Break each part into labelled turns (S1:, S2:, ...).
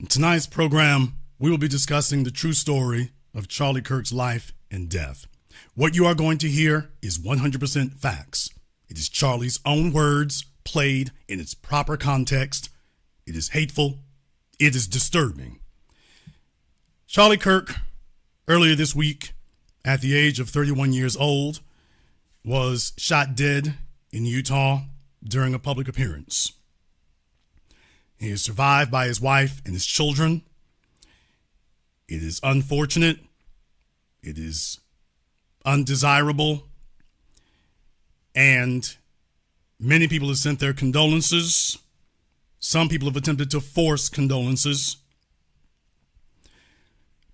S1: Tonight's program, we will be discussing the true story of Charlie Kirk's life and death. What you are going to hear is 100% facts. It is Charlie's own words played in its proper context. It is hateful. It is disturbing. Charlie Kirk, earlier this week, at the age of 31 years old, was shot dead in Utah during a public appearance. He is survived by his wife and his children. It is unfortunate. It is undesirable. And many people have sent their condolences. Some people have attempted to force condolences.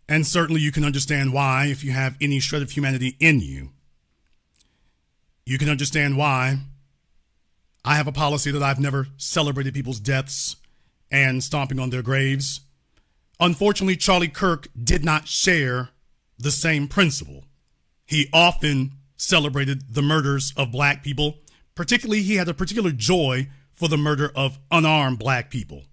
S1: And certainly you can understand why if you have any shred of humanity in you. You can understand why I have a policy that I've never celebrated people's deaths and stomping on their graves. Unfortunately, Charlie Kirk did not share the same principle. He often celebrated the murders of black people. Particularly, he had a particular joy for the murder of unarmed black people.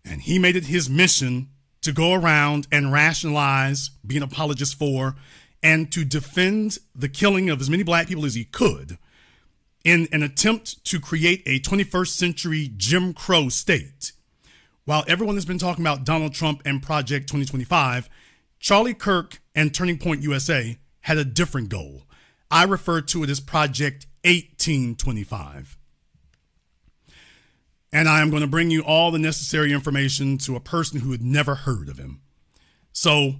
S1: And he made it his mission to go around and rationalize, be an apologist for, and to defend the killing of as many black people as he could in an attempt to create a 21st century Jim Crow state. While everyone has been talking about Donald Trump and Project 2025, Charlie Kirk and Turning Point USA had a different goal. I refer to it as Project 1825. And I am going to bring you all the necessary information to a person who had never heard of him. So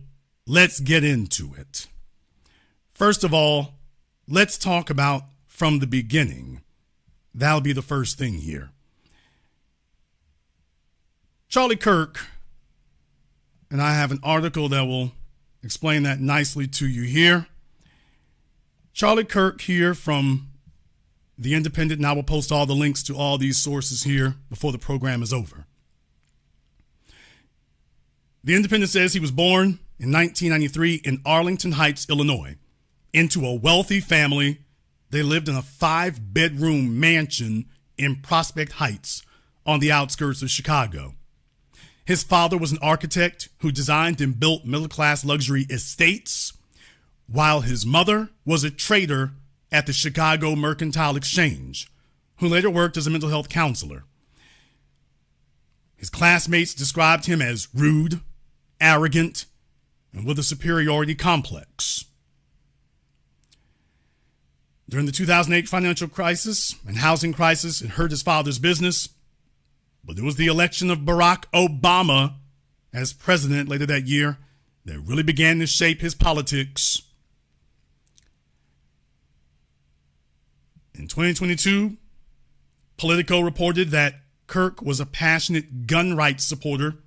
S1: let's get into it. First of all, let's talk about from the beginning. That'll be the first thing here. Charlie Kirk, and I have an article that will explain that nicely to you here. Charlie Kirk here from The Independent, and I will post all the links to all these sources here before the program is over. The Independent says he was born in 1993 in Arlington Heights, Illinois, into a wealthy family. They lived in a 5-bedroom mansion in Prospect Heights on the outskirts of Chicago. His father was an architect who designed and built middle-class luxury estates, while his mother was a trader at the Chicago Mercantile Exchange, who later worked as a mental health counselor. His classmates described him as rude, arrogant, and with a superiority complex. During the 2008 financial crisis and housing crisis, it hurt his father's business. But it was the election of Barack Obama as president later that year that really began to shape his politics. In 2022, Politico reported that Kirk was a passionate gun rights supporter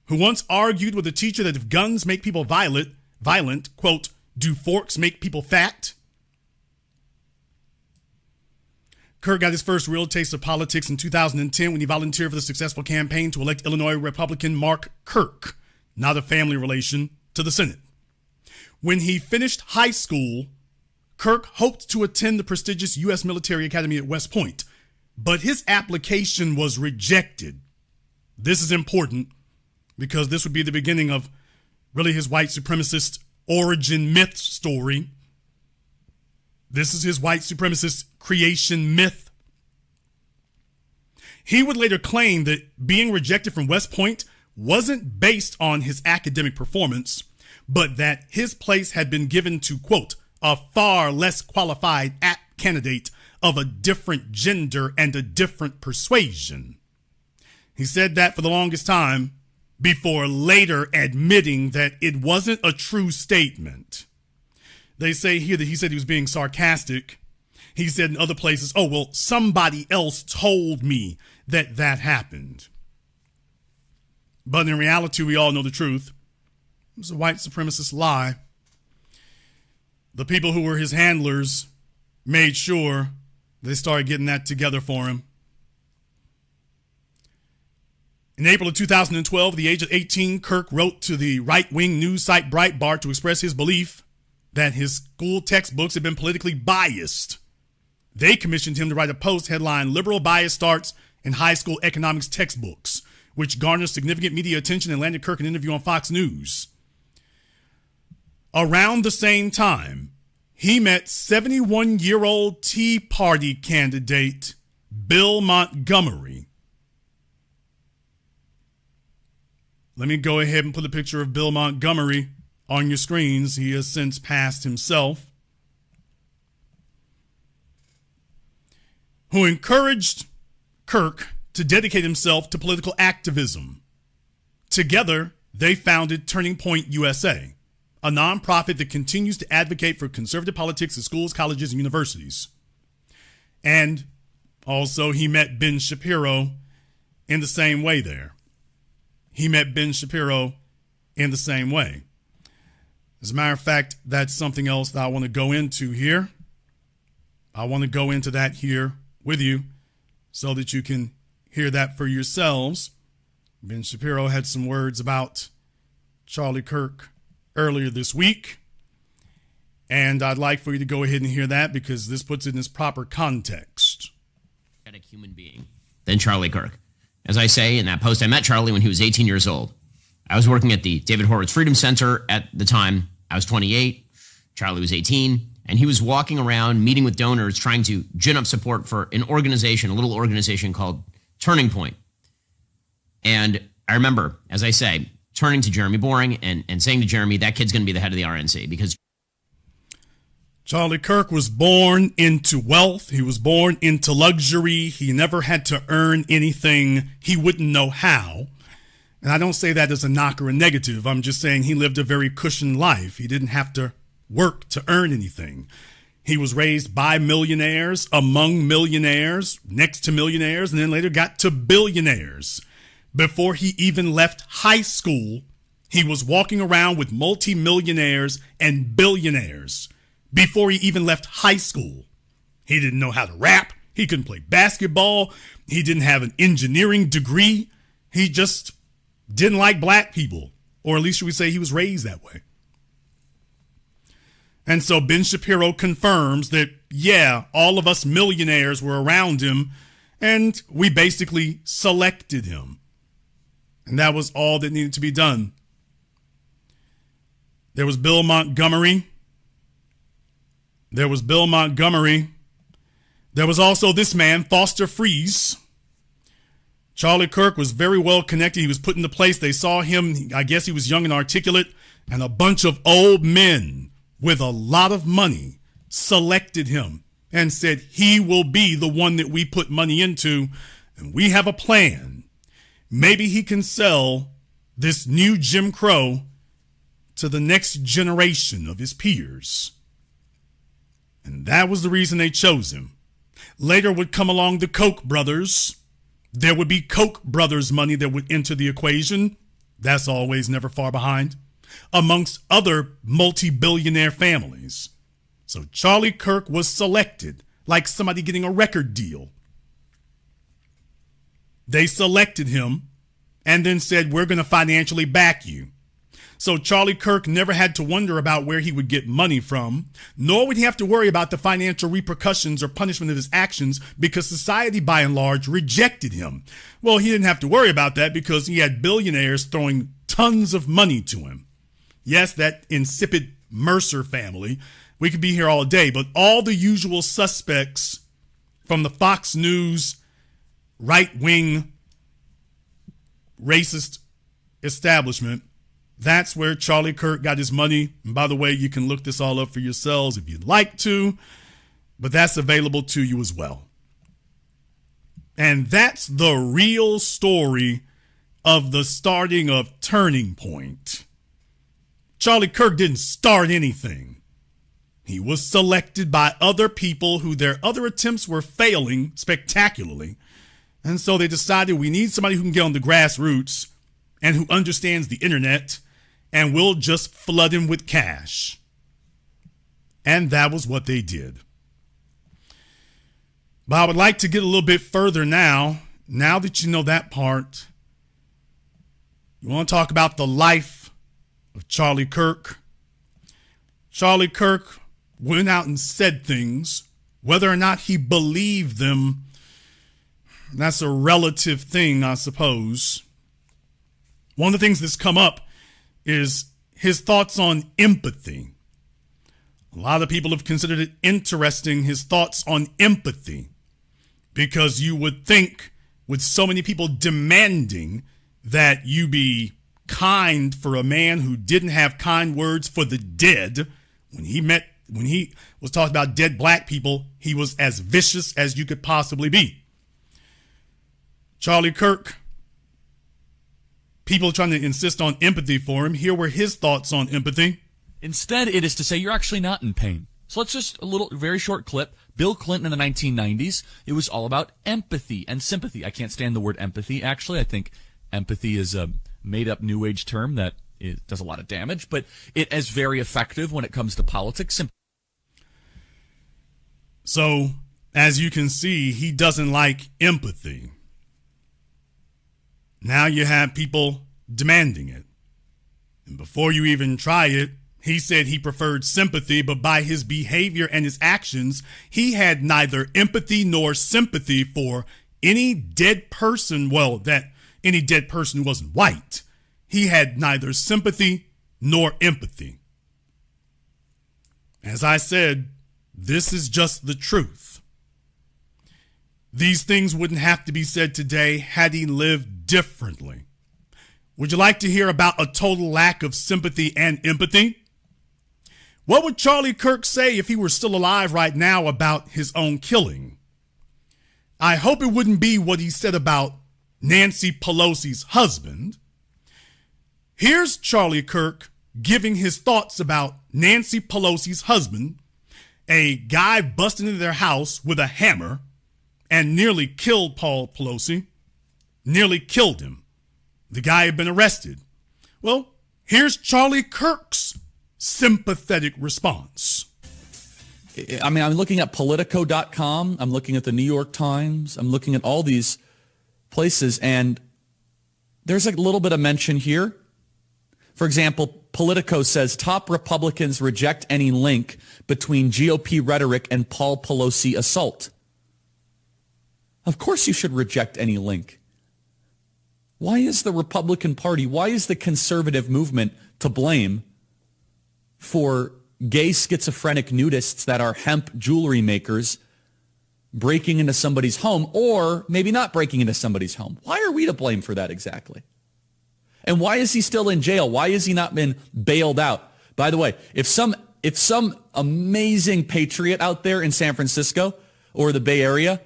S1: who once argued with a teacher that if guns make people violent, quote, do forks make people fat? Kirk got his first real taste of politics in 2010 when he volunteered for the successful campaign to elect Illinois Republican Mark Kirk, not a family relation, to the Senate. When he finished high school, Kirk hoped to attend the prestigious U.S. Military Academy at West Point, but his application was rejected. This is important because this would be the beginning of really his white supremacist origin myth story. This is his white supremacist creation myth. He would later claim that being rejected from West Point wasn't based on his academic performance, but that his place had been given to, quote, a far less qualified candidate of a different gender and a different persuasion. He said that for the longest time before later admitting that it wasn't a true statement. They say here that he said he was being sarcastic. He said in other places, oh, well, somebody else told me that that happened. But in reality, we all know the truth. It was a white supremacist lie. The people who were his handlers made sure they started getting that together for him. In April of 2012, at the age of 18, Kirk wrote to the right-wing news site Breitbart to express his belief that his school textbooks had been politically biased. They commissioned him to write a post headlined "Liberal Bias Starts in High School Economics Textbooks," which garnered significant media attention and landed Kirk an interview on Fox News. Around the same time, he met 71-year-old Tea Party candidate Bill Montgomery. Let me go ahead and put a picture of Bill Montgomery on your screens. He has since passed himself. Who encouraged Kirk to dedicate himself to political activism. Together, they founded Turning Point USA, a nonprofit that continues to advocate for conservative politics at schools, colleges, and universities. And also, he met Ben Shapiro in the same way there. He met Ben Shapiro in the same way. As a matter of fact, that's something else that I want to go into here. I want to go into that here with you so that you can hear that for yourselves. Ben Shapiro had some words about Charlie Kirk earlier this week, and I'd like for you to go ahead and hear that because this puts it in its proper context.
S2: A human being than Charlie Kirk. As I say in that post, I met Charlie when he was 18 years old. I was working at the David Horowitz Freedom Center at the time. I was 28, Charlie was 18, and he was walking around meeting with donors trying to gin up support for an organization, a little organization called Turning Point. And I remember, as I say, turning to Jeremy Boring and saying to Jeremy, that kid's going to be the head of the RNC because
S1: Charlie Kirk was born into wealth. He was born into luxury. He never had to earn anything he wouldn't know how. And I don't say that as a knock or a negative. I'm just saying he lived a very cushioned life. He didn't have to work to earn anything. He was raised by millionaires, among millionaires, next to millionaires, and then later got to billionaires. Before he even left high school, he was walking around with multimillionaires and billionaires. Before he even left high school, he didn't know how to rap. He couldn't play basketball. He didn't have an engineering degree. He just didn't like black people, or at least we say he was raised that way. And so Ben Shapiro confirms that, yeah, all of us millionaires were around him, and we basically selected him. And that was all that needed to be done. There was Bill Montgomery. There was also this man, Foster Friess. Charlie Kirk was very well connected. He was put into place. They saw him. I guess he was young and articulate. And a bunch of old men with a lot of money selected him and said, he will be the one that we put money into. And we have a plan. Maybe he can sell this new Jim Crow to the next generation of his peers. And that was the reason they chose him. Later would come along the Koch brothers. There would be Koch brothers money that would enter the equation. That's always never far behind. Amongst other multi-billionaire families. So Charlie Kirk was selected like somebody getting a record deal. They selected him and then said, we're going to financially back you. So Charlie Kirk never had to wonder about where he would get money from, nor would he have to worry about the financial repercussions or punishment of his actions because society by and large rejected him. Well, he didn't have to worry about that because he had billionaires throwing tons of money to him. Yes, that insipid Mercer family. We could be here all day, but all the usual suspects from the Fox News right-wing racist establishment, that's where Charlie Kirk got his money. And by the way, you can look this all up for yourselves if you'd like to, but that's available to you as well. And that's the real story of the starting of Turning Point. Charlie Kirk didn't start anything. He was selected by other people who their other attempts were failing spectacularly. And so they decided we need somebody who can get on the grassroots and who understands the internet, and we'll just flood him with cash. And that was what they did. But I would like to get a little bit further now that you know that part. You want to talk about the life of Charlie Kirk? Charlie Kirk went out and said things. Whether or not he believed them, that's a relative thing, I suppose. One of the things that's come up is his thoughts on empathy. A lot of people have considered it interesting, his thoughts on empathy, because you would think with so many people demanding that you be kind for a man who didn't have kind words for the dead. When he was talking about dead black people, he was as vicious as you could possibly be. Charlie Kirk, people trying to insist on empathy for him. Here were his thoughts on empathy.
S3: Instead, it is to say you're actually not in pain. So let's just very short clip. Bill Clinton in the 1990s, it was all about empathy and sympathy. I can't stand the word empathy, actually. I think empathy is a made-up New Age term that it does a lot of damage, but it is very effective when it comes to politics.
S1: So, as you can see, he doesn't like empathy. Now you have people demanding it. And before you even try it, he said he preferred sympathy, but by his behavior and his actions, he had neither empathy nor sympathy for any dead person, any dead person who wasn't white. He had neither sympathy nor empathy. As I said, this is just the truth. These things wouldn't have to be said today had he lived differently. Would you like to hear about a total lack of sympathy and empathy? What would Charlie Kirk say if he were still alive right now about his own killing? I hope it wouldn't be what he said about Nancy Pelosi's husband. Here's Charlie Kirk giving his thoughts about Nancy Pelosi's husband, a guy busted into their house with a hammer and nearly killed Paul Pelosi, nearly killed him. The guy had been arrested. Well, here's Charlie Kirk's sympathetic response.
S3: I mean, I'm looking at Politico.com. I'm looking at the New York Times. I'm looking at all these places, and there's a little bit of mention here. For example, Politico says top Republicans reject any link between GOP rhetoric and Paul Pelosi assault. Of course you should reject any link. Why is the Republican Party, why is the conservative movement to blame for gay schizophrenic nudists that are hemp jewelry makers breaking into somebody's home, or maybe not breaking into somebody's home? Why are we to blame for that exactly? And why is he still in jail? Why has he not been bailed out? By the way, if some amazing patriot out there in San Francisco or the Bay Area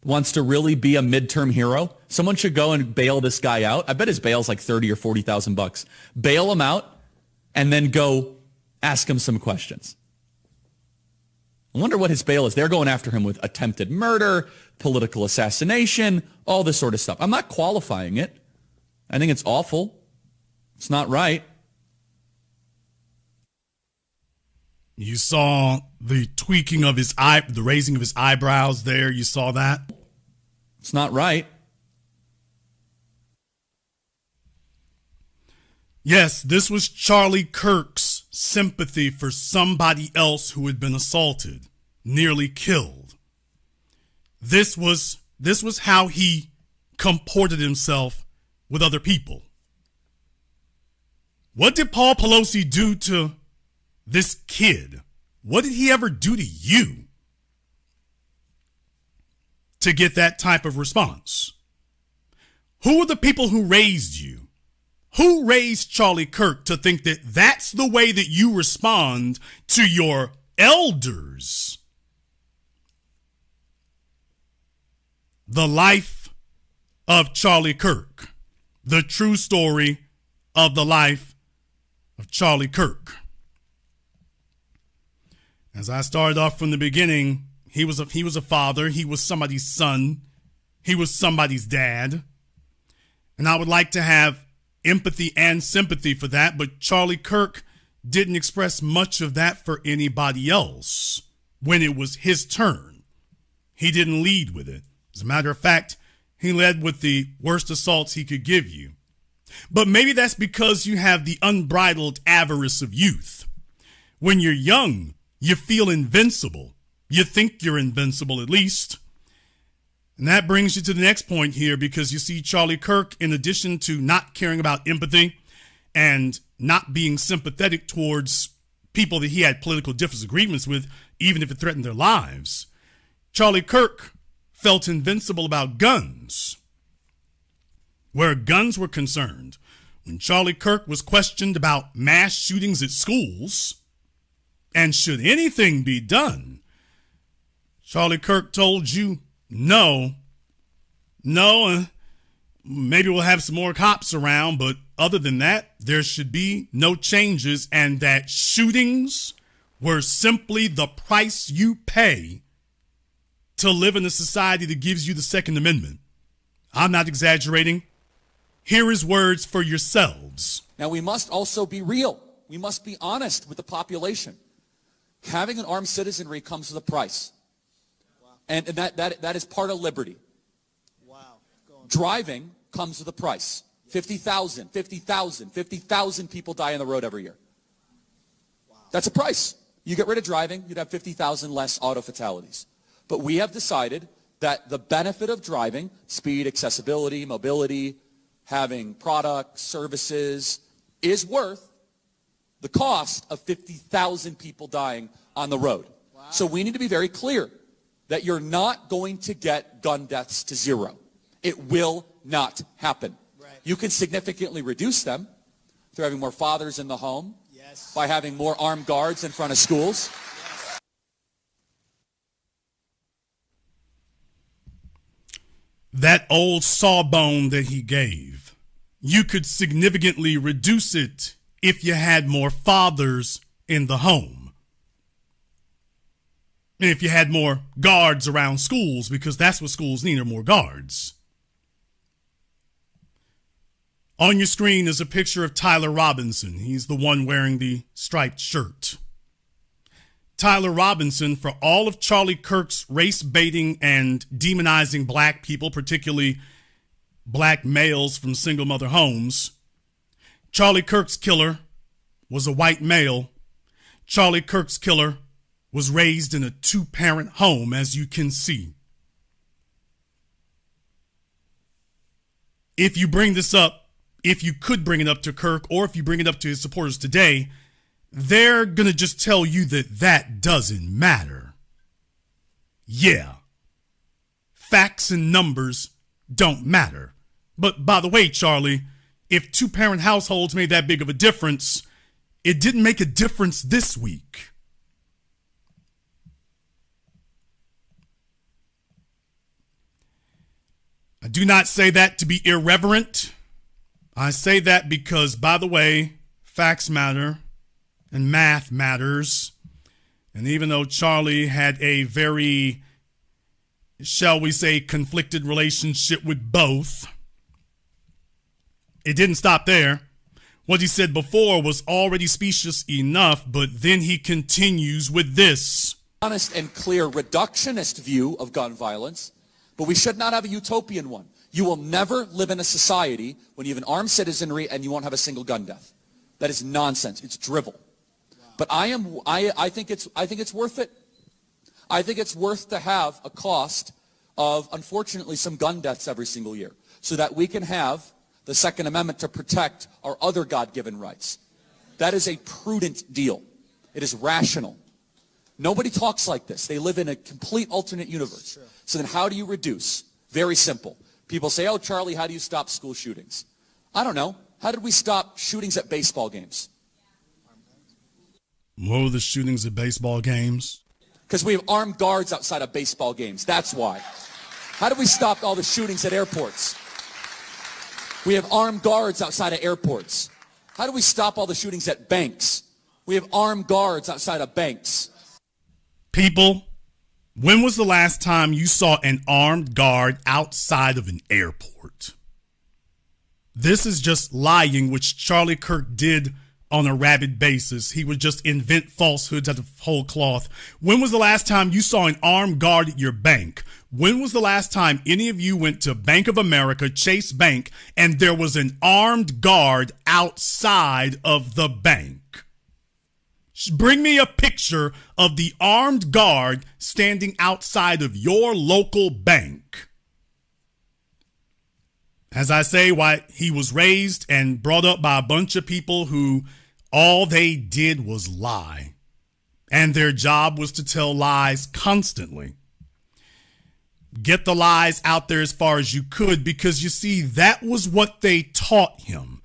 S3: wants to really be a midterm hero, someone should go and bail this guy out. I bet his bail's like $30,000 or $40,000. Bail him out and then go ask him some questions. I wonder what his bail is. They're going after him with attempted murder, political assassination, all this sort of stuff. I'm not qualifying it. I think it's awful. It's not right.
S1: You saw the tweaking of the raising of his eyebrows there. You saw that?
S3: It's not right.
S1: Yes, this was Charlie Kirk's sympathy for somebody else who had been assaulted, nearly killed. This was how he comported himself with other people. What did Paul Pelosi do to this kid? What did he ever do to you to get that type of response? Who are the people who raised you? Who raised Charlie Kirk to think that that's the way that you respond to your elders? The life of Charlie Kirk. The true story of the life of Charlie Kirk. As I started off from the beginning, he was a father. He was somebody's son. He was somebody's dad. And I would like to have empathy and sympathy for that, but Charlie Kirk didn't express much of that for anybody else when it was his turn. He didn't lead with it. As a matter of fact, he led with the worst assaults he could give you. But maybe that's because you have the unbridled avarice of youth. When you're young, you feel invincible. You think you're invincible, at least. And that brings you to the next point here, because you see Charlie Kirk, in addition to not caring about empathy and not being sympathetic towards people that he had political disagreements with, even if it threatened their lives, Charlie Kirk felt invincible about guns. Where guns were concerned, when Charlie Kirk was questioned about mass shootings at schools and should anything be done, Charlie Kirk told you, no, maybe we'll have some more cops around, but other than that, there should be no changes, and that shootings were simply the price you pay to live in a society that gives you the Second Amendment. I'm not exaggerating. Hear his words for yourselves.
S3: Now, we must also be real. We must be honest with the population. Having an armed citizenry comes with a price. Wow. And that is part of liberty. Wow. Driving comes with a price. 50,000 people die on the road every year. Wow. That's a price. You get rid of driving, you'd have 50,000 less auto fatalities. But we have decided that the benefit of driving, speed, accessibility, mobility, having products, services, is worth the cost of 50,000 people dying on the road. Wow. So we need to be very clear that you're not going to get gun deaths to zero. It will not happen. Right. You can significantly reduce them through having more fathers in the home, yes, by having more armed guards in front of schools. Yes.
S1: That old sawbone that he gave, you could significantly reduce it if you had more fathers in the home. And if you had more guards around schools, because that's what schools need, are more guards. On your screen is a picture of Tyler Robinson. He's the one wearing the striped shirt. Tyler Robinson, for all of Charlie Kirk's race baiting and demonizing black people, particularly black males from single mother homes, Charlie Kirk's killer was a white male. Charlie Kirk's killer was raised in a two-parent home, as you can see. If you bring this up, if you could bring it up to Kirk, or if you bring it up to his supporters today, they're going to just tell you that that doesn't matter. Yeah. Facts and numbers don't matter. But by the way, Charlie, if two-parent households made that big of a difference, it didn't make a difference this week. I do not say that to be irreverent. I say that because, by the way, facts matter and math matters. And even though Charlie had a very, shall we say, conflicted relationship with both, it didn't stop there. What he said before was already specious enough, but then he continues with this.
S3: Honest and clear reductionist view of gun violence, but we should not have a utopian one. You will never live in a society when you have an armed citizenry and you won't have a single gun death. That is nonsense. It's drivel. Wow. But I think it's worth it. I think it's worth to have a cost of, unfortunately, some gun deaths every single year, so that we can have the Second Amendment to protect our other God-given rights. That is a prudent deal. It is rational. Nobody talks like this. They live in a complete alternate universe. So then how do you reduce? Very simple. People say, oh, Charlie, how do you stop school shootings? I don't know. How did we stop shootings at baseball games?
S1: What were the shootings at baseball games?
S3: Because we have armed guards outside of baseball games. That's why. How do we stop all the shootings at airports? We have armed guards outside of airports. How do we stop all the shootings at banks? We have armed guards outside of banks.
S1: People, when was the last time you saw an armed guard outside of an airport? This is just lying, which Charlie Kirk did on a rabid basis. He would just invent falsehoods out of whole cloth. When was the last time you saw an armed guard at your bank? When was the last time any of you went to Bank of America, Chase Bank, and there was an armed guard outside of the bank? Bring me a picture of the armed guard standing outside of your local bank. As I say, why he was raised and brought up by a bunch of people who all they did was lie. And their job was to tell lies constantly. Get the lies out there as far as you could, because you see, that was what they taught him.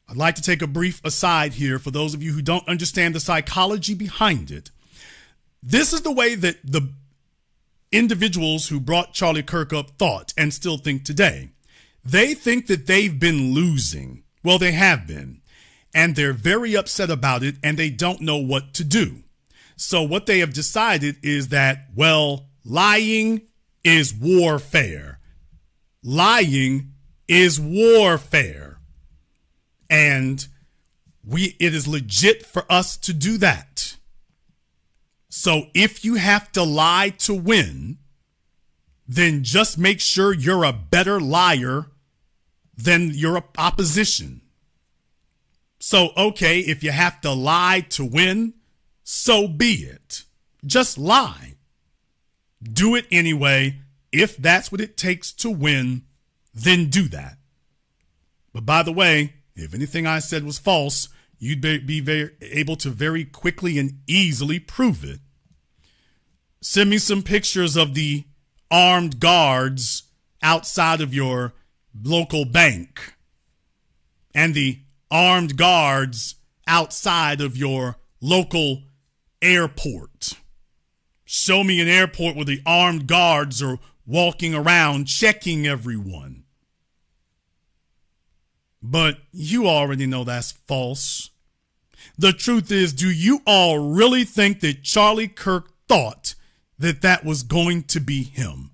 S1: I'd like to take a brief aside here for those of you who don't understand the psychology behind it. This is the way that the individuals who brought Charlie Kirk up thought and still think today. They think that they've been losing. Well, they have been. And they're very upset about it, and they don't know what to do. So what they have decided is that, well, lying is warfare. Lying is warfare. And it is legit for us to do that. So if you have to lie to win, then just make sure you're a better liar than your opposition. So, okay, if you have to lie to win, so be it. Just lie. Do it anyway. If that's what it takes to win, then do that. But by the way, if anything I said was false, you'd be able to very quickly and easily prove it. Send me some pictures of the armed guards outside of your local bank and the armed guards outside of your local airport. Show me an airport where the armed guards are walking around checking everyone. But you already know that's false. The truth is, do you all really think that Charlie Kirk thought that that was going to be him?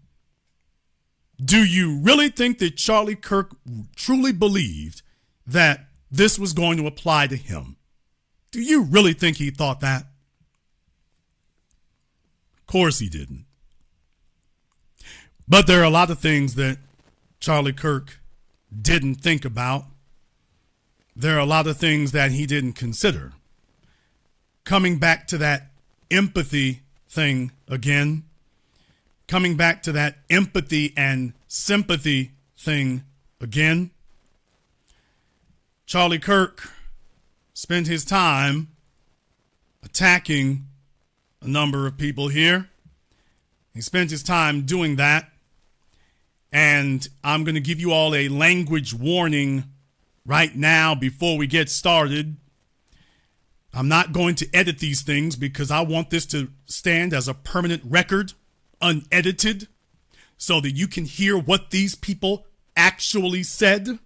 S1: Do you really think that Charlie Kirk truly believed that this was going to apply to him? Do you really think he thought that? Of course he didn't. But there are a lot of things that Charlie Kirk didn't think about. There are a lot of things that he didn't consider. Coming back to that empathy thing again, coming back to that empathy and sympathy thing again, Charlie Kirk spent his time attacking a number of people here. He spent his time doing that. And I'm going to give you all a language warning right now before we get started. I'm not going to edit these things because I want this to stand as a permanent record, unedited, so that you can hear what these people actually said.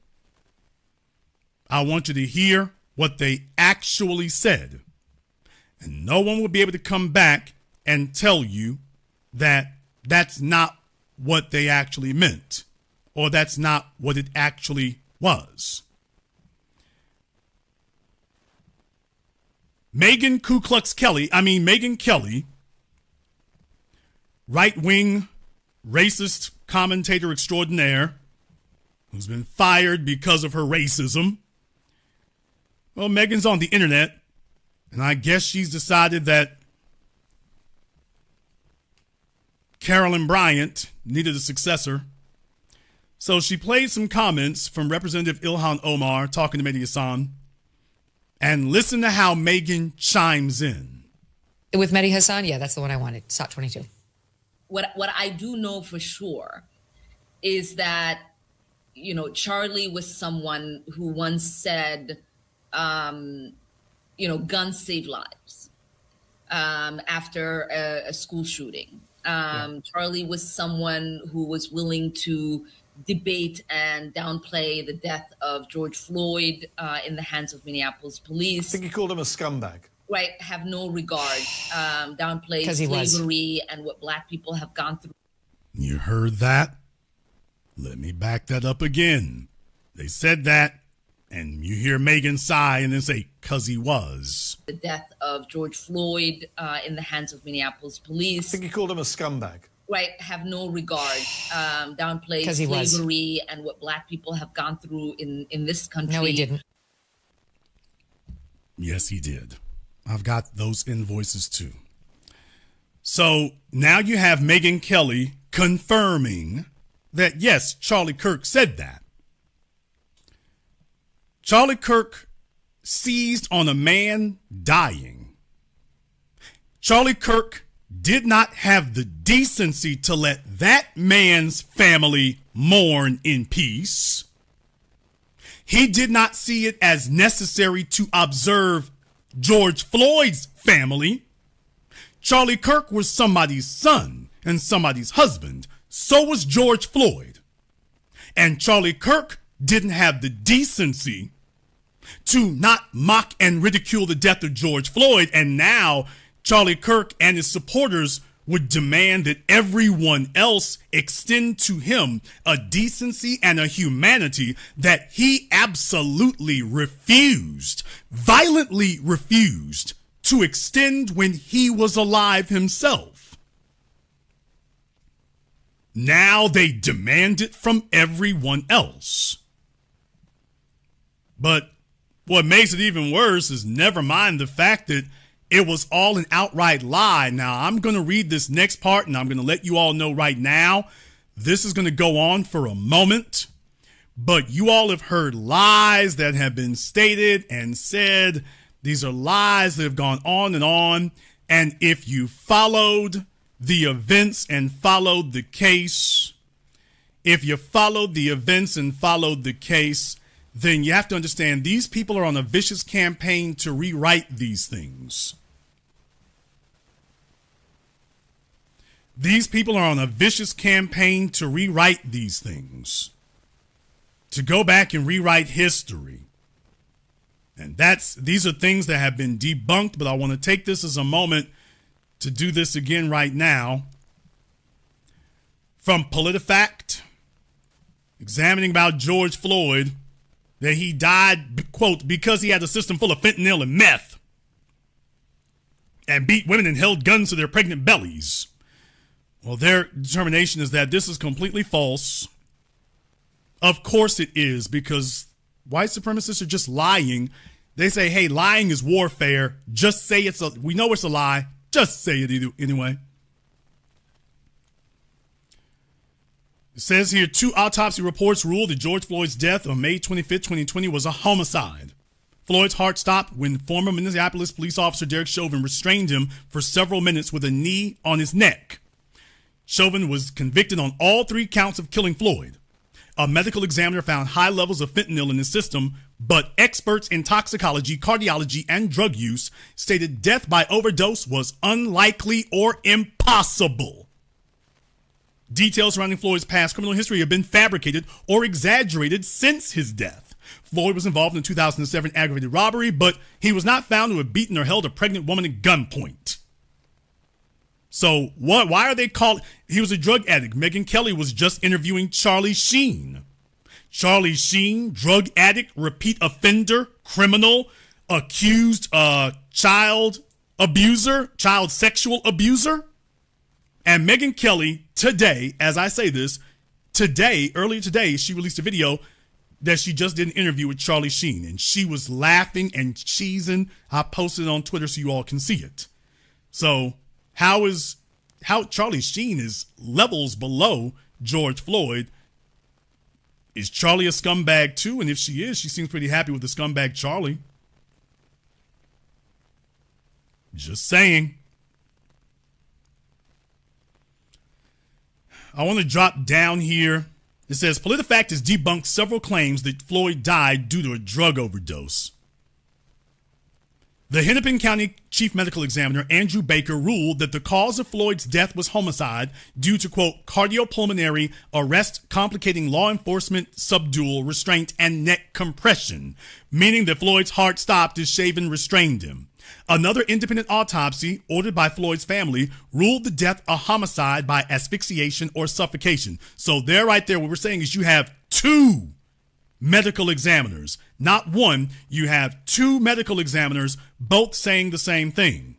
S1: I want you to hear what they actually said. And no one will be able to come back and tell you that that's not what they actually meant, or that's not what it actually was. Megyn Kelly, right-wing racist commentator extraordinaire, who's been fired because of her racism. Well, Megyn's on the internet, and I guess she's decided that Carolyn Bryant needed a successor. So she played some comments from Representative Ilhan Omar talking to Mehdi Hassan, and listen to how Megyn chimes in.
S4: With Mehdi Hassan, yeah, that's the one I wanted, SOT 22.
S5: What I do know for sure is that, Charlie was someone who once said, guns save lives after a school shooting. Charlie was someone who was willing to debate and downplay the death of George Floyd in the hands of Minneapolis police.
S6: I think he called him a scumbag.
S5: Right, have no regard, downplay slavery and what Black people have gone through.
S1: You heard that? Let me back that up again. They said that, and you hear Megyn sigh and then say, 'cause he was.
S5: The death of George Floyd in the hands of Minneapolis police.
S6: I think he called him a scumbag.
S5: Right, have no regard, downplay slavery and what Black people have gone through in this country.
S4: No, he didn't.
S1: Yes, he did. I've got those invoices too. So now you have Megyn Kelly confirming that, yes, Charlie Kirk said that. Charlie Kirk seized on a man dying. Charlie Kirk did not have the decency to let that man's family mourn in peace. He did not see it as necessary to observe George Floyd's family. Charlie Kirk was somebody's son and somebody's husband. So was George Floyd. And Charlie Kirk didn't have the decency to not mock and ridicule the death of George Floyd. And now Charlie Kirk and his supporters would demand that everyone else extend to him a decency and a humanity that he absolutely refused, violently refused to extend when he was alive himself. Now they demand it from everyone else. But what makes it even worse is, never mind the fact that it was all an outright lie. Now, I'm going to read this next part, and I'm going to let you all know right now, this is going to go on for a moment. But you all have heard lies that have been stated and said. These are lies that have gone on and on. And if you followed the events and followed the case, then you have to understand these people are on a vicious campaign to rewrite these things. These people are on a vicious campaign to rewrite these things, to go back and rewrite history. And these are things that have been debunked, but I want to take this as a moment to do this again right now. From PolitiFact, examining about George Floyd, that he died, quote, because he had a system full of fentanyl and meth and beat women and held guns to their pregnant bellies. Well, their determination is that this is completely false. Of course it is, because white supremacists are just lying. They say, hey, lying is warfare. Just say we know it's a lie. Just say it anyway. It says here, 2 autopsy reports ruled that George Floyd's death on May 25th, 2020 was a homicide. Floyd's heart stopped when former Minneapolis police officer Derek Chauvin restrained him for several minutes with a knee on his neck. Chauvin was convicted on all 3 counts of killing Floyd. A medical examiner found high levels of fentanyl in his system, but experts in toxicology, cardiology, and drug use stated death by overdose was unlikely or impossible. Details surrounding Floyd's past criminal history have been fabricated or exaggerated since his death. Floyd was involved in a 2007 aggravated robbery, but he was not found to have beaten or held a pregnant woman at gunpoint. So why are they called? He was a drug addict. Megyn Kelly was just interviewing Charlie Sheen. Charlie Sheen, drug addict, repeat offender, criminal, accused child sexual abuser. And Megyn Kelly today, as I say this, earlier today, she released a video that she just did an interview with Charlie Sheen, and she was laughing and cheesing. I posted it on Twitter so you all can see it. So how Charlie Sheen is levels below George Floyd. Is Charlie a scumbag too? And if she is, she seems pretty happy with the scumbag Charlie. Just saying. I want to drop down here. It says, PolitiFact has debunked several claims that Floyd died due to a drug overdose. The Hennepin County Chief Medical Examiner, Andrew Baker, ruled that the cause of Floyd's death was homicide due to, quote, cardiopulmonary arrest complicating law enforcement subdual restraint and neck compression, meaning that Floyd's heart stopped as Chauvin restrained him. Another independent autopsy ordered by Floyd's family ruled the death a homicide by asphyxiation or suffocation. So there, right there, what we're saying is you have 2 medical examiners, not one. You have 2 medical examiners, both saying the same thing.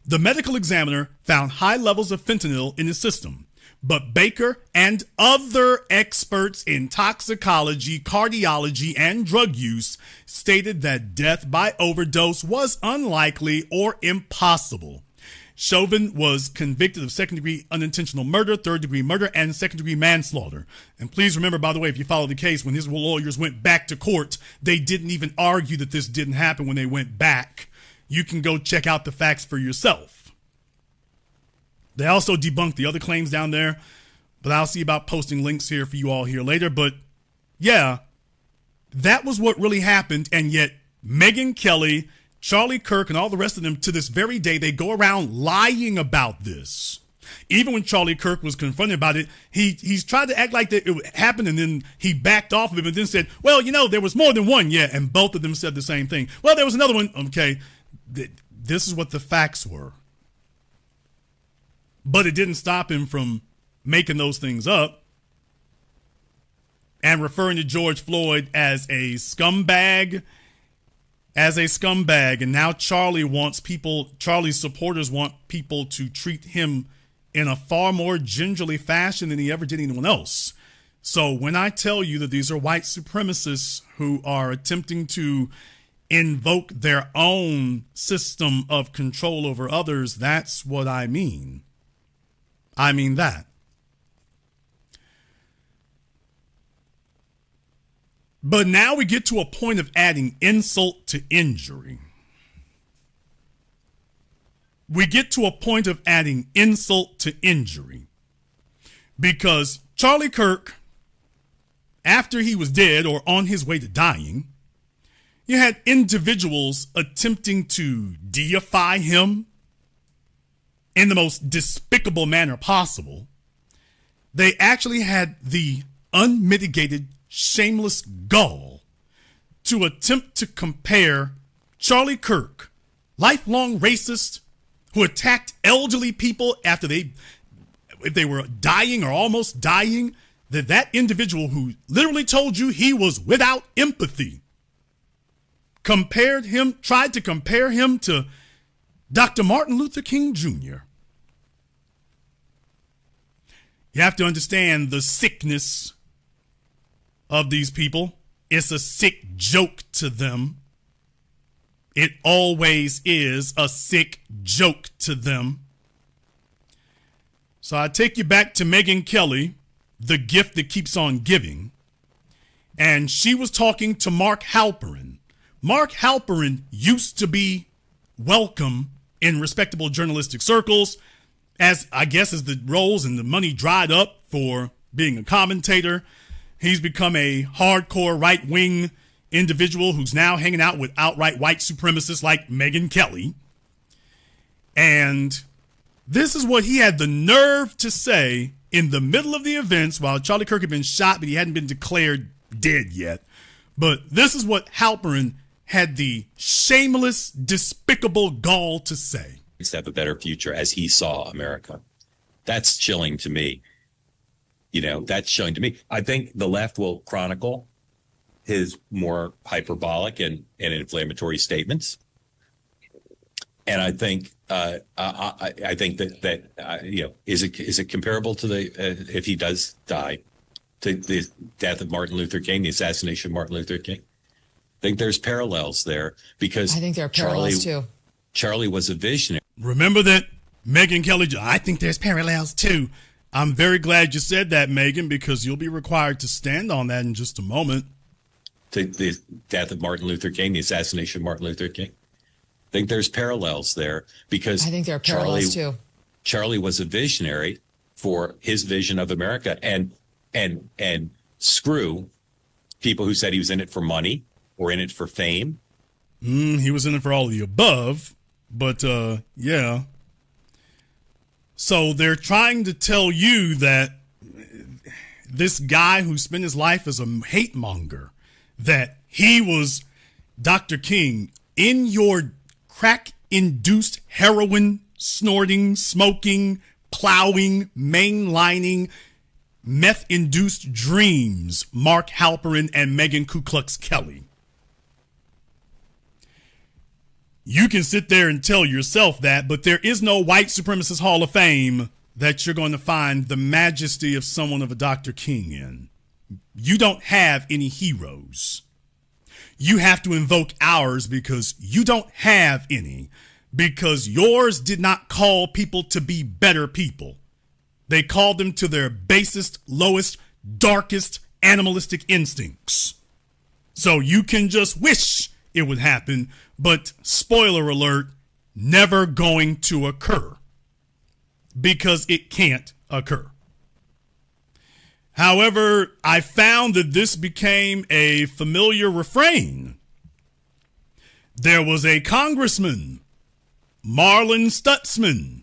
S1: The medical examiner found high levels of fentanyl in his system, but Baker and other experts in toxicology, cardiology, and drug use stated that death by overdose was unlikely or impossible. Chauvin was convicted of second-degree unintentional murder, third-degree murder, and second-degree manslaughter. And please remember, by the way, if you follow the case, when his lawyers went back to court, they didn't even argue that this didn't happen when they went back. You can go check out the facts for yourself. They also debunked the other claims down there, but I'll see about posting links here for you all here later. But yeah, that was what really happened. And yet Megyn Kelly, Charlie Kirk, and all the rest of them, to this very day, they go around lying about this. Even when Charlie Kirk was confronted about it, he's tried to act like that it happened, and then he backed off of it and then said, well, there was more than one. Yeah, and both of them said the same thing. Well, there was another one. Okay, this is what the facts were. But it didn't stop him from making those things up and referring to George Floyd as a scumbag. And now Charlie's supporters want people to treat him in a far more gingerly fashion than he ever did anyone else. So when I tell you that these are white supremacists who are attempting to invoke their own system of control over others, that's what I mean. I mean that. But now we get to a point of adding insult to injury. Because Charlie Kirk, after he was dead or on his way to dying, you had individuals attempting to deify him in the most despicable manner possible. They actually had the unmitigated, shameless gall to attempt to compare Charlie Kirk, lifelong racist who attacked elderly people after if they were dying or almost dying, that individual who literally told you he was without empathy, tried to compare him to Dr. Martin Luther King Jr. You have to understand the sickness of these people. It's a sick joke to them. It always is a sick joke to them. So I take you back to Megyn Kelly, the gift that keeps on giving. And she was talking to Mark Halperin. Mark Halperin used to be welcome in respectable journalistic circles, as the roles and the money dried up for being a commentator. He's become a hardcore right-wing individual who's now hanging out with outright white supremacists like Megyn Kelly. And this is what he had the nerve to say in the middle of the events while Charlie Kirk had been shot, but he hadn't been declared dead yet. But this is what Halperin had the shameless, despicable gall to say.
S7: To have a better future as he saw America. That's chilling to me. That's chilling to me. I think the left will chronicle his more hyperbolic and inflammatory statements. And I think I think that is it comparable to if he does die, to the death of Martin Luther King, the assassination of Martin Luther King? I think there's parallels there because
S4: I think there are parallels too.
S7: Charlie was a visionary.
S1: Remember that, Megyn Kelly? I think there's parallels too. I'm very glad you said that, Megyn, because you'll be required to stand on that in just a moment.
S7: To the death of Martin Luther King, the assassination of Martin Luther King. I think there's parallels there because
S4: I think there are parallels too.
S7: Charlie was a visionary for his vision of America, and screw people who said he was in it for money or in it for fame.
S1: He was in it for all of the above, but yeah. So they're trying to tell you that this guy who spent his life as a hate monger, that he was Dr. King in your crack-induced heroin snorting, smoking, plowing, mainlining, meth-induced dreams, Mark Halperin and Megyn Ku Klux Kelly. You can sit there and tell yourself that, but there is no white supremacist hall of fame that you're going to find the majesty of someone of a Dr. King in. You don't have any heroes. You have to invoke ours because you don't have any. because yours did not call people to be better people. They called them to their basest, lowest, darkest animalistic instincts. So you can just wish it would happen, but spoiler alert, never going to occur, because it can't occur. However, I found that this became a familiar refrain. There was a congressman, Marlin Stutzman.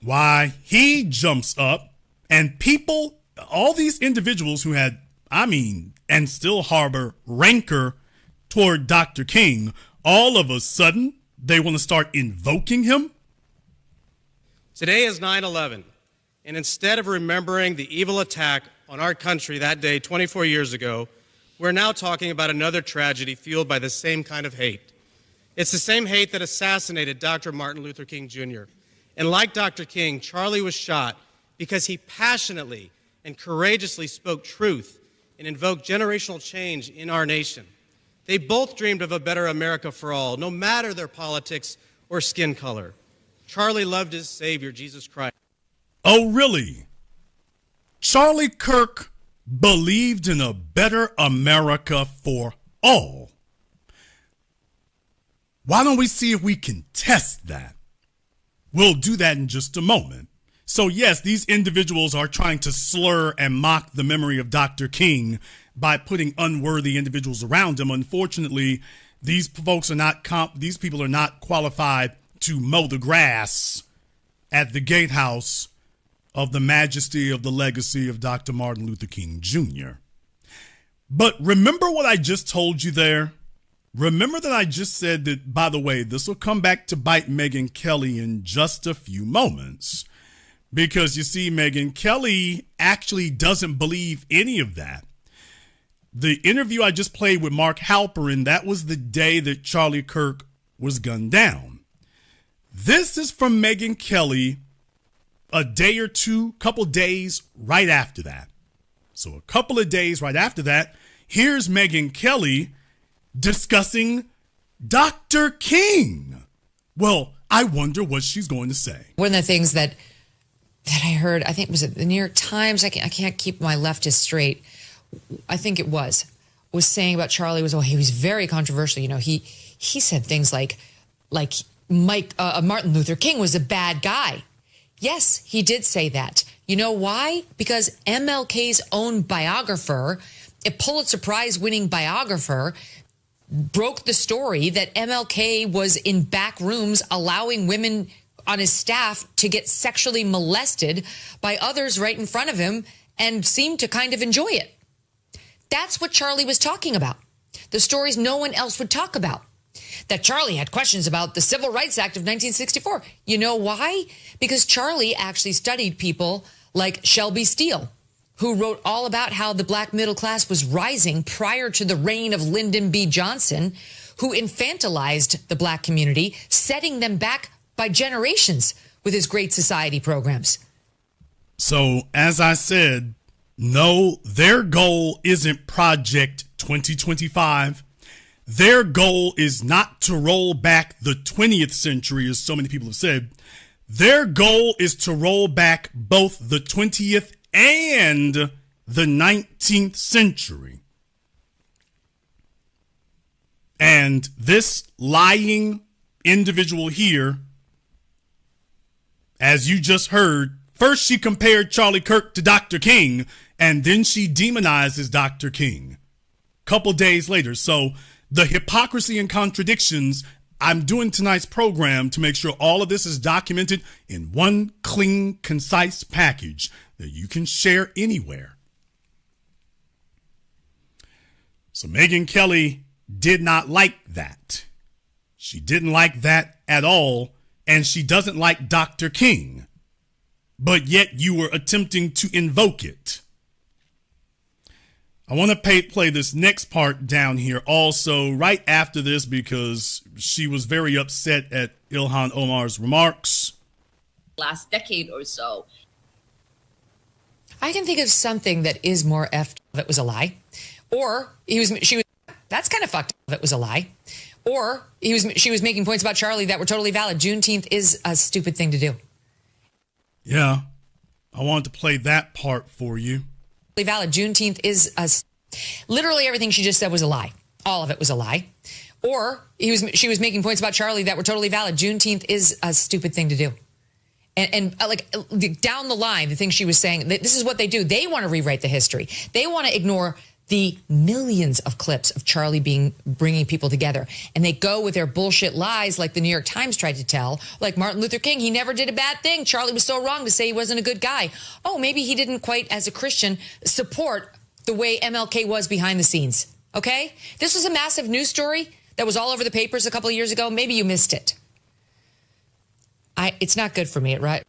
S1: Why, he jumps up, and people, all these individuals who had, and still harbor rancor toward Dr. King, all of a sudden, they want to start invoking him.
S8: Today is 9/11, and instead of remembering the evil attack on our country that day 24 years ago, we're now talking about another tragedy fueled by the same kind of hate. It's the same hate that assassinated Dr. Martin Luther King Jr. And like Dr. King, Charlie was shot because he passionately and courageously spoke truth and invoked generational change in our nation. They both dreamed of a better America for all, no matter their politics or skin color. Charlie loved his Savior, Jesus Christ.
S1: Oh, really? Charlie Kirk believed in a better America for all. Why don't we see if we can test that? We'll do that in just a moment. So yes, these individuals are trying to slur and mock the memory of Dr. King by putting unworthy individuals around him. Unfortunately, these folks are not these people are not qualified to mow the grass at the gatehouse of the majesty of the legacy of Dr. Martin Luther King Jr. But remember what I just told you there? Remember that I just said that, by the way, this will come back to bite Megyn Kelly in just a few moments. Because you see, Megyn Kelly actually doesn't believe any of that. The interview I just played with Mark Halperin, that was the day that Charlie Kirk was gunned down. This is from Megyn Kelly a day or two, couple days right after that. So a couple of days right after that, here's Megyn Kelly discussing Dr. King. Well, I wonder what she's going to say.
S4: One of the things that I heard, I think, was it the New York Times? I can't keep my leftist straight. I think it was saying about Charlie was, he was very controversial. You know, he said things like Martin Luther King was a bad guy. Yes, he did say that. You know why? Because MLK's own biographer, a Pulitzer Prize winning biographer, broke the story that MLK was in back rooms allowing women on his staff to get sexually molested by others right in front of him and seemed to kind of enjoy it. That's what Charlie was talking about. The stories no one else would talk about. That Charlie had questions about the Civil Rights Act of 1964. You know why? Because Charlie actually studied people like Shelby Steele, who wrote all about how the black middle class was rising prior to the reign of Lyndon B. Johnson, who infantilized the black community, setting them back by generations with his Great Society programs.
S1: So, as I said, no, their goal isn't Project 2025. Their goal is not to roll back the 20th century, as so many people have said. Their goal is to roll back both the 20th and the 19th century. And this lying individual here, as you just heard, first she compared Charlie Kirk to Dr. King, and then she demonizes Dr. King a couple days later. So the hypocrisy and contradictions, I'm doing tonight's program to make sure all of this is documented in one clean, concise package that you can share anywhere. So Megyn Kelly did not like that. She didn't like that at all, and she doesn't like Dr. King. But yet you were attempting to invoke it. I want to play this next part down here also right after this because she was very upset at Ilhan Omar's remarks.
S5: Last decade or so.
S4: I can think of something that is more effed up. It was a lie. Or she was, that's kind of fucked up. It was a lie. Or she was making points about Charlie that were totally valid. Juneteenth is a stupid thing to do.
S1: Yeah, I wanted to play that part for you.
S4: Valid. Juneteenth is literally everything she just said was a lie. All of it was a lie. Or she was making points about Charlie that were totally valid. Juneteenth is a stupid thing to do. And like down the line, the things she was saying, this is what they do. They want to rewrite the history. They want to ignore the millions of clips of Charlie bringing people together. And they go with their bullshit lies like the New York Times tried to tell. Like Martin Luther King, he never did a bad thing. Charlie was so wrong to say he wasn't a good guy. Oh, maybe he didn't quite, as a Christian, support the way MLK was behind the scenes. Okay? This was a massive news story that was all over the papers a couple of years ago. Maybe you missed it. It's not good for me, right?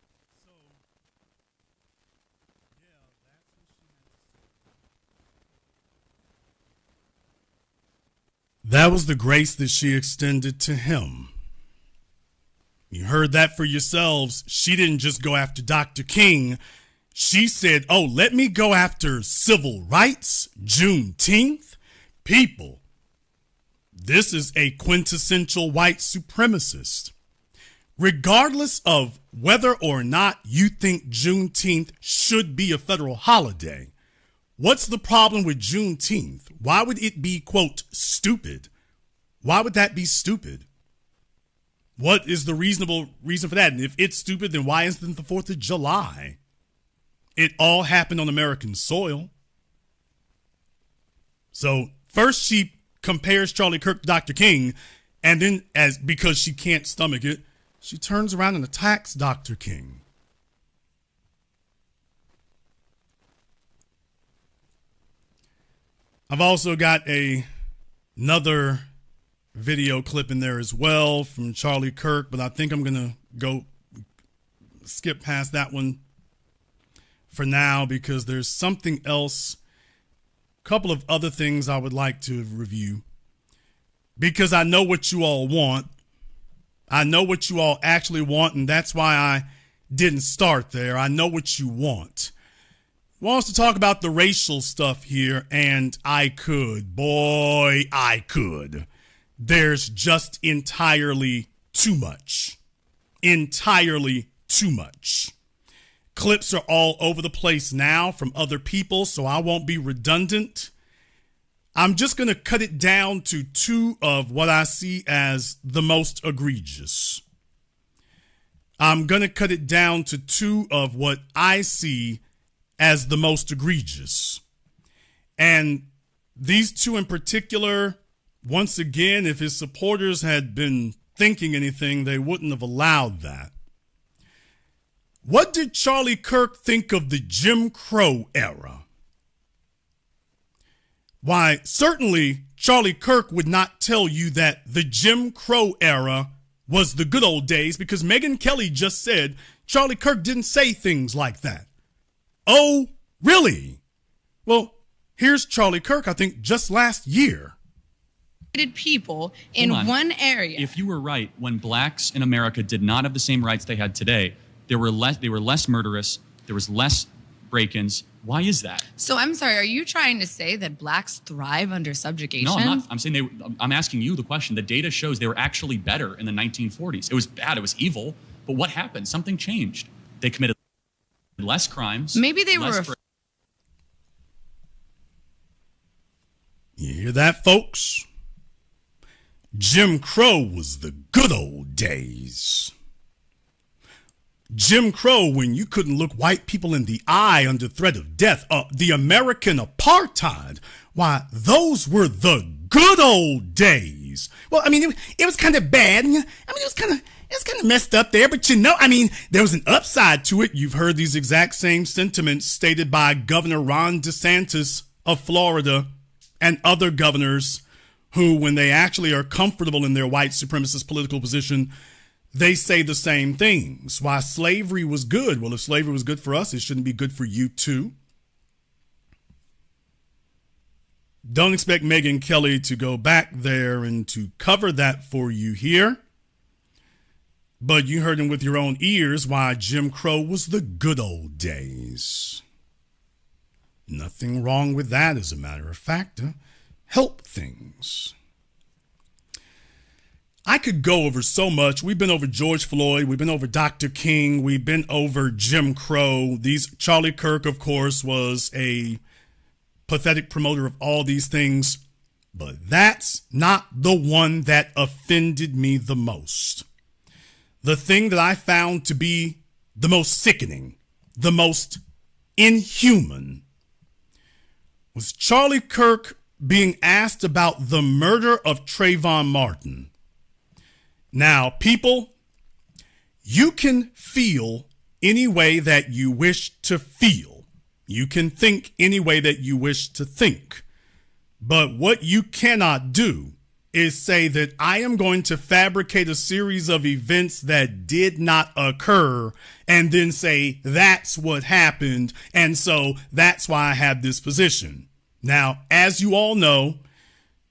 S1: That was the grace that she extended to him. You heard that for yourselves. She didn't just go after Dr. King. She said, oh, let me go after civil rights, Juneteenth. People, this is a quintessential white supremacist. Regardless of whether or not you think Juneteenth should be a federal holiday, what's the problem with Juneteenth? Why would it be, quote, stupid? Why would that be stupid? What is the reasonable reason for that? And if it's stupid, then why isn't it the 4th of July? It all happened on American soil. So first she compares Charlie Kirk to Dr. King, and then because she can't stomach it, she turns around and attacks Dr. King. I've also got another video clip in there as well from Charlie Kirk, but I think I'm going to skip past that one for now because there's something else, a couple of other things I would like to review because I know what you all want. I know what you all actually want, and that's why I didn't start there. I know what you want. Wants to talk about the racial stuff here, and I could. Boy, I could. There's just entirely too much. Entirely too much. Clips are all over the place now from other people, so I won't be redundant. I'm just going to cut it down to two of what I see as the most egregious. I'm going to cut it down to two of what I see as the most egregious. And these two in particular, once again, if his supporters had been thinking anything, they wouldn't have allowed that. What did Charlie Kirk think of the Jim Crow era? Why, certainly Charlie Kirk would not tell you that the Jim Crow era was the good old days because Megyn Kelly just said Charlie Kirk didn't say things like that. Oh, really? Well, here's Charlie Kirk, I think, just last year.
S9: People in one area.
S10: If you were right, when blacks in America did not have the same rights they had today, they were less murderous, there was less break-ins. Why is that?
S9: So I'm sorry, are you trying to say that blacks thrive under subjugation?
S10: No, I'm not. I'm saying I'm asking you the question. The data shows they were actually better in the 1940s. It was bad, it was evil, but what happened? Something changed. They committed less crimes.
S9: Maybe they were.
S1: You hear that, folks? Jim Crow was the good old days. Jim Crow, when you couldn't look white people in the eye under threat of death. The American apartheid. Why, those were the good old days. Well, I mean, it was kind of bad. I mean, it was kind of messed up there, but there was an upside to it. You've heard these exact same sentiments stated by Governor Ron DeSantis of Florida and other governors who, when they actually are comfortable in their white supremacist political position, they say the same things. Why slavery was good. Well, if slavery was good for us, it shouldn't be good for you too. Don't expect Megyn Kelly to go back there and to cover that for you here. But you heard him with your own ears why Jim Crow was the good old days. Nothing wrong with that, as a matter of fact. Help things. I could go over so much. We've been over George Floyd. We've been over Dr. King. We've been over Jim Crow. Charlie Kirk, of course, was a pathetic promoter of all these things. But that's not the one that offended me the most. The thing that I found to be the most sickening, the most inhuman, was Charlie Kirk being asked about the murder of Trayvon Martin. Now, people, you can feel any way that you wish to feel. You can think any way that you wish to think. But what you cannot do is say that I am going to fabricate a series of events that did not occur and then say that's what happened, and so that's why I have this position. Now, as you all know,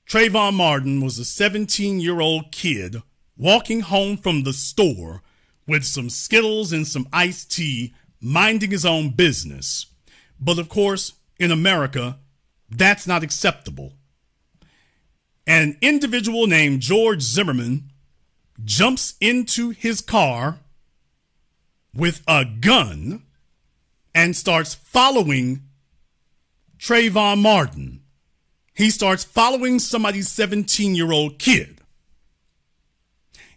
S1: Trayvon Martin was a 17-year-old kid walking home from the store with some Skittles and some iced tea, minding his own business. But of course, in America, that's not acceptable. An individual named George Zimmerman jumps into his car with a gun and starts following Trayvon Martin. He starts following somebody's 17-year-old kid.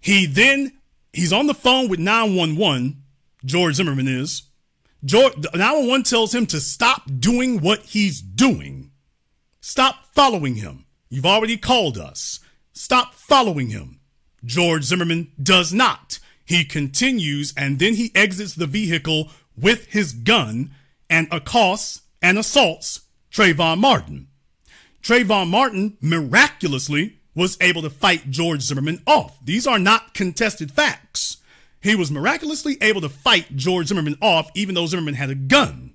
S1: He's on the phone with 911, George Zimmerman is. 911 tells him to stop doing what he's doing. Stop following him. You've already called us. Stop following him. George Zimmerman does not. He continues, and then he exits the vehicle with his gun and accosts and assaults Trayvon Martin. Trayvon Martin miraculously was able to fight George Zimmerman off. These are not contested facts. He was miraculously able to fight George Zimmerman off, even though Zimmerman had a gun.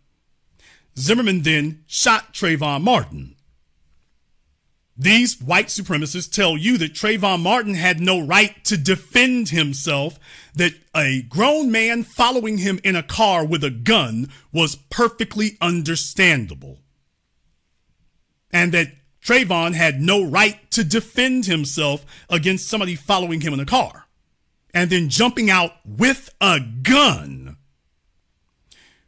S1: Zimmerman then shot Trayvon Martin. These white supremacists tell you that Trayvon Martin had no right to defend himself, that a grown man following him in a car with a gun was perfectly understandable, and that Trayvon had no right to defend himself against somebody following him in a car and then jumping out with a gun.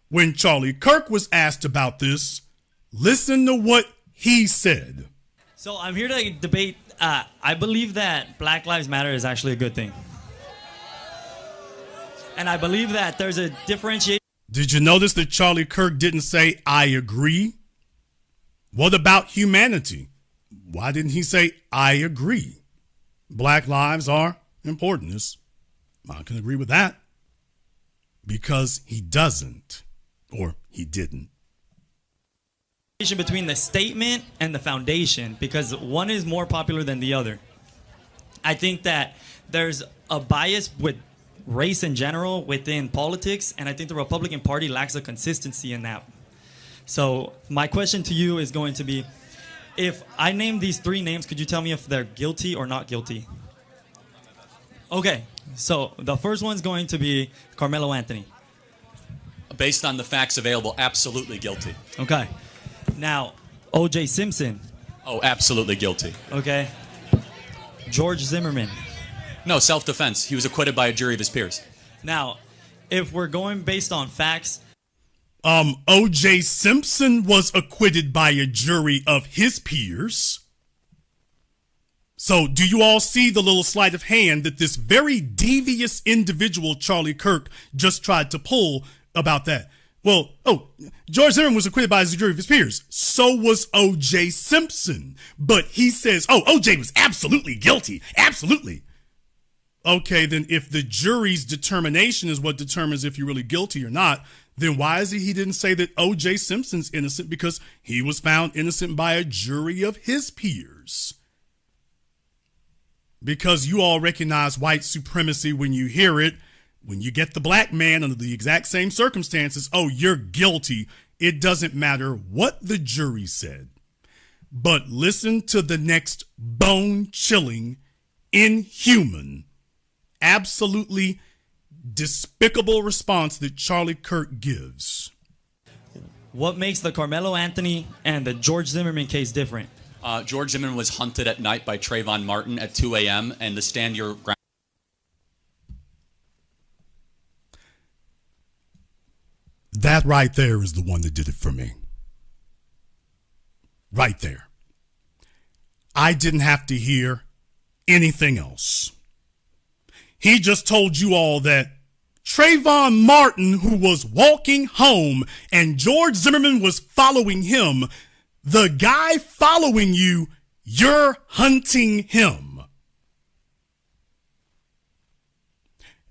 S1: When Charlie Kirk was asked about this, listen to what he said.
S11: So I'm here to debate. I believe that Black Lives Matter is actually a good thing. And I believe that there's a differentiation.
S1: Did you notice that Charlie Kirk didn't say, I agree? What about humanity? Why didn't he say, I agree? Black lives are important. I can agree with that. Because he doesn't, or he didn't.
S11: Between the statement and the foundation, because one is more popular than the other. I think that there's a bias with race in general within politics, and I think the Republican Party lacks a consistency in that. So my question to you is going to be, if I name these three names, could you tell me if they're guilty or not guilty? Okay, so the first one's going to be Carmelo Anthony.
S10: Based on the facts available, absolutely guilty.
S11: Okay. Now, O.J. Simpson.
S10: Oh, absolutely guilty.
S11: Okay. George Zimmerman.
S10: No, self-defense. He was acquitted by a jury of his peers.
S11: Now, if we're going based on facts...
S1: O.J. Simpson was acquitted by a jury of his peers. So do you all see the little sleight of hand that this very devious individual, Charlie Kirk, just tried to pull about that? Well, George Zimmerman was acquitted by a jury of his peers. So was O.J. Simpson. But he says, O.J. was absolutely guilty. Absolutely. Okay, then if the jury's determination is what determines if you're really guilty or not, then why is it he didn't say that O.J. Simpson's innocent? Because he was found innocent by a jury of his peers. Because you all recognize white supremacy when you hear it. When you get the black man under the exact same circumstances, you're guilty. It doesn't matter what the jury said. But listen to the next bone-chilling, inhuman, absolutely despicable response that Charlie Kirk gives.
S11: What makes the Carmelo Anthony and the George Zimmerman case different?
S10: George Zimmerman was hunted at night by Trayvon Martin at 2 a.m. and the stand your ground.
S1: That right there is the one that did it for me. Right there. I didn't have to hear anything else. He just told you all that Trayvon Martin, who was walking home and George Zimmerman was following him, the guy following you, you're hunting him.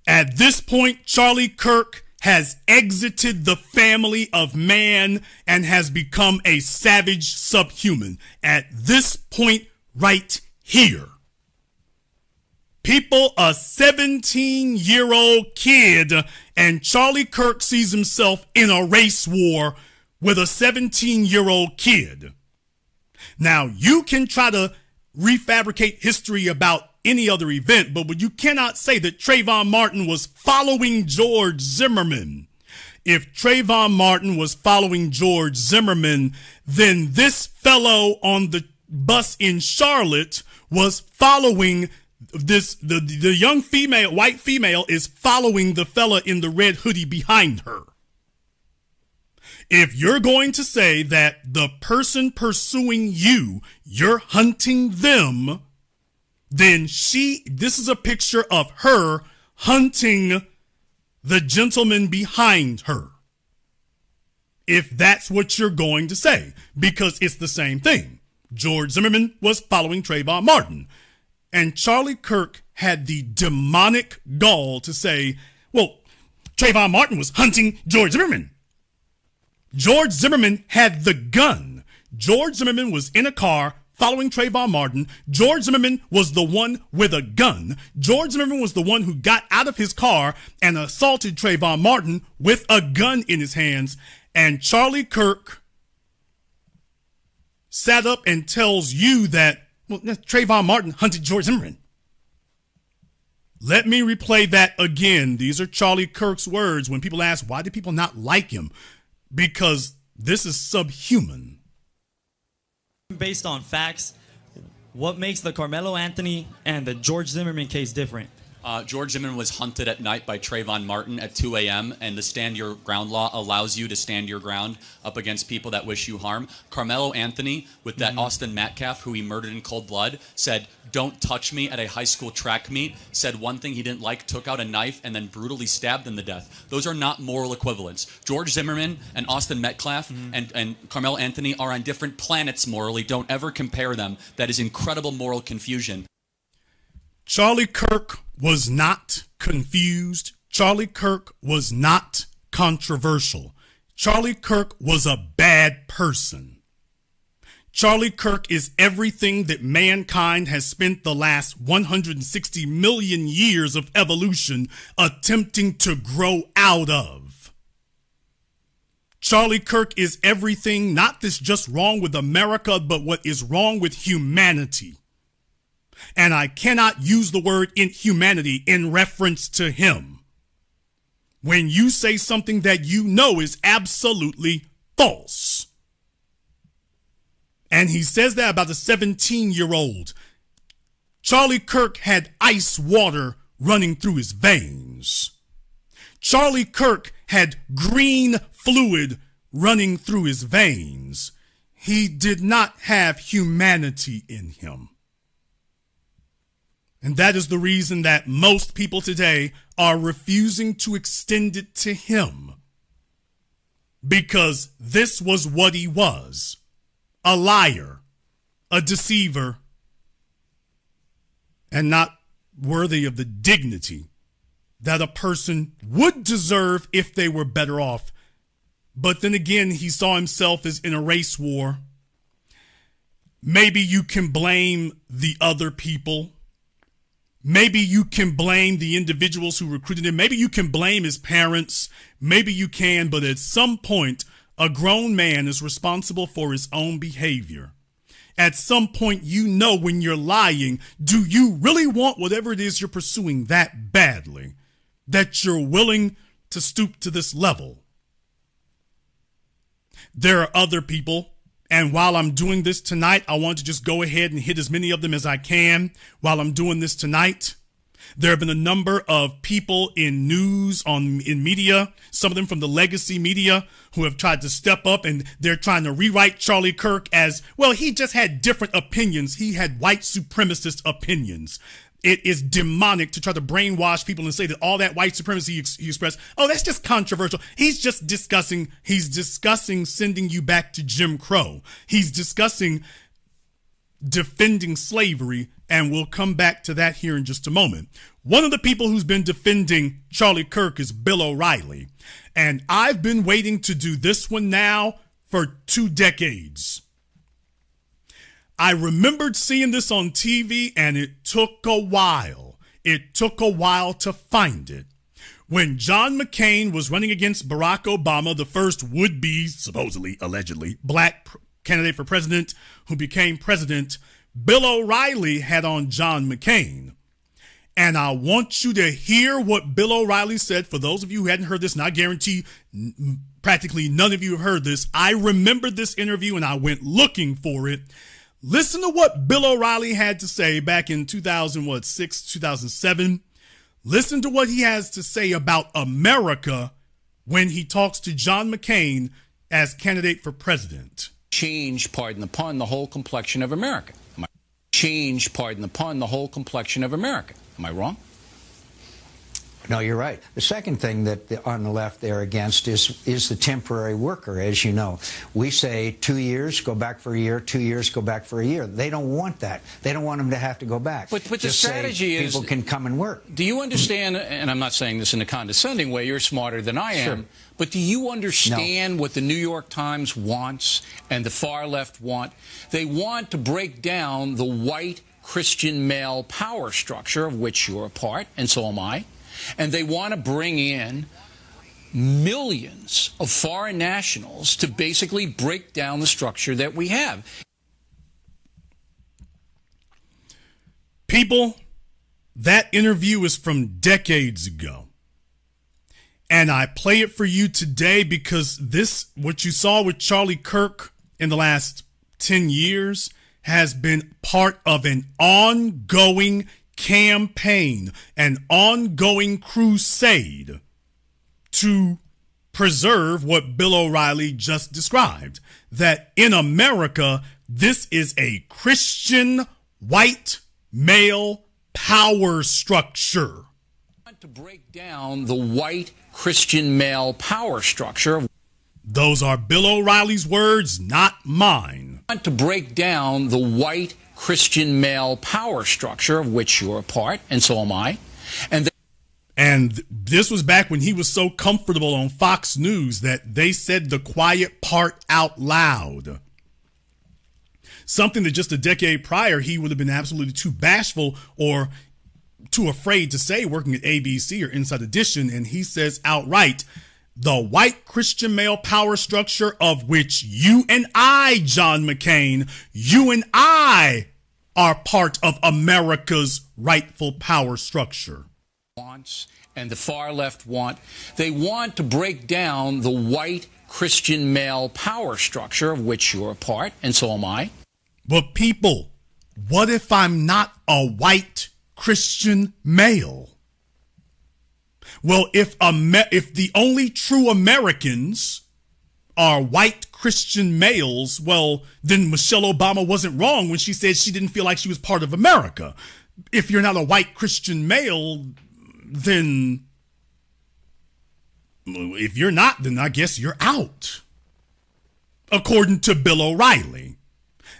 S1: At this point, Charlie Kirk has exited the family of man and has become a savage subhuman. At this point right here, people, a 17-year-old kid, and Charlie Kirk sees himself in a race war with a 17-year-old kid. Now, you can try to refabricate history about any other event, but you cannot say that Trayvon Martin was following George Zimmerman. If Trayvon Martin was following George Zimmerman, then this fellow on the bus in Charlotte was following the young female, white female is following the fella in the red hoodie behind her. If you're going to say that the person pursuing you, you're hunting them, then this is a picture of her hunting the gentleman behind her. If that's what you're going to say, because it's the same thing. George Zimmerman was following Trayvon Martin. And Charlie Kirk had the demonic gall to say, well, Trayvon Martin was hunting George Zimmerman. George Zimmerman had the gun. George Zimmerman was in a car following Trayvon Martin. George Zimmerman was the one with a gun. George Zimmerman was the one who got out of his car and assaulted Trayvon Martin with a gun in his hands. And Charlie Kirk sat up and tells you that, well, Trayvon Martin hunted George Zimmerman. Let me replay that again. These are Charlie Kirk's words when people ask, why do people not like him? Because this is subhuman.
S11: Based on facts, what makes the Carmelo Anthony and the George Zimmerman case different?
S10: George Zimmerman was hunted at night by Trayvon Martin at 2 a.m. and the stand your ground law allows you to stand your ground up against people that wish you harm. Carmelo Anthony, with that Austin Metcalf, who he murdered in cold blood, said, "Don't touch me" at a high school track meet, said one thing he didn't like, took out a knife, and then brutally stabbed them to death. Those are not moral equivalents. George Zimmerman and Austin Metcalf and Carmelo Anthony are on different planets morally. Don't ever compare them. That is incredible moral confusion.
S1: Charlie Kirk was not confused. Charlie Kirk was not controversial. Charlie Kirk was a bad person. Charlie Kirk is everything that mankind has spent the last 160 million years of evolution attempting to grow out of. Charlie Kirk is everything, not that's just wrong with America, but what is wrong with humanity. And I cannot use the word inhumanity in reference to him. When you say something that you know is absolutely false. And he says that about a 17-year-old. Charlie Kirk had ice water running through his veins. Charlie Kirk had green fluid running through his veins. He did not have humanity in him. And that is the reason that most people today are refusing to extend it to him. Because this was what he was. A liar, a deceiver, and not worthy of the dignity that a person would deserve if they were better off. But then again, he saw himself as in a race war. Maybe you can blame the other people. Maybe you can blame the individuals who recruited him. Maybe you can blame his parents. Maybe you can, but at some point, a grown man is responsible for his own behavior. At some point, you know when you're lying, do you really want whatever it is you're pursuing that badly, that you're willing to stoop to this level? There are other people And while I'm doing this tonight, I want to just go ahead and hit as many of them as I can while I'm doing this tonight. There have been a number of people in news, in media, some of them from the legacy media, who have tried to step up, and they're trying to rewrite Charlie Kirk as, well, he just had different opinions. He had white supremacist opinions. It is demonic to try to brainwash people and say that all that white supremacy he expressed, oh, that's just controversial. He's discussing sending you back to Jim Crow. He's discussing defending slavery, and we'll come back to that here in just a moment. One of the people who's been defending Charlie Kirk is Bill O'Reilly, and I've been waiting to do this one now for 2 decades. I remembered seeing this on TV, and it took a while. It took a while to find it. When John McCain was running against Barack Obama, the first would-be, supposedly, allegedly, black candidate for president who became president, Bill O'Reilly had on John McCain. And I want you to hear what Bill O'Reilly said. For those of you who hadn't heard this, and I guarantee practically none of you have heard this, I remembered this interview and I went looking for it. Listen to what Bill O'Reilly had to say back in 2006, 2007. Listen to what he has to say about America when he talks to John McCain as candidate for president.
S12: Change, pardon the pun, the whole complexion of America. Change, pardon the pun, the whole complexion of America. Am I wrong?
S13: No, you're right. The second thing that on the left they're against is the temporary worker, as you know. We say 2 years, go back for a year, 2 years, go back for a year. They don't want that. They don't want them to have to go back.
S12: But the
S13: Just
S12: strategy
S13: say
S12: is...
S13: people can come and work.
S12: Do you understand, and I'm not saying this in a condescending way, you're smarter than I am,
S13: Sure.
S12: but do you understand what the New York Times wants and the far left want? They want to break down the white Christian male power structure of which you're a part, and so am I. And they want to bring in millions of foreign nationals to basically break down the structure that we have.
S1: People, that interview is from decades ago. And I play it for you today because this, what you saw with Charlie Kirk in the last 10 years, has been part of an ongoing campaign, an ongoing crusade to preserve what Bill O'Reilly just described, that in America, this is a Christian white male power structure.
S12: To break down the white Christian male power structure.
S1: Those are Bill O'Reilly's words, not mine.
S12: To break down the white Christian male power structure of which you're a part, and so am I.
S1: And this was back when he was so comfortable on Fox News that they said the quiet part out loud. Something that just a decade prior he would have been absolutely too bashful or too afraid to say working at ABC or Inside Edition. And he says outright, the white Christian male power structure of which you and I, John McCain, you and I are part of America's rightful power structure.
S12: Wants and the far left want. They want to break down the white Christian male power structure of which you're a part, and so am I.
S1: But people, what if I'm not a white Christian male? Well, if the only true Americans are white Christian males, well, then Michelle Obama wasn't wrong when she said she didn't feel like she was part of America. If you're not a white Christian male, then if you're not, then I guess you're out, according to Bill O'Reilly.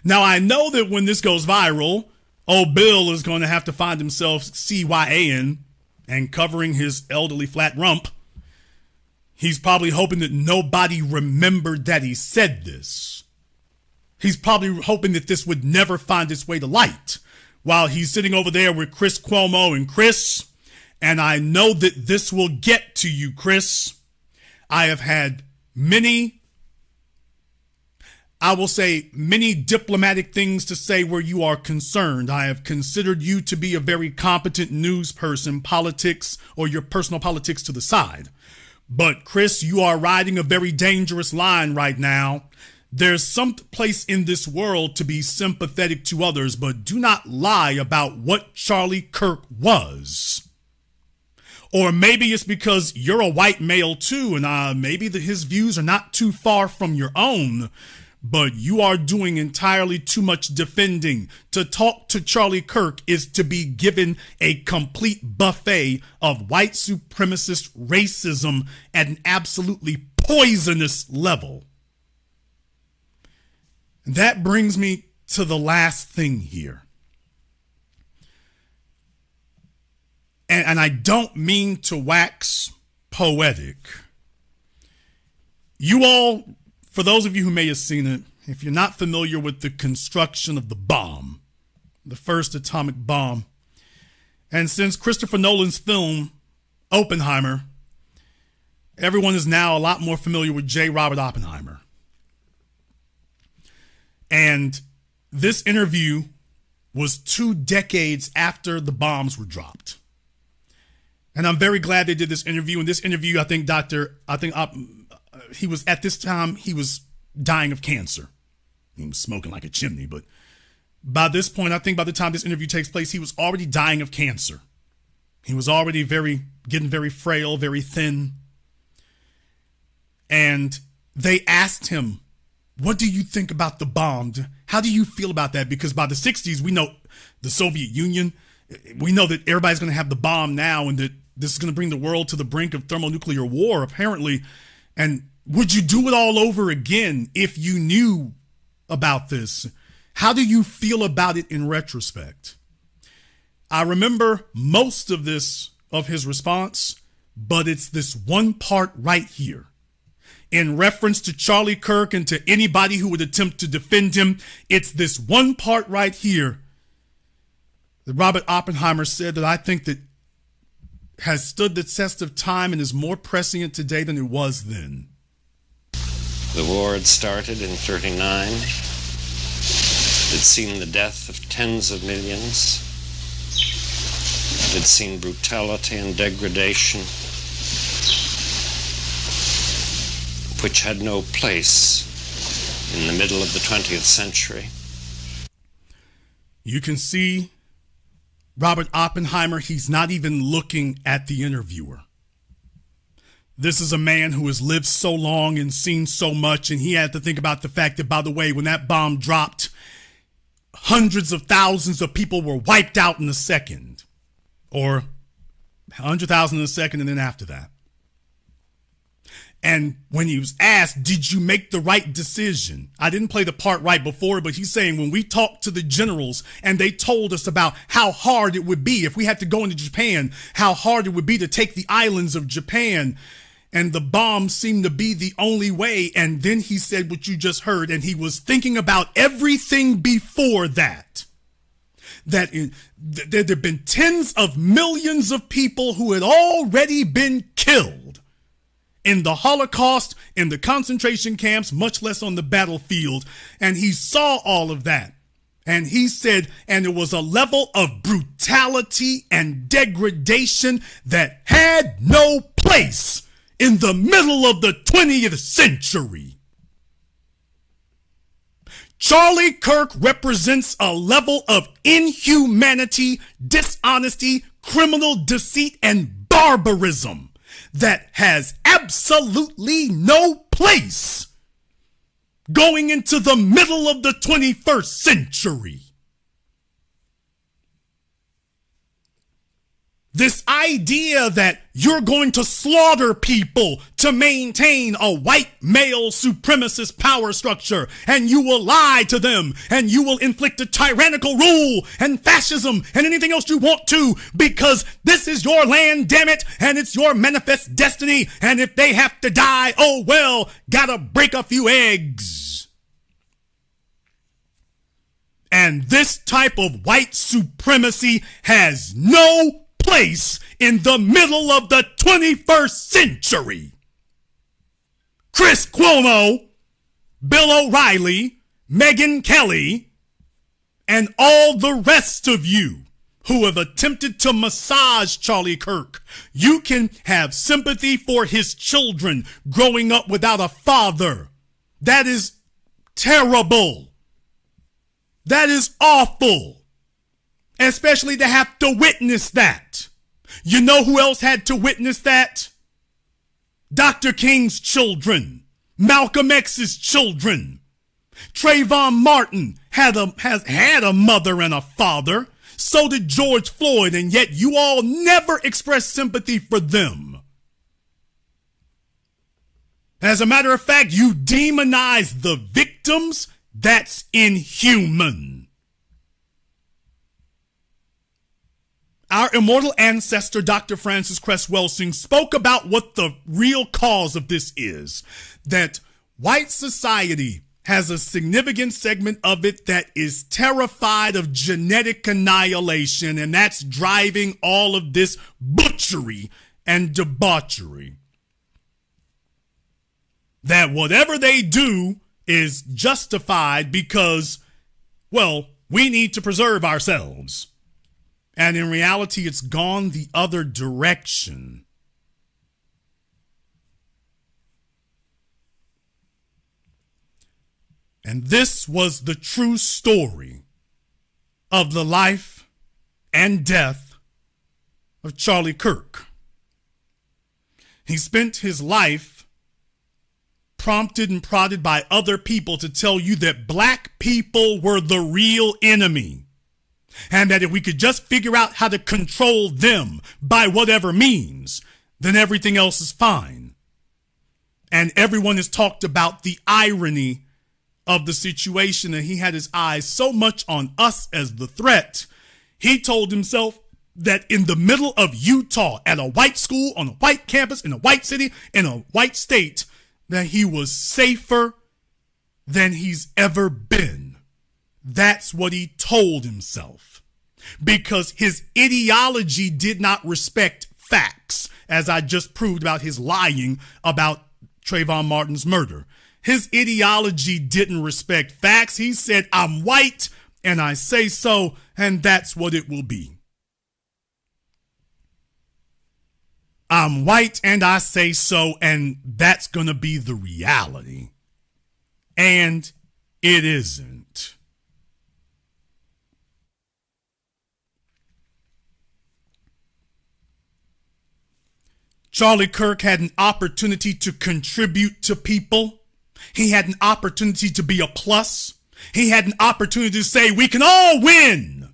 S1: Now, I know that when this goes viral, old Bill is going to have to find himself CYAing and covering his elderly flat rump. He's probably hoping that nobody remembered that he said this. He's probably hoping that this would never find its way to light while he's sitting over there with Chris Cuomo and Chris. And I know that this will get to you, Chris. I have had many diplomatic things to say where you are concerned. I have considered you to be a very competent news person, politics or your personal politics to the side. But Chris, you are riding a very dangerous line right now. There's some place in this world to be sympathetic to others, but do not lie about what Charlie Kirk was. Or maybe it's because you're a white male too, and maybe his views are not too far from your own, but you are doing entirely too much defending. To talk to Charlie Kirk is to be given a complete buffet of white supremacist racism at an absolutely poisonous level. That brings me to the last thing here. And I don't mean to wax poetic. You all, for those of you who may have seen it, if you're not familiar with the construction of the bomb, the first atomic bomb, and since Christopher Nolan's film, Oppenheimer, everyone is now a lot more familiar with J. Robert Oppenheimer. And this interview was 2 decades after the bombs were dropped. And I'm very glad they did this interview. In this interview, I think he was, at this time, he was dying of cancer. He was smoking like a chimney, but by this point, I think by the time this interview takes place, he was already dying of cancer. He was already getting very frail, very thin. And they asked him, what do you think about the bomb? How do you feel about that? Because by the 60s, we know the Soviet Union, we know that everybody's going to have the bomb now and that this is going to bring the world to the brink of thermonuclear war, apparently. And would you do it all over again if you knew about this? How do you feel about it in retrospect? I remember most of his response, but it's this one part right here. In reference to Charlie Kirk and to anybody who would attempt to defend him, it's this one part right here that Robert Oppenheimer said that I think that has stood the test of time and is more prescient today than it was then.
S14: The war had started in 1939. It had seen the death of tens of millions. It had seen brutality and degradation, which had no place in the middle of the 20th century.
S1: You can see Robert Oppenheimer, he's not even looking at the interviewer. This is a man who has lived so long and seen so much, and he had to think about the fact that, by the way, when that bomb dropped, hundreds of thousands of people were wiped out in a second, or 100,000 in a second, and then after that. And when he was asked, did you make the right decision? I didn't play the part right before, but he's saying when we talked to the generals and they told us about how hard it would be if we had to go into Japan, how hard it would be to take the islands of Japan, and the bomb seemed to be the only way. And then he said what you just heard, and he was thinking about everything before that. That there had been tens of millions of people who had already been killed in the Holocaust, in the concentration camps, much less on the battlefield. And he saw all of that. And he said, and it was a level of brutality and degradation that had no place in the middle of the 20th century. Charlie Kirk represents a level of inhumanity, dishonesty, criminal deceit, and barbarism that has absolutely no place going into the middle of the 21st century. This idea that you're going to slaughter people to maintain a white male supremacist power structure, and you will lie to them, and you will inflict a tyrannical rule and fascism and anything else you want to, because this is your land, damn it, and it's your manifest destiny, and if they have to die, oh well, gotta break a few eggs. And this type of white supremacy has no place in the middle of the 21st century. Chris Cuomo, Bill O'Reilly, Megyn Kelly, and all the rest of you who have attempted to massage Charlie Kirk. You can have sympathy for his children growing up without a father. That is terrible. That is awful. Especially to have to witness that. You know who else had to witness that? Dr. King's children. Malcolm X's children. Trayvon Martin has had a mother and a father. So did George Floyd, and yet you all never expressed sympathy for them. As a matter of fact, you demonize the victims. That's inhuman. Our immortal ancestor, Dr. Francis Cress Welsing, spoke about what the real cause of this is. That white society has a significant segment of it that is terrified of genetic annihilation, and that's driving all of this butchery and debauchery. That whatever they do is justified because, well, we need to preserve ourselves. And in reality, it's gone the other direction. And this was the true story of the life and death of Charlie Kirk. He spent his life prompted and prodded by other people to tell you that black people were the real enemy, and that if we could just figure out how to control them by whatever means, then everything else is fine. And everyone has talked about the irony of the situation, and he had his eyes so much on us as the threat, he told himself that in the middle of Utah, at a white school, on a white campus, in a white city, in a white state, that he was safer than he's ever been. That's what he told himself. Because his ideology did not respect facts, as I just proved about his lying about Trayvon Martin's murder. His ideology didn't respect facts. He said, I'm white and I say so, and that's what it will be. I'm white and I say so, and that's going to be the reality. And it isn't. Charlie Kirk had an opportunity to contribute to people. He had an opportunity to be a plus. He had an opportunity to say, we can all win.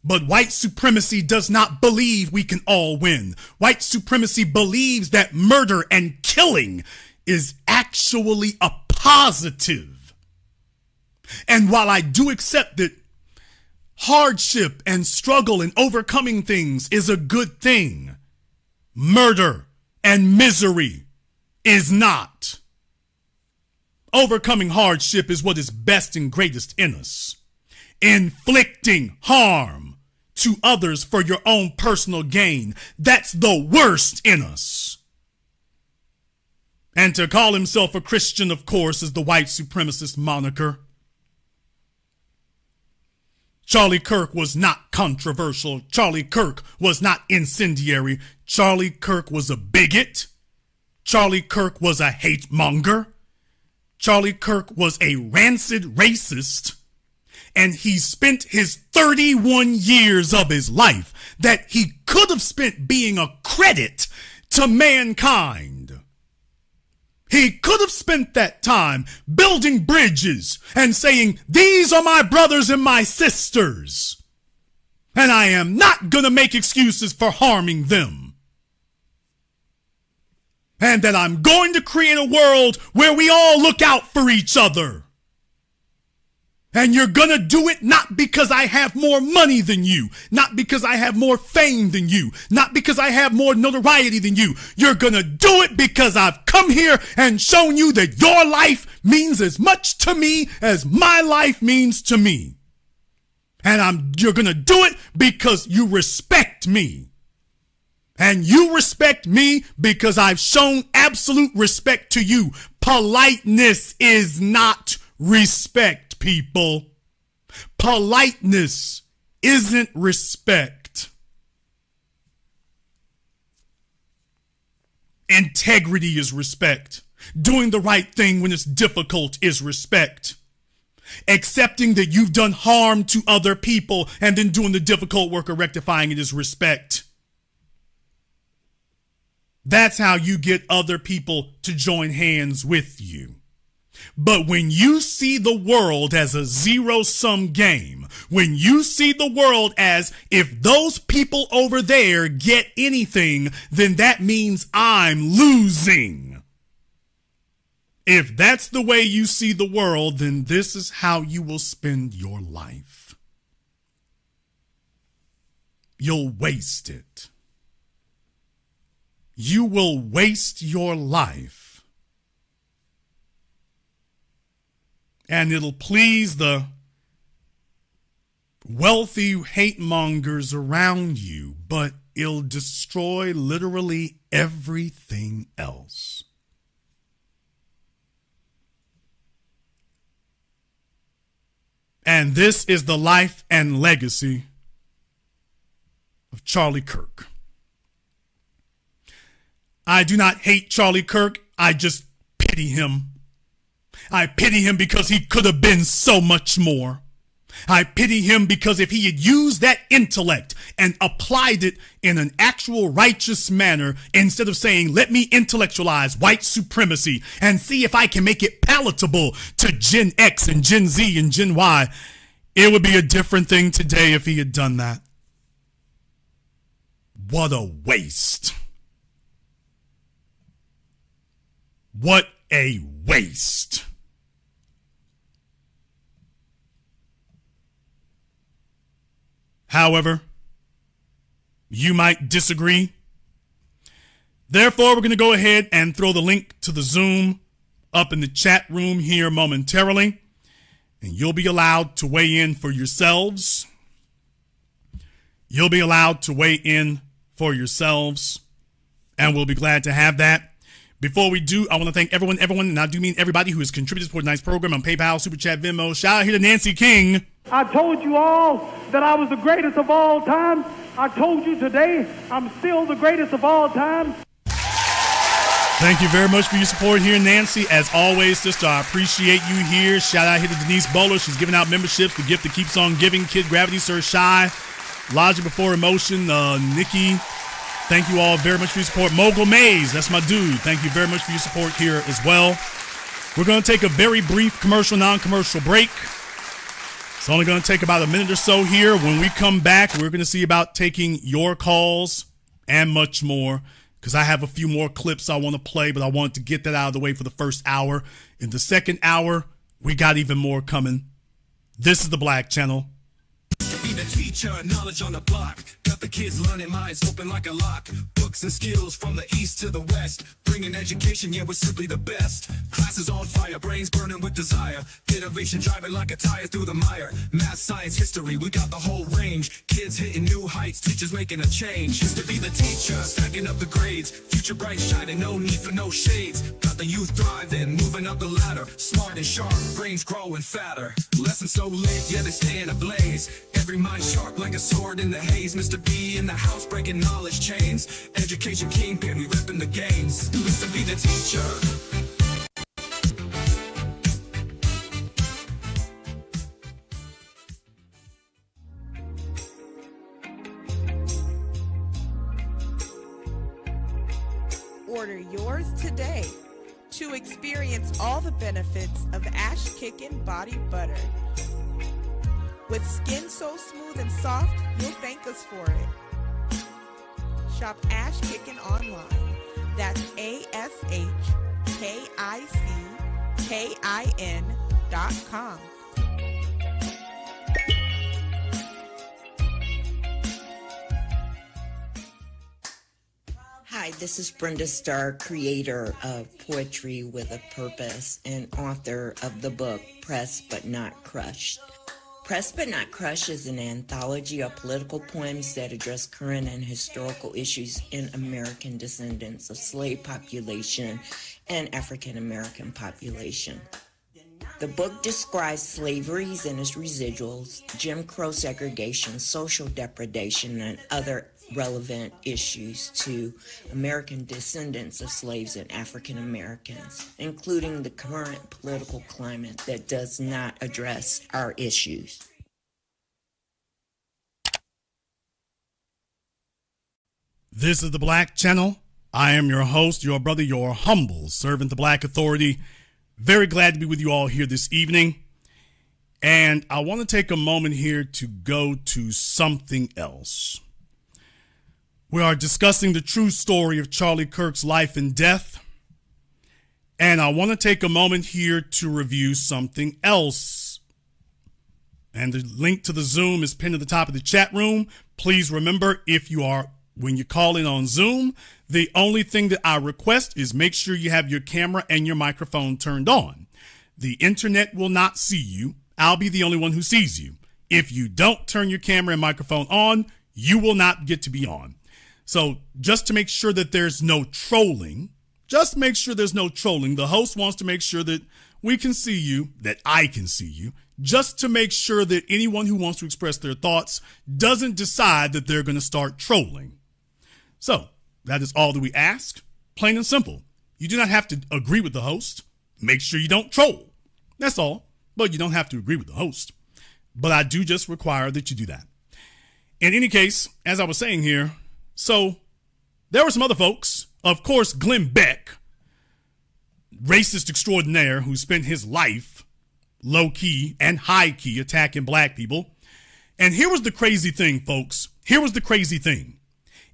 S1: But white supremacy does not believe we can all win. White supremacy believes that murder and killing is actually a positive. And while I do accept that hardship and struggle and overcoming things is a good thing, murder and misery is not. Overcoming hardship is what is best and greatest in us. Inflicting harm to others for your own personal gain, that's the worst in us. And to call himself a Christian, of course, is the white supremacist moniker. Charlie Kirk was not controversial. Charlie Kirk was not incendiary. Charlie Kirk was a bigot. Charlie Kirk was a hate monger. Charlie Kirk was a rancid racist. And he spent his 31 years of his life that he could have spent being a credit to mankind. He could have spent that time building bridges and saying, these are my brothers and my sisters, and I am not going to make excuses for harming them. And that I'm going to create a world where we all look out for each other. And you're going to do it not because I have more money than you, not because I have more fame than you, not because I have more notoriety than you. You're going to do it because I've come here and shown you that your life means as much to me as my life means to me. And you're going to do it because you respect me. And you respect me because I've shown absolute respect to you. Politeness is not respect, people. Politeness isn't respect. Integrity is respect. Doing the right thing when it's difficult is respect. Accepting that you've done harm to other people and then doing the difficult work of rectifying it is respect. That's how you get other people to join hands with you. But when you see the world as a zero-sum game, when you see the world as if those people over there get anything, then that means I'm losing. If that's the way you see the world, then this is how you will spend your life. You'll waste it. You will waste your life. And it'll please the wealthy hate mongers around you, but it'll destroy literally everything else. And this is the life and legacy of Charlie Kirk. I do not hate Charlie Kirk. I just pity him. I pity him because he could have been so much more. I pity him because if he had used that intellect and applied it in an actual righteous manner, instead of saying, let me intellectualize white supremacy and see if I can make it palatable to Gen X and Gen Z and Gen Y, it would be a different thing today if he had done that. What a waste. What a waste. However, you might disagree. Therefore, we're going to go ahead and throw the link to the Zoom up in the chat room here momentarily, and you'll be allowed to weigh in for yourselves. You'll be allowed to weigh in for yourselves, and we'll be glad to have that. Before we do, I want to thank everyone, and I do mean everybody who has contributed to tonight's program on PayPal, Super Chat, Venmo. Shout out here to Nancy King.
S15: I told you all that I was the greatest of all time. I told you today I'm still the greatest of all time.
S1: Thank you very much for your support here, Nancy. As always, sister, I appreciate you here. Shout out here to Denise Bowler. She's giving out memberships. The gift that keeps on giving. Kid Gravity, Sir Shy, Logic Before Emotion, Nikki. Thank you all very much for your support. Mogul Maze, that's my dude. Thank you very much for your support here as well. We're going to take a very brief commercial, non-commercial break. It's only going to take about a minute or so here. When we come back, we're going to see about taking your calls and much more, because I have a few more clips I want to play, but I wanted to get that out of the way for the first hour. In the second hour, we got even more coming. This is the Black Channel.
S16: Be the teacher, knowledge on the block. Got the kids learning, minds open like a lock. Books and skills from the east to the west. Bringing education, yeah, we're simply the best. Classes on fire, brains burning with desire. Innovation driving like a tire through the mire. Math, science, history, we got the whole range. Kids hitting new heights, teachers making a change. Used to be the teacher, stacking up the grades. Future bright shining, no need for no shades. Got the youth thriving, moving up the ladder. Smart and sharp, brains growing fatter. Lessons so lit, yeah, they stay in a blaze. Every mind sharp like a sword in the haze. Mr. B in the house breaking knowledge chains. Education kingpin, we ripping the games. Used to be the teacher.
S17: Order yours today to experience all the benefits of Ash Kickin' Body Butter. With skin so smooth and soft, you'll thank us for it. Shop Ash Kickin' online. That's ASHKICKIN.com.
S18: Hi, this is Brenda Starr, creator of Poetry with a Purpose and author of the book Pressed But Not Crushed. Pressed But Not Crushed is an anthology of political poems that address current and historical issues in American descendants of slave population and African American population. The book describes slavery and its residuals, Jim Crow segregation, social depredation, and other relevant issues to American descendants of slaves and African Americans, including the current political climate that does not address our issues.
S1: This is the Black Channel. I am your host, your brother, your humble servant, the Black Authority. Very glad to be with you all here this evening. And I want to take a moment here to go to something else. We are discussing the true story of Charlie Kirk's life and death. And I want to take a moment here to review something else. And the link to the Zoom is pinned at the top of the chat room. Please remember, when you call in on Zoom, the only thing that I request is make sure you have your camera and your microphone turned on. The internet will not see you. I'll be the only one who sees you. If you don't turn your camera and microphone on, you will not get to be on. So just to make sure that there's no trolling, the host wants to make sure that we can see you, that I can see you, just to make sure that anyone who wants to express their thoughts doesn't decide that they're going to start trolling. So that is all that we ask. Plain and simple. You do not have to agree with the host. Make sure you don't troll. That's all. But you don't have to agree with the host. But I do just require that you do that. In any case, as I was saying here, so there were some other folks. Of course, Glen Beck, racist extraordinaire who spent his life low-key and high-key attacking black people. And here was the crazy thing, folks. Here was the crazy thing.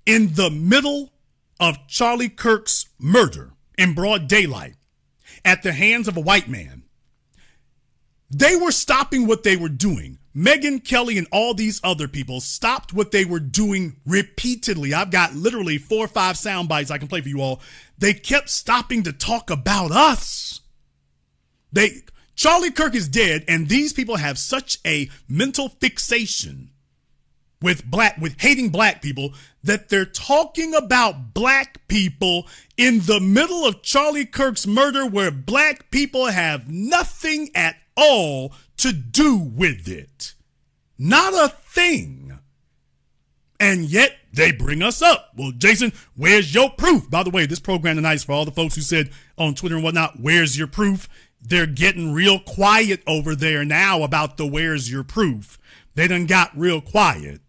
S1: In the middle of Charlie Kirk's murder in broad daylight at the hands of a white man, they were stopping what they were doing. Megyn, Kelly, and all these other people stopped what they were doing repeatedly. I've got literally 4 or 5 sound bites I can play for you all. They kept stopping to talk about us. Charlie Kirk is dead, and these people have such a mental fixation with hating black people that they're talking about black people in the middle of Charlie Kirk's murder, where black people have nothing at all to do with it. Not a thing. And yet they bring us up. Well, Jason, where's your proof? By the way, this program tonight is for all the folks who said on Twitter and whatnot, where's your proof? They're getting real quiet over there now about the where's your proof. They done got real quiet.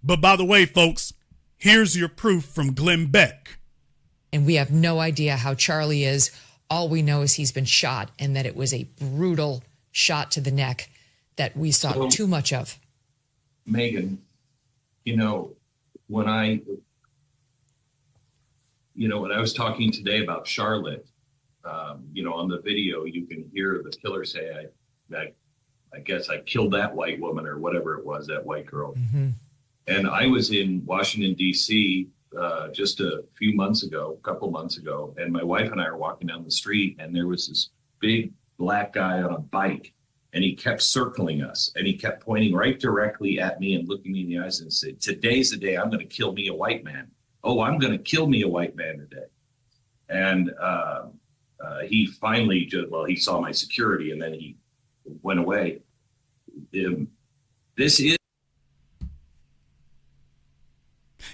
S1: But by the way, folks, here's your proof from Glen Beck.
S4: And we have no idea how Charlie is. All we know is he's been shot and that it was a brutal shot to the neck that we saw too much of.
S19: Megyn, when I was talking today about Charlotte, on the video, you can hear the killer say, I guess I killed that white woman or whatever it was, that white girl.
S4: Mm-hmm.
S19: And I was in Washington, D.C. Just a couple months ago, and my wife and I were walking down the street, and there was this big black guy on a bike, and he kept circling us, and he kept pointing right directly at me and looking me in the eyes and said, "Today's the day I'm going to kill me a white man. Oh, I'm going to kill me a white man today." And he finally he saw my security, and then he went away.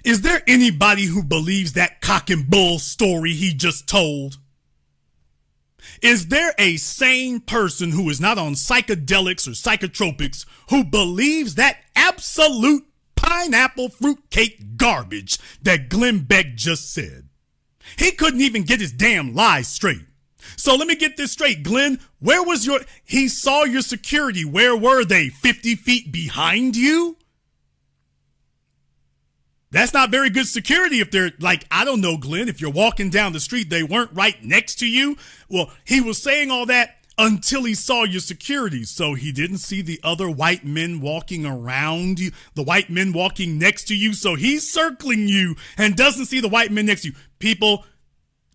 S1: Is there anybody who believes that cock and bull story he just told? Is there a sane person who is not on psychedelics or psychotropics who believes that absolute pineapple fruitcake garbage that Glen Beck just said? He couldn't even get his damn lies straight. So let me get this straight, Glenn. He saw your security. Where were they? 50 feet behind you? That's not very good security if they're I don't know, Glenn, if you're walking down the street, they weren't right next to you. Well, he was saying all that until he saw your security. So he didn't see the other white men walking around you, the white men walking next to you. So he's circling you and doesn't see the white men next to you. People,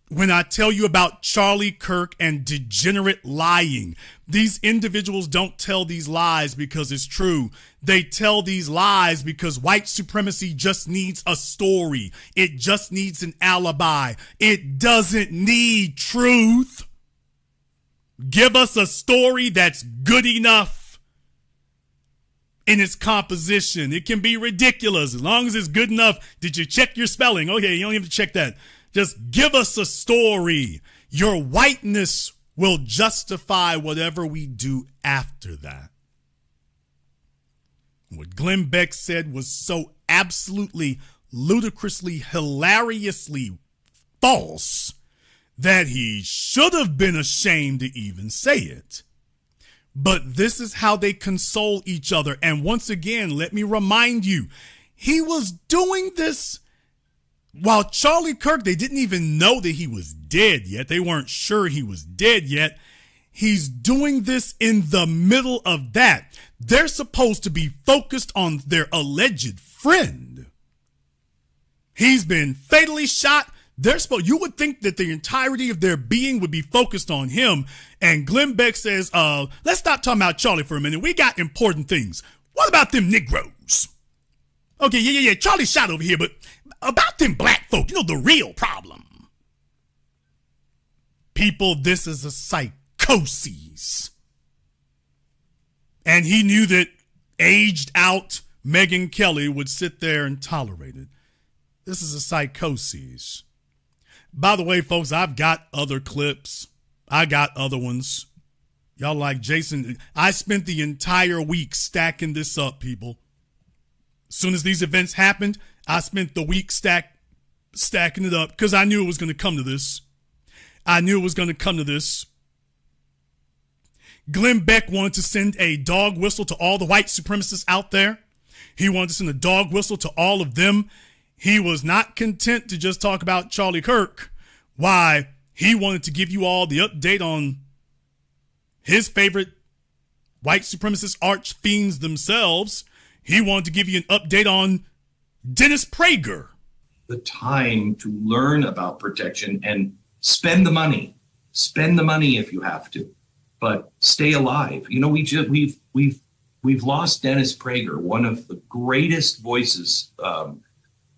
S1: when I tell you about Charlie Kirk and degenerate lying, these individuals don't tell these lies because it's true. They tell these lies because white supremacy just needs a story. It just needs an alibi. It doesn't need truth. Give us a story that's good enough. in its composition. It can be ridiculous as long as it's good enough. Did you check your spelling? Okay, you don't even have to check that. Just give us a story. Your whiteness will justify whatever we do after that. What Glen Beck said was so absolutely, ludicrously, hilariously false that he should have been ashamed to even say it. But this is how they console each other. And once again, let me remind you, he was doing this while Charlie Kirk, they didn't even know that he was dead yet. They weren't sure he was dead yet. He's doing this in the middle of that. They're supposed to be focused on their alleged friend. He's been fatally shot. You would think that the entirety of their being would be focused on him. And Glen Beck says, let's stop talking about Charlie for a minute. We got important things. What about them Negroes? Okay, yeah. Charlie shot over here, but about them black folk, the real problem. People, this is a psychosis. And he knew that aged out Megyn Kelly would sit there and tolerate it. This is a psychosis. By the way, folks, I've got other clips. I got other ones. Y'all like Jason. I spent the entire week stacking this up, people. As soon as these events happened, I spent the week stacking it up because I knew it was going to come to this. Glen Beck wanted to send a dog whistle to all the white supremacists out there. He wanted to send a dog whistle to all of them. He was not content to just talk about Charlie Kirk. Why? He wanted to give you all the update on his favorite white supremacist arch fiends themselves. He wanted to give you an update on Dennis Prager.
S19: The time to learn about protection and spend the money. Spend the money if you have to, but stay alive. We've lost Dennis Prager, one of the greatest voices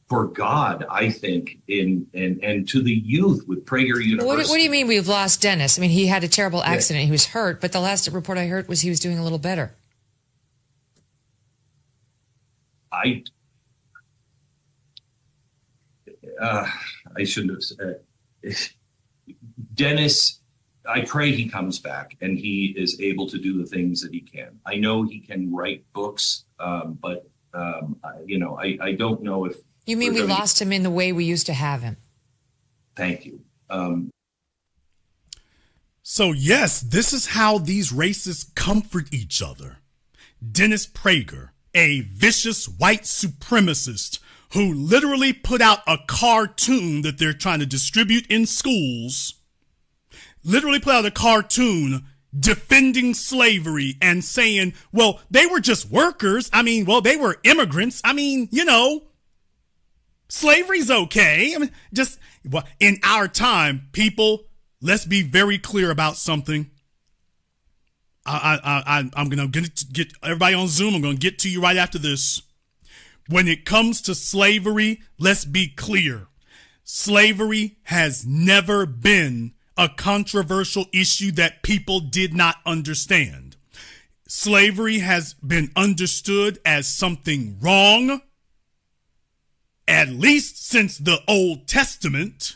S19: for God, I think, and to the youth with Prager University.
S4: What do you mean we've lost Dennis? I mean, he had a terrible accident. He was hurt, but the last report I heard was he was doing a little better.
S19: I shouldn't have said Dennis. I pray he comes back and he is able to do the things that he can. I know he can write books, but I don't know if.
S4: You mean we lost him in the way we used to have him?
S19: Thank you.
S1: So yes, this is how these racists comfort each other. Dennis Prager, a vicious white supremacist who literally put out a cartoon that they're trying to distribute in schools, literally put out a cartoon defending slavery and saying, well, they were just workers. I mean, well, they were immigrants. I mean, slavery's okay. I mean, just in our time, people, let's be very clear about something. I'm going to get everybody on Zoom. I'm going to get to you right after this. When it comes to slavery, let's be clear. Slavery has never been a controversial issue that people did not understand. Slavery has been understood as something wrong, at least since the Old Testament.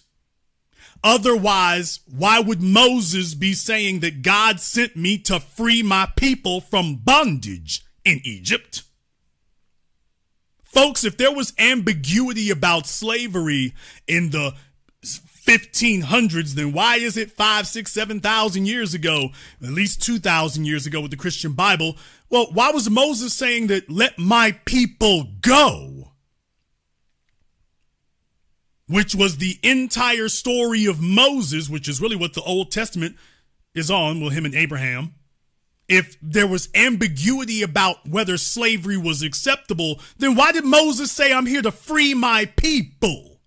S1: Otherwise, why would Moses be saying that God sent me to free my people from bondage in Egypt? Folks, if there was ambiguity about slavery in the 1500s, then why is it 5, 6, 7,000 years ago, at least 2,000 years ago with the Christian Bible? Well, why was Moses saying that let my people go? Which was the entire story of Moses, which is really what the Old Testament is on, well, him and Abraham. If there was ambiguity about whether slavery was acceptable, then why did Moses say, I'm here to free my people?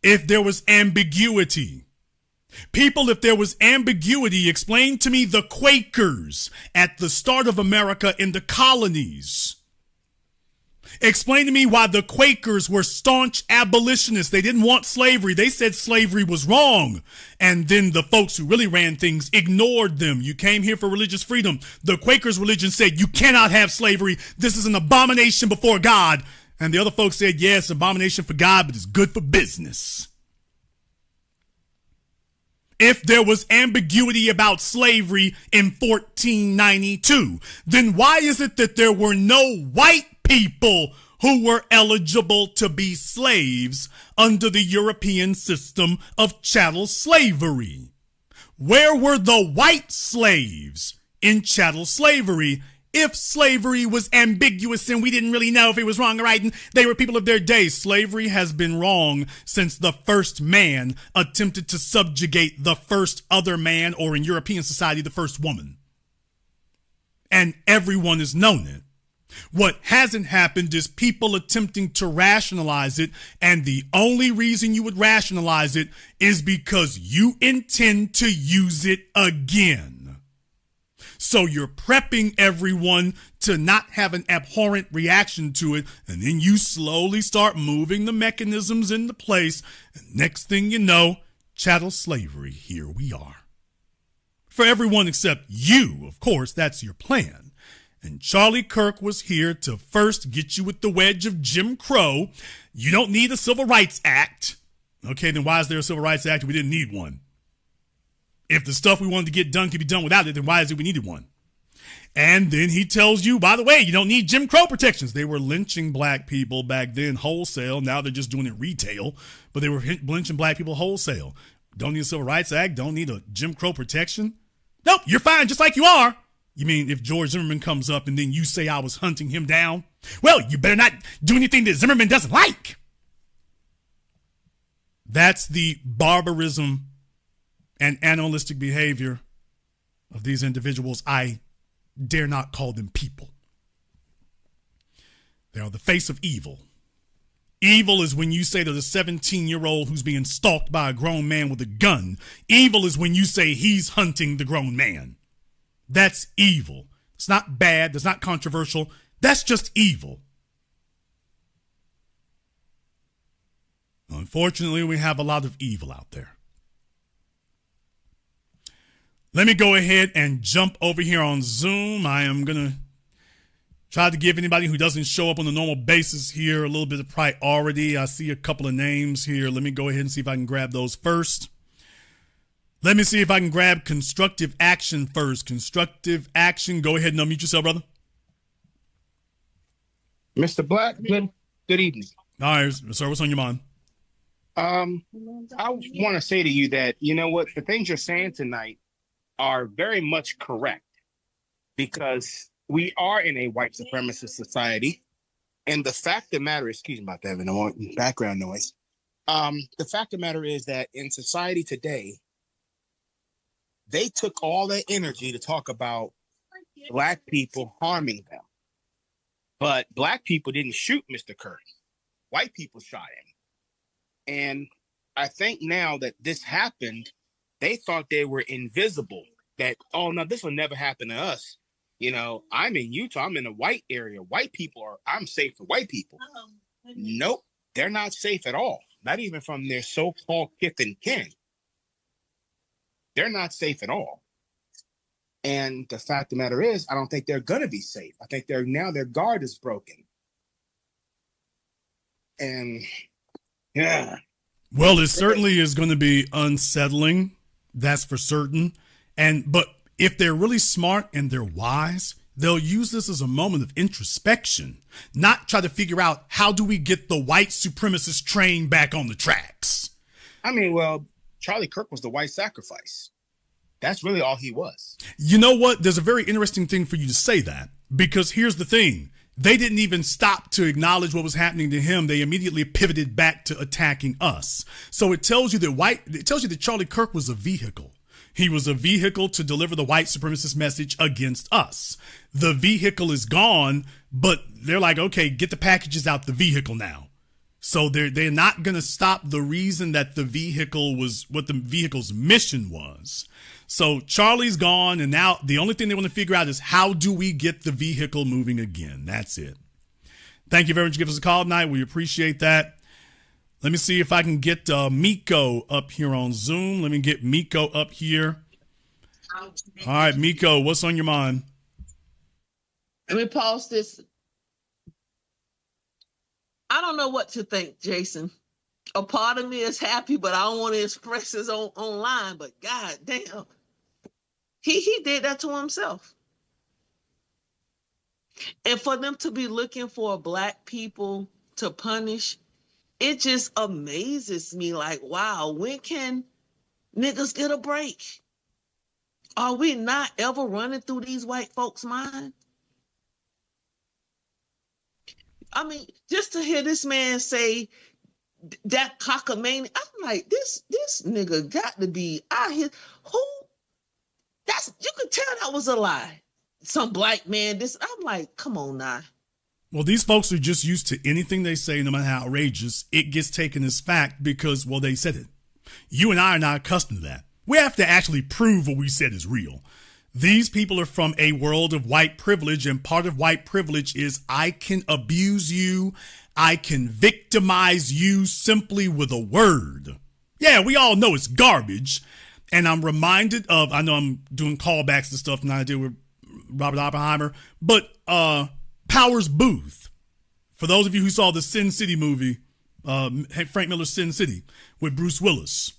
S1: If there was ambiguity. People, if there was ambiguity, explain to me the Quakers at the start of America in the colonies. Explain to me why the Quakers were staunch abolitionists. They didn't want slavery. They said slavery was wrong. And then the folks who really ran things ignored them. You came here for religious freedom. The Quakers' religion said you cannot have slavery. This is an abomination before God. And the other folks said, yeah, it's an abomination for God, but it's good for business. If there was ambiguity about slavery in 1492, then why is it that there were no white people who were eligible to be slaves under the European system of chattel slavery? Where were the white slaves in chattel slavery if slavery was ambiguous and we didn't really know if it was wrong or right, and they were people of their day? Slavery has been wrong since the first man attempted to subjugate the first other man, or in European society, the first woman. And everyone has known it. What hasn't happened is people attempting to rationalize it, and the only reason you would rationalize it is because you intend to use it again. So you're prepping everyone to not have an abhorrent reaction to it, and then you slowly start moving the mechanisms into place, and next thing you know, chattel slavery, here we are. For everyone except you, of course, that's your plan. And Charlie Kirk was here to first get you with the wedge of Jim Crow. You don't need a Civil Rights Act. Okay, then why is there a Civil Rights Act if we didn't need one? If the stuff we wanted to get done could be done without it, then why is it we needed one? And then he tells you, by the way, you don't need Jim Crow protections. They were lynching black people back then wholesale. Now they're just doing it retail, but they were lynching black people wholesale. Don't need a Civil Rights Act. Don't need a Jim Crow protection. Nope, you're fine just like you are. You mean if George Zimmerman comes up and then you say I was hunting him down? Well, you better not do anything that Zimmerman doesn't like. That's the barbarism and animalistic behavior of these individuals. I dare not call them people. They are the face of evil. Evil is when you say to the 17-year-old who's being stalked by a grown man with a gun, evil is when you say he's hunting the grown man. That's evil. It's not bad. That's not controversial. That's just evil. Unfortunately, we have a lot of evil out there. Let me go ahead and jump over here on Zoom. I am going to try to give anybody who doesn't show up on a normal basis here a little bit of priority. I see a couple of names here. Let me go ahead and see if I can grab those first. Let me see if I can grab Constructive Action first. Constructive Action. Go ahead and unmute yourself, brother.
S20: Mr. Black, good evening.
S1: All right, sir, what's on your mind?
S20: I want to say to you that, you know what, the things you're saying tonight are very much correct, because we are in a white supremacist society. And the fact of the matter is, excuse me about having no background noise. The fact of the matter is that in society today, they took all their energy to talk about black people harming them. But black people didn't shoot Mr. Kirk. White people shot him. And I think now that this happened, they thought they were invisible. That, oh, no, this will never happen to us. You know, I'm in Utah. I'm in a white area. I'm safe for white people. Nope, they're not safe at all. Not even from their so-called kith and kin. They're not safe at all. And the fact of the matter is, I don't think they're going to be safe. I think their guard is broken. And, yeah.
S1: Well, it certainly is going to be unsettling. That's for certain. But if they're really smart and they're wise, they'll use this as a moment of introspection, not try to figure out how do we get the white supremacist train back on the tracks.
S20: I mean, well, Charlie Kirk was the white sacrifice. That's really all he was.
S1: You know what? There's a very interesting thing for you to say that, because here's the thing. They didn't even stop to acknowledge what was happening to him. They immediately pivoted back to attacking us. So it tells you that Charlie Kirk was a vehicle. He was a vehicle to deliver the white supremacist message against us. The vehicle is gone, but they're like, okay, get the packages out the vehicle now. So they're not going to stop the reason that the vehicle was what the vehicle's mission was. So Charlie's gone, and now the only thing they want to figure out is how do we get the vehicle moving again? That's it. Thank you very much for giving us a call tonight. We appreciate that. Let me see if I can get Miko up here on Zoom. Let me get Miko up here. All right, Miko, what's on your mind?
S21: Let me pause this. I don't know what to think, Jason. A part of me is happy, but I don't want to express this online. But God damn, he did that to himself. And for them to be looking for Black people to punish, it just amazes me. Like, wow, when can niggas get a break? Are we not ever running through these white folks' mind? I mean, just to hear this man say that cockamamie, I'm like, this nigga got to be out here. You could tell that was a lie. Some Black man, I'm like, come on now.
S1: Well, these folks are just used to anything they say, no matter how outrageous, it gets taken as fact because, well, they said it. You and I are not accustomed to that. We have to actually prove what we said is real. These people are from a world of white privilege, and part of white privilege is I can abuse you, I can victimize you simply with a word. Yeah, we all know it's garbage. And I'm reminded of, I know I'm doing callbacks and stuff, and I did with Robert Oppenheimer, but Powers Booth. For those of you who saw the Sin City movie, Frank Miller's Sin City with Bruce Willis.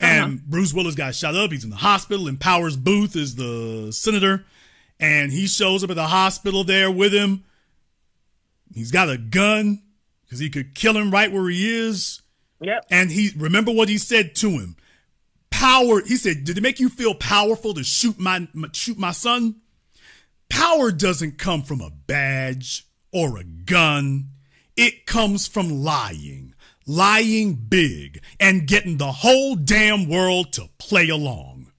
S1: And Bruce Willis got shot up. He's in the hospital, and Powers Booth is the senator. And he shows up at the hospital there with him. He's got a gun because he could kill him right where he is.
S21: Yep.
S1: And remember what he said to him. He said, did it make you feel powerful to shoot my son? Power doesn't come from a badge or a gun. It comes from lying big, and getting the whole damn world to play along.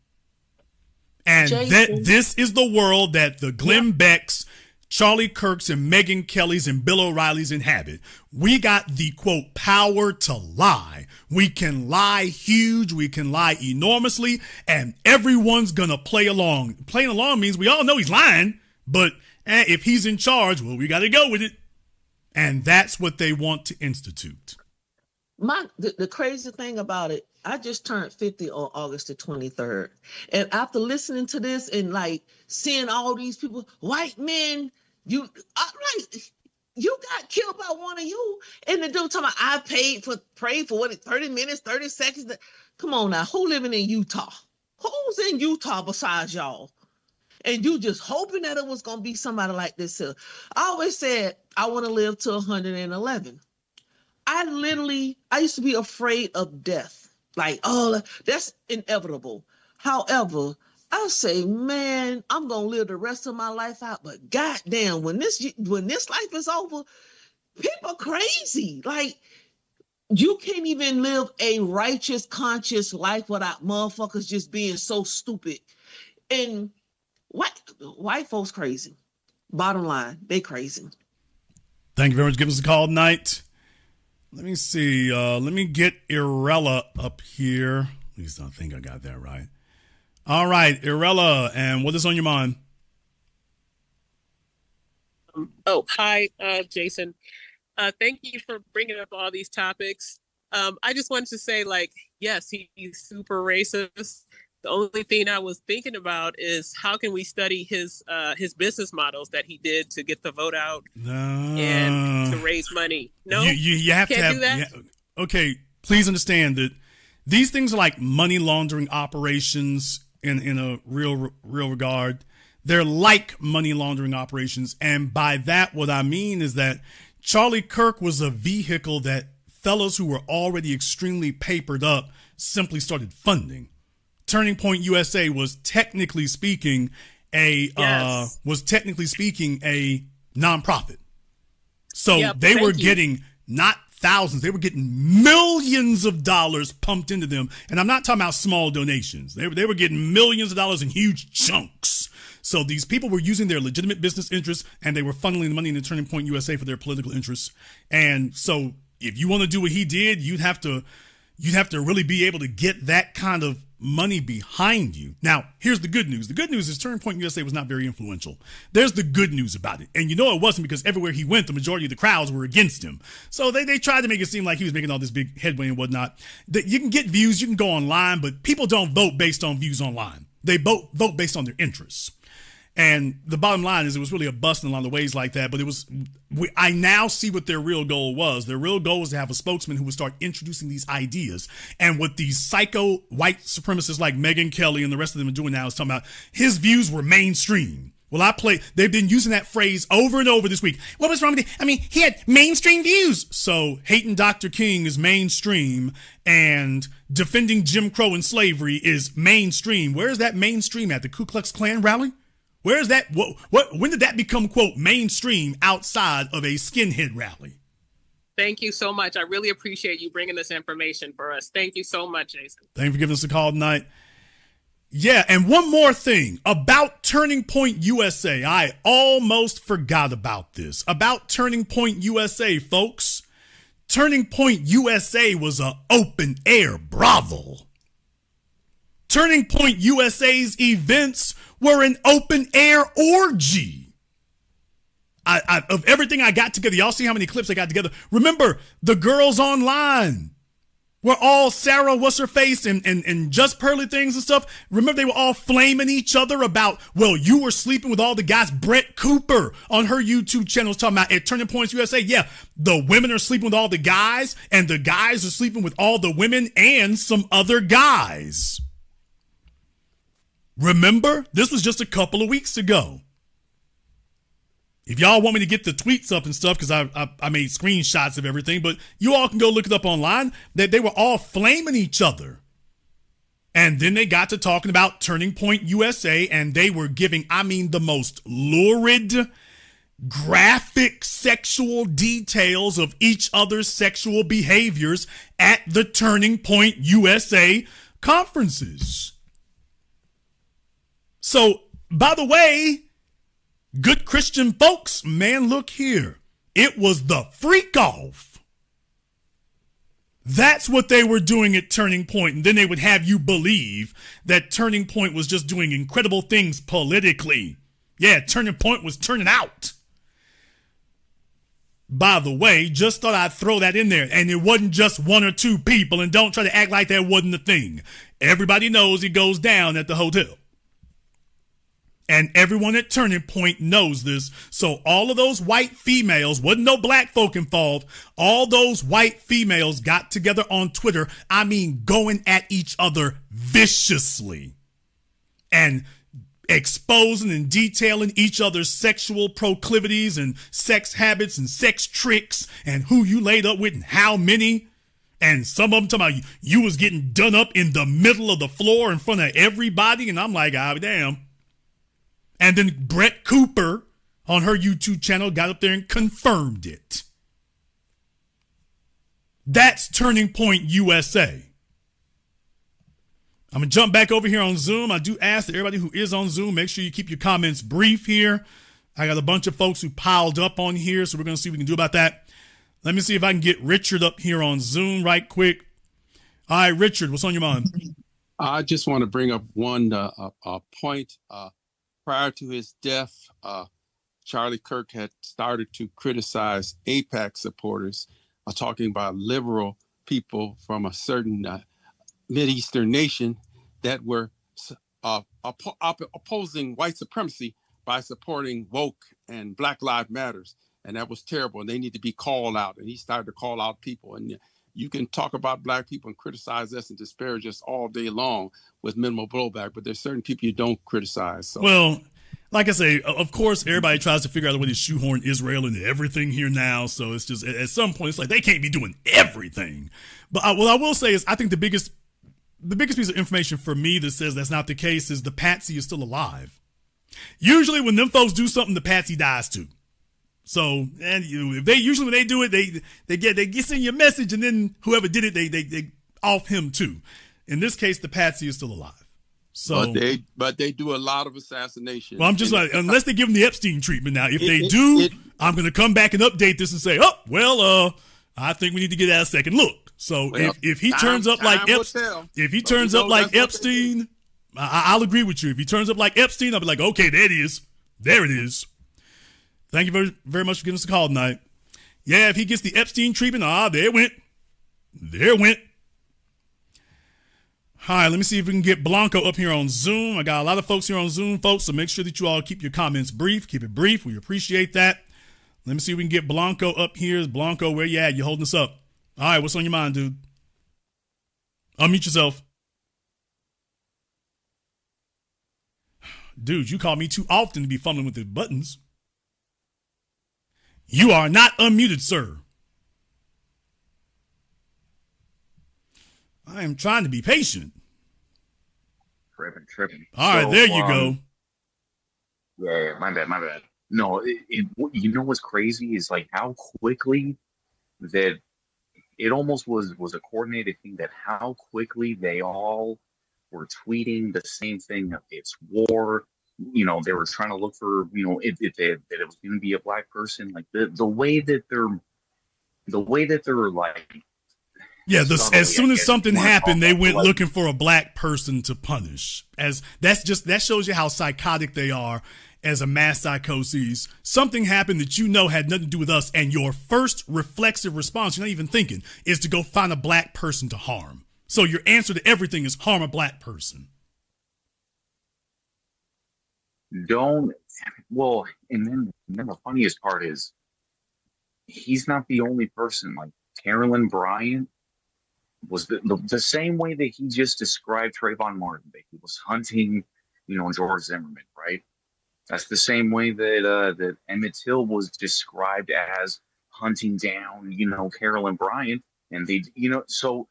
S1: And this is the world that the Glen Becks, Charlie Kirks, and Megyn Kellys and Bill O'Reillys inhabit. We got the, quote, power to lie. We can lie huge, we can lie enormously, and everyone's gonna play along. Playing along means we all know he's lying, but if he's in charge, well, we gotta go with it. And that's what they want to institute.
S21: The crazy thing about it, I just turned 50 on August the 23rd. And after listening to this and like seeing all these people, white men, I'm like, you got killed by one of you. And the dude talking about, I prayed for what, 30 minutes, 30 seconds. Come on now, who living in Utah? Who's in Utah besides y'all? And you just hoping that it was going to be somebody like this. I always said, I want to live to 111. I used to be afraid of death. Like, oh, that's inevitable. However, I say, man, I'm going to live the rest of my life out. But goddamn, when this life is over, people are crazy. Like, you can't even live a righteous, conscious life without motherfuckers just being so stupid. And white folks crazy. Bottom line, they crazy.
S1: Thank you very much for giving us a call tonight. Let me see. Let me get Irella up here. At least I think I got that right. All right, Irella, and what is on your mind?
S22: Hi, Jason. Thank you for bringing up all these topics. I just wanted to say, like, yes, he's super racist. The only thing I was thinking about is how can we study his business models that he did to get the vote out and to raise money. No,
S1: you have
S22: can't
S1: to have.
S22: do that?
S1: Yeah, okay, please understand that these things are like money laundering operations in a real regard. They're like money laundering operations, and by that, what I mean is that Charlie Kirk was a vehicle that fellows who were already extremely papered up simply started funding. Turning Point USA was technically speaking a nonprofit. So they were getting not thousands, they were getting millions of dollars pumped into them. And I'm not talking about small donations. They were getting millions of dollars in huge chunks. So these people were using their legitimate business interests, and they were funneling the money into Turning Point USA for their political interests. And so if you want to do what he did, you'd have to really be able to get that kind of money behind you. Now, here's the good news. The good news is Turning Point USA was not very influential. There's the good news about it. And it wasn't, because everywhere he went, the majority of the crowds were against him. So they tried to make it seem like he was making all this big headway and whatnot. That you can get views, you can go online, but people don't vote based on views online. They vote based on their interests. And the bottom line is it was really a bust in a lot of ways like that. But I now see what their real goal was. Their real goal was to have a spokesman who would start introducing these ideas. And what these psycho white supremacists like Megyn Kelly and the rest of them are doing now is talking about his views were mainstream. Well, they've been using that phrase over and over this week. What was wrong with it? I mean, he had mainstream views. So hating Dr. King is mainstream, and defending Jim Crow and slavery is mainstream. Where is that mainstream at? The Ku Klux Klan rally? Where is that? When did that become, quote, mainstream outside of a skinhead rally?
S22: Thank you so much. I really appreciate you bringing this information for us. Thank you so much, Jason.
S1: Thank you for giving us a call tonight. Yeah, and one more thing about Turning Point USA. I almost forgot about this. About Turning Point USA, folks. Turning Point USA was an open-air brothel. Turning Point USA's events were an open-air orgy. Of everything I got together, y'all see how many clips I got together. Remember, the girls online were all Sarah what's-her-face and just pearly things and stuff. Remember, they were all flaming each other about, well, you were sleeping with all the guys. Brett Cooper on her YouTube channel was talking about at Turning Points USA, yeah, the women are sleeping with all the guys, and the guys are sleeping with all the women and some other guys. Remember, this was just a couple of weeks ago. If y'all want me to get the tweets up and stuff, because I made screenshots of everything, but you all can go look it up online, that they were all flaming each other. And then they got to talking about Turning Point USA, and they were giving, the most lurid, graphic sexual details of each other's sexual behaviors at the Turning Point USA conferences. So, by the way, good Christian folks, man, look here. It was the freak off. That's what they were doing at Turning Point. And then they would have you believe that Turning Point was just doing incredible things politically. Yeah, Turning Point was turning out. By the way, just thought I'd throw that in there. And it wasn't just one or two people. And don't try to act like that wasn't a thing. Everybody knows it goes down at the hotel. And everyone at Turning Point knows this. So all of those white females, wasn't no black folk involved. All those white females got together on Twitter. Going at each other viciously. And exposing and detailing each other's sexual proclivities and sex habits and sex tricks and who you laid up with and how many. And some of them talking about you was getting done up in the middle of the floor in front of everybody. And I'm like, damn. And then Brett Cooper on her YouTube channel got up there and confirmed it. That's Turning Point USA. I'm going to jump back over here on Zoom. I do ask that everybody who is on Zoom, make sure you keep your comments brief here. I got a bunch of folks who piled up on here, so we're going to see what we can do about that. Let me see if I can get Richard up here on Zoom right quick. All right, Richard, what's on your mind?
S2: I just want to bring up one point. Prior to his death, Charlie Kirk had started to criticize AIPAC supporters, talking about liberal people from a certain Mideastern nation that were opposing white supremacy by supporting woke and Black Lives Matters. And that was terrible. And they need to be called out. And he started to call out people. And you can talk about black people and criticize us and disparage us all day long with minimal blowback, but there's certain people you don't criticize. So.
S1: Well, like I say, of course, everybody tries to figure out a way to shoehorn Israel into everything here now. So it's just at some point, it's like they can't be doing everything. But what I will say is I think the biggest piece of information for me that says that's not the case is the patsy is still alive. Usually when them folks do something, the patsy dies too. So, and if they usually when they do it, they get send you a message, and then whoever did it, they off him too. In this case, the patsy is still alive. So,
S2: but they do a lot of assassination.
S1: Well, I'm just like, unless they give them the Epstein treatment now. If they do, I'm going to come back and update this and say, I think we need to get that a second look. So
S2: Well,
S1: if he turns up like
S2: time will tell.
S1: if he
S2: But
S1: turns
S2: we
S1: up
S2: know
S1: like
S2: that's what
S1: Epstein, I'll agree with you. If he turns up like Epstein, I'll be like, okay, there it is. There it is. Thank you very, very much for giving us a call tonight. Yeah, if he gets the Epstein treatment, there it went. There it went. All right, let me see if we can get Blanco up here on Zoom. I got a lot of folks here on Zoom, folks, so make sure that you all keep your comments brief. Keep it brief. We appreciate that. Let me see if we can get Blanco up here. Blanco, where you at? You holding us up? All right, what's on your mind, dude? Unmute yourself. Dude, you call me too often to be fumbling with the buttons. You are not unmuted, sir. I am trying to be patient.
S3: Tripping.
S1: All right, there you go.
S3: Yeah, my bad. No, you know what's crazy is like how quickly that it almost was a coordinated thing, that how quickly they all were tweeting the same thing. It's war. You know, they were trying to look for, you know, if it was going to be a black person. Like the way that they're like.
S1: Yeah, as soon as something happened, they went looking for a black person to punish. That shows you how psychotic they are as a mass psychosis. Something happened that you know had nothing to do with us, and your first reflexive response, you're not even thinking, is to go find a black person to harm. So your answer to everything is harm a black person.
S3: And then the funniest part is he's not the only person. Like Carolyn Bryant was the same way that he just described Trayvon Martin, that he was hunting, you know, George Zimmerman, right? That's the same way that Emmett Till was described as hunting down, you know, Carolyn Bryant, and they, you know, so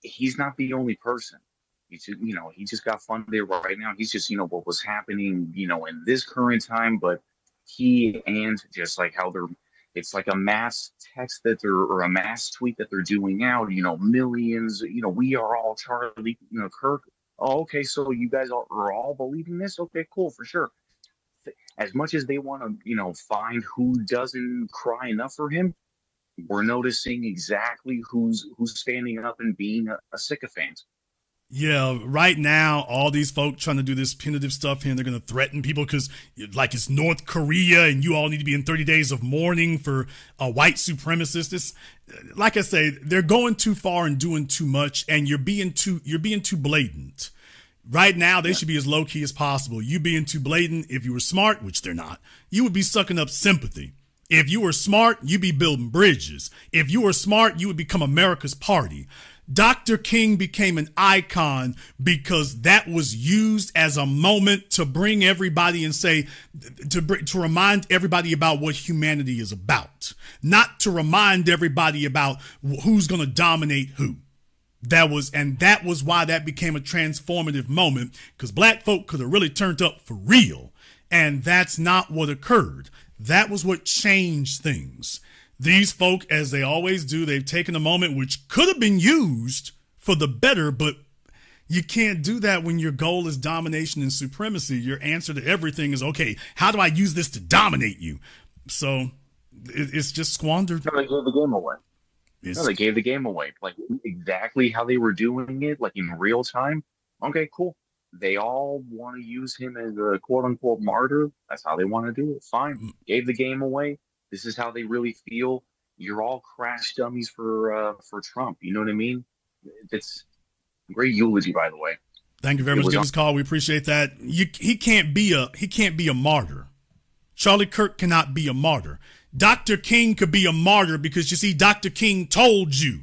S3: he's not the only person. He just got funded right now. He's just, you know, what was happening, you know, in this current time, but he and just like how it's like a mass text or a mass tweet that they're doing out, you know, millions, you know, we are all Charlie, you know, Kirk. Oh, okay. So you guys are all believing this? Okay, cool. For sure. As much as they want to, you know, find who doesn't cry enough for him, we're noticing exactly who's standing up and being a sycophant.
S1: Yeah, right now, all these folks trying to do this punitive stuff here, and they're going to threaten people because, like, it's North Korea, and you all need to be in 30 days of mourning for a white supremacist. Like I say, they're going too far and doing too much, and you're being too blatant. Right now, they should be as low key as possible. You being too blatant, if you were smart, which they're not, you would be sucking up sympathy. If you were smart, you'd be building bridges. If you were smart, you would become America's party. Dr. King became an icon because that was used as a moment to bring everybody and say, to remind everybody about what humanity is about, not to remind everybody about who's going to dominate who. That was why that became a transformative moment, because black folk could have really turned up for real. And that's not what occurred. That was what changed things. These folk, as they always do, they've taken a moment which could have been used for the better, but you can't do that when your goal is domination and supremacy. Your answer to everything is, okay, how do I use this to dominate you? So it's just squandered.
S3: No, they gave the game away. They gave the game away. Like exactly how they were doing it, like in real time. Okay, cool. They all want to use him as a quote unquote martyr. That's how they want to do it. Fine. Gave the game away. This is how they really feel. You're all crash dummies for Trump. You know what I mean? It's a great eulogy, by the way.
S1: Thank you very much for this call. We appreciate that. He can't be a martyr. Charlie Kirk cannot be a martyr. Dr. King could be a martyr because, you see, Dr. King told you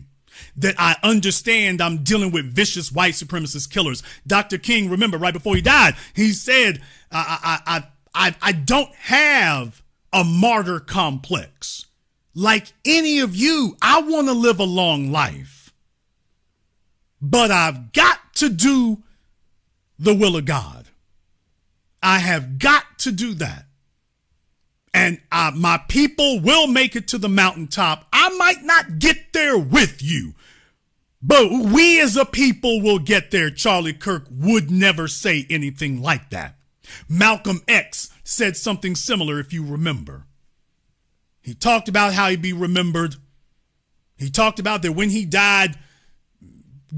S1: that I understand I'm dealing with vicious white supremacist killers. Dr. King, remember, right before he died, he said, I don't have a martyr complex. Like any of you, I want to live a long life. But I've got to do the will of God. I have got to do that. And my people will make it to the mountaintop. I might not get there with you, but we as a people will get there. Charlie Kirk would never say anything like that. Malcolm X said something similar, if you remember. He talked about how he'd be remembered He talked about that when he died,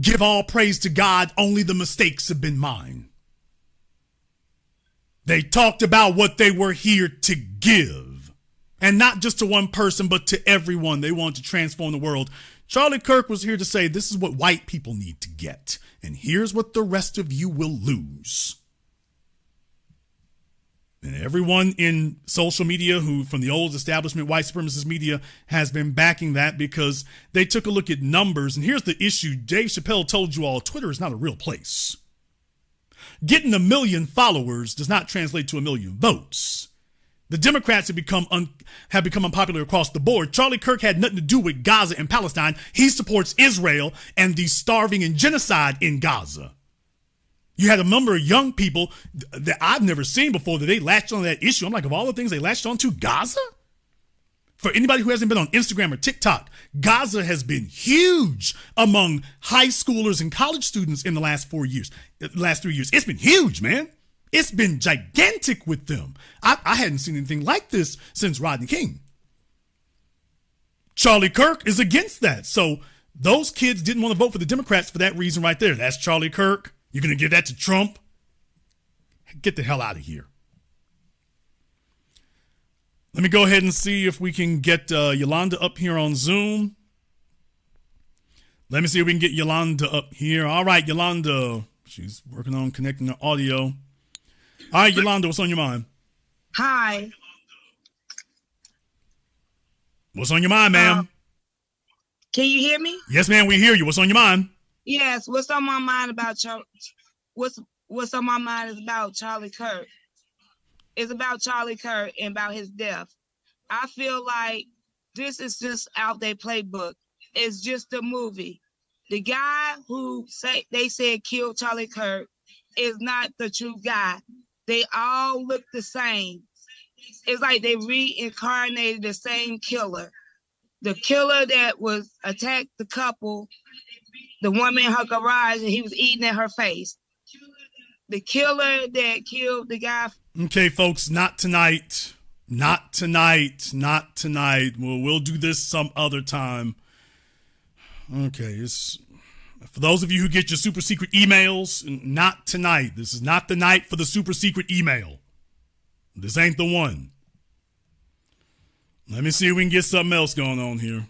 S1: give all praise to God, only the mistakes have been mine. They talked about what they were here to give. And not just to one person, but to everyone. They wanted to transform the world. Charlie Kirk was here to say, this is what white people need to get. And here's what the rest of you will lose. And everyone in social media who, from the old establishment white supremacist media, has been backing that because they took a look at numbers. And here's the issue. Dave Chappelle told you all, Twitter is not a real place. Getting 1 million followers does not translate to 1 million votes. The Democrats have become unpopular across the board. Charlie Kirk had nothing to do with Gaza and Palestine. He supports Israel and the starving and genocide in Gaza. You had a number of young people that I've never seen before that they latched on that issue. I'm like, of all the things they latched on to, Gaza? For anybody who hasn't been on Instagram or TikTok, Gaza has been huge among high schoolers and college students in the last 3 years. It's been huge, man. It's been gigantic with them. I hadn't seen anything like this since Rodney King. Charlie Kirk is against that. So those kids didn't want to vote for the Democrats for that reason right there. That's Charlie Kirk. You're going to give that to Trump? Get the hell out of here. Let me go ahead and see if we can get Yolanda up here on Zoom. Let me see if we can get Yolanda up here. All right, Yolanda. She's working on connecting her audio. All right, Yolanda, what's on your mind?
S6: Hi.
S1: What's on your mind, ma'am?
S6: Can you hear me?
S1: Yes, ma'am, we hear you. What's on your mind?
S6: Yes. What's on my mind about what's on my mind is about Charlie Kirk. It's about Charlie Kirk and about his death. I feel like this is just out their playbook. It's just a movie. The guy who they said killed Charlie Kirk is not the true guy. They all look the same. It's like they reincarnated the same killer. The killer that was attacked the couple, the woman in her garage, and he was eating at her face. The killer that killed the guy.
S1: Okay, folks, not tonight. Not tonight. Not tonight. We'll do this some other time. Okay, it's for those of you who get your super secret emails, not tonight. This is not the night for the super secret email. This ain't the one. Let me see if we can get something else going on here.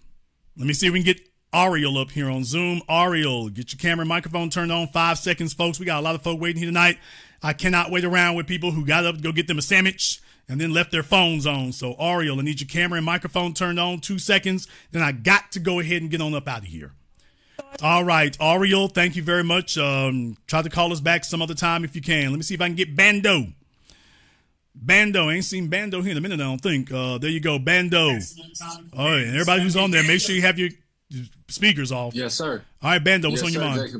S1: Let me see if we can get Ariel up here on Zoom. Ariel, get your camera and microphone turned on. 5 seconds, folks. We got a lot of folk waiting here tonight. I cannot wait around with people who got up to go get them a sandwich and then left their phones on. So, Ariel, I need your camera and microphone turned on. 2 seconds. Then I got to go ahead and get on up out of here. All right, Ariel, thank you very much. Try to call us back some other time if you can. Let me see if I can get Bando. Bando, I ain't seen Bando here in a minute, I don't think. There you go, Bando. All right, and everybody who's on there, make sure you have your speakers off.
S7: Yes, sir.
S1: All right, Bando, what's on your mind?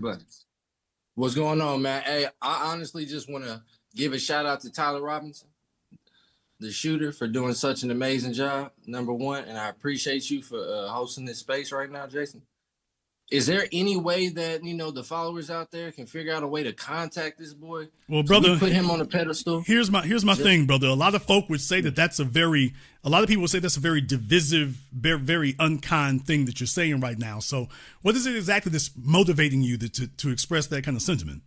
S7: What's going on, man? Hey, I honestly just want to give a shout out to Tyler Robinson, the shooter, for doing such an amazing job, number one. And I appreciate you for hosting this space right now, Jason. Is there any way that, the followers out there can figure out a way to contact this boy?
S1: Well, brother,
S7: put him on a pedestal.
S1: Here's my thing, brother. A lot of folk would say a lot of people would say that's a very divisive, very, very unkind thing that you're saying right now. So what is it exactly that's motivating you to express that kind of sentiment?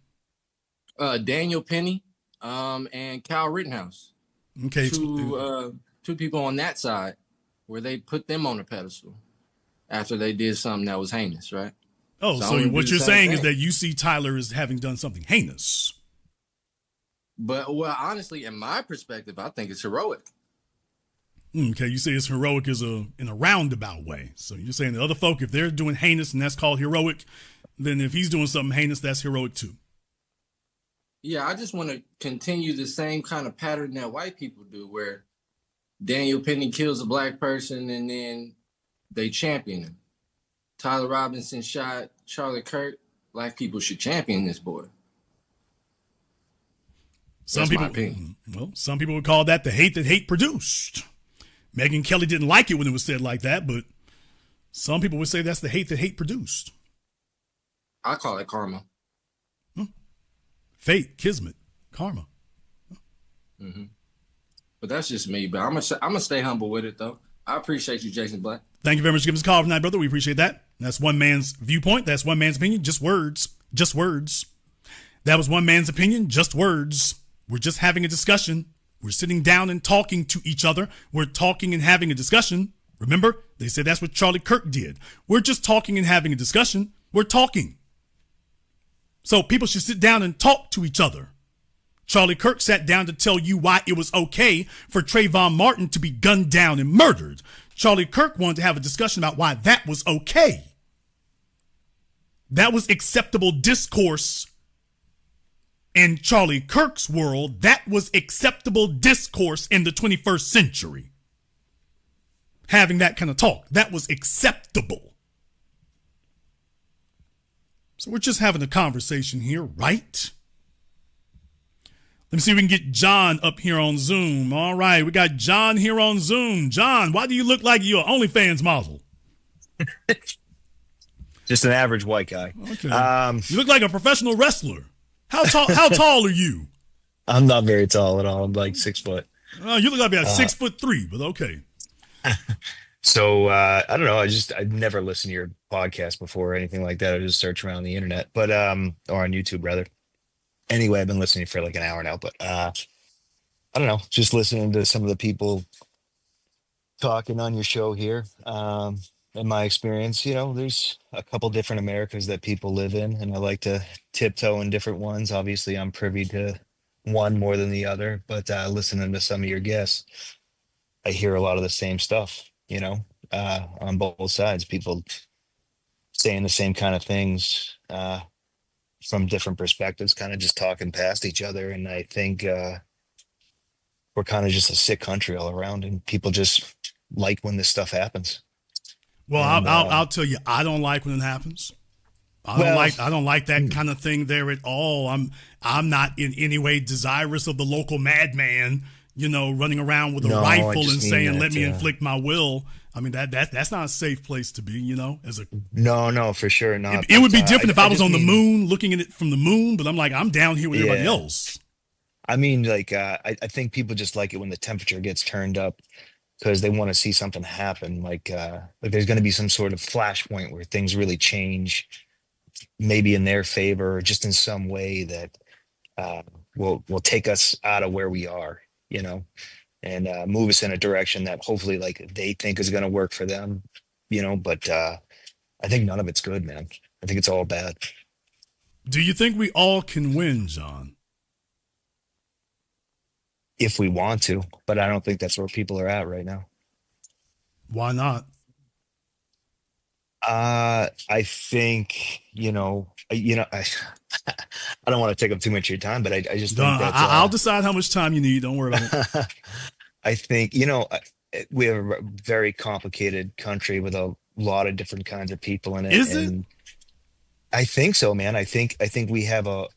S7: Daniel Penny and Kyle Rittenhouse.
S1: Okay.
S7: Two people on that side where they put them on a pedestal after they did something that was heinous, right?
S1: Oh, so what you're saying is that you see Tyler as having done something heinous.
S7: But, well, honestly, in my perspective, I think it's heroic.
S1: Okay, you say it's heroic in a roundabout way. So you're saying the other folk, if they're doing heinous and that's called heroic, then if he's doing something heinous, that's heroic too.
S7: Yeah, I just want to continue the same kind of pattern that white people do, where Daniel Penny kills a black person and then they champion him. Tyler Robinson shot Charlie Kirk. Black people should champion this boy.
S1: Some people would call that the hate that hate produced. Megyn Kelly didn't like it when it was said like that, but some people would say that's the hate that hate produced.
S7: I call it karma.
S1: Fate, kismet, karma.
S7: Mm-hmm. But that's just me. But I'm gonna stay humble with it though. I appreciate you, Jason Black.
S1: Thank you very much for giving us a call tonight, brother. We appreciate that. That's one man's viewpoint. That's one man's opinion. Just words. Just words. That was one man's opinion. Just words. We're just having a discussion. We're sitting down and talking to each other. We're talking and having a discussion. Remember, they said that's what Charlie Kirk did. We're just talking and having a discussion. We're talking. So people should sit down and talk to each other. Charlie Kirk sat down to tell you why it was okay for Trayvon Martin to be gunned down and murdered. Charlie Kirk wanted to have a discussion about why that was okay. That was acceptable discourse in Charlie Kirk's world. That was acceptable discourse in the 21st century. Having that kind of talk, that was acceptable. So we're just having a conversation here, right? Let me see if we can get John up here on Zoom. All right, we got John here on Zoom. John, why do you look like you're an OnlyFans model?
S5: Just an average white guy.
S1: Okay. You look like a professional wrestler. How tall are you?
S5: I'm not very tall at all. I'm like 6 foot.
S1: You look like about 6'3", but okay.
S5: So I don't know. I've never listened to your podcast before or anything like that. I just search around the internet, but or on YouTube rather. Anyway, I've been listening for like an hour now, but I don't know. Just listening to some of the people talking on your show here. In my experience, there's a couple different Americas that people live in, and I like to tiptoe in different ones. Obviously, I'm privy to one more than the other, but listening to some of your guests, I hear a lot of the same stuff, on both sides. People saying the same kind of things from different perspectives, kind of just talking past each other. And I think we're kind of just a sick country all around, and people just like when this stuff happens.
S1: Well, and, I'll tell you, I don't like when it happens. I don't like that kind of thing there at all. I'm not in any way desirous of the local madman, running around with a rifle and saying, "Let me inflict my will." I mean, that's not a safe place to be,
S5: No, for sure not.
S1: It would be different if I was on the moon, looking at it from the moon. But I'm down here with everybody else.
S5: I mean, I think people just like it when the temperature gets turned up, because they want to see something happen. Like there's going to be some sort of flashpoint where things really change, maybe in their favor, or just in some way that will take us out of where we are, and move us in a direction that hopefully they think is going to work for them, but I think none of it's good, man. I think it's all bad.
S1: Do you think we all can win, John?
S5: If we want to, but I don't think that's where people are at right now.
S1: Why not?
S5: I think, I don't want to take up too much of your time, but I just think that
S1: I'll decide how much time you need. Don't worry about it.
S5: I think, we have a very complicated country with a lot of different kinds of people in it.
S1: Is it?
S5: I think so, man. I think we have a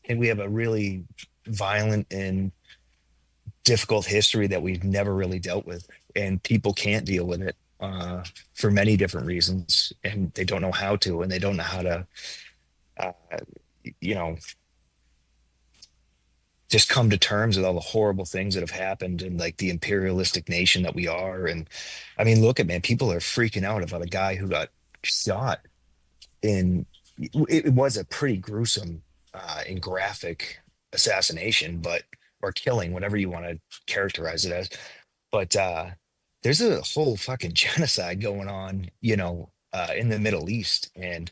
S5: really violent and difficult history that we've never really dealt with, and people can't deal with it for many different reasons, and they don't know how to, and they don't know how to just come to terms with all the horrible things that have happened, and the imperialistic nation that we are. And I mean, look at, man, people are freaking out about a guy who got shot it was a pretty gruesome and graphic assassination, or killing, whatever you want to characterize it as. But there's a whole fucking genocide going on, in the Middle East. And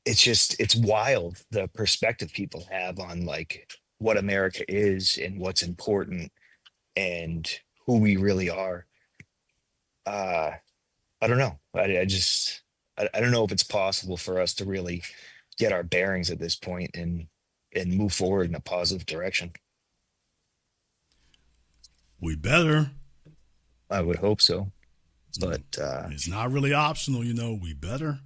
S5: it's wild, the perspective people have on what America is and what's important and who we really are. I don't know. I don't know if it's possible for us to really get our bearings at this point and move forward in a positive direction.
S1: We better.
S5: I would hope so, but
S1: it's not really optional, we better.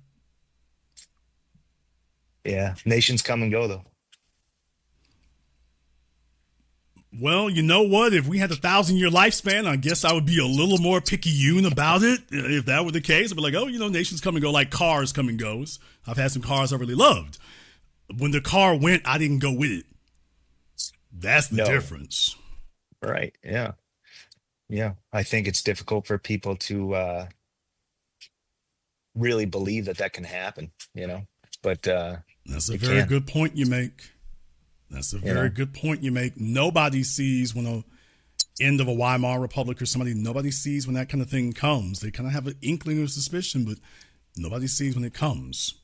S5: Yeah, nations come and go, though.
S1: Well, you know what? If we had 1,000-year lifespan, I guess I would be a little more picayune about it. If that were the case, I'd be like, nations come and go like cars come and goes. I've had some cars I really loved. When the car went, I didn't go with it. That's the difference.
S5: Right, yeah. Yeah, I think it's difficult for people to really believe that that can happen, but
S1: that's a
S5: it
S1: very
S5: can.
S1: good point you make. That's a very good point you make. Nobody sees when a end of a Weimar Republic or somebody, nobody sees when that kind of thing comes. They kind of have an inkling of suspicion, but nobody sees when it comes.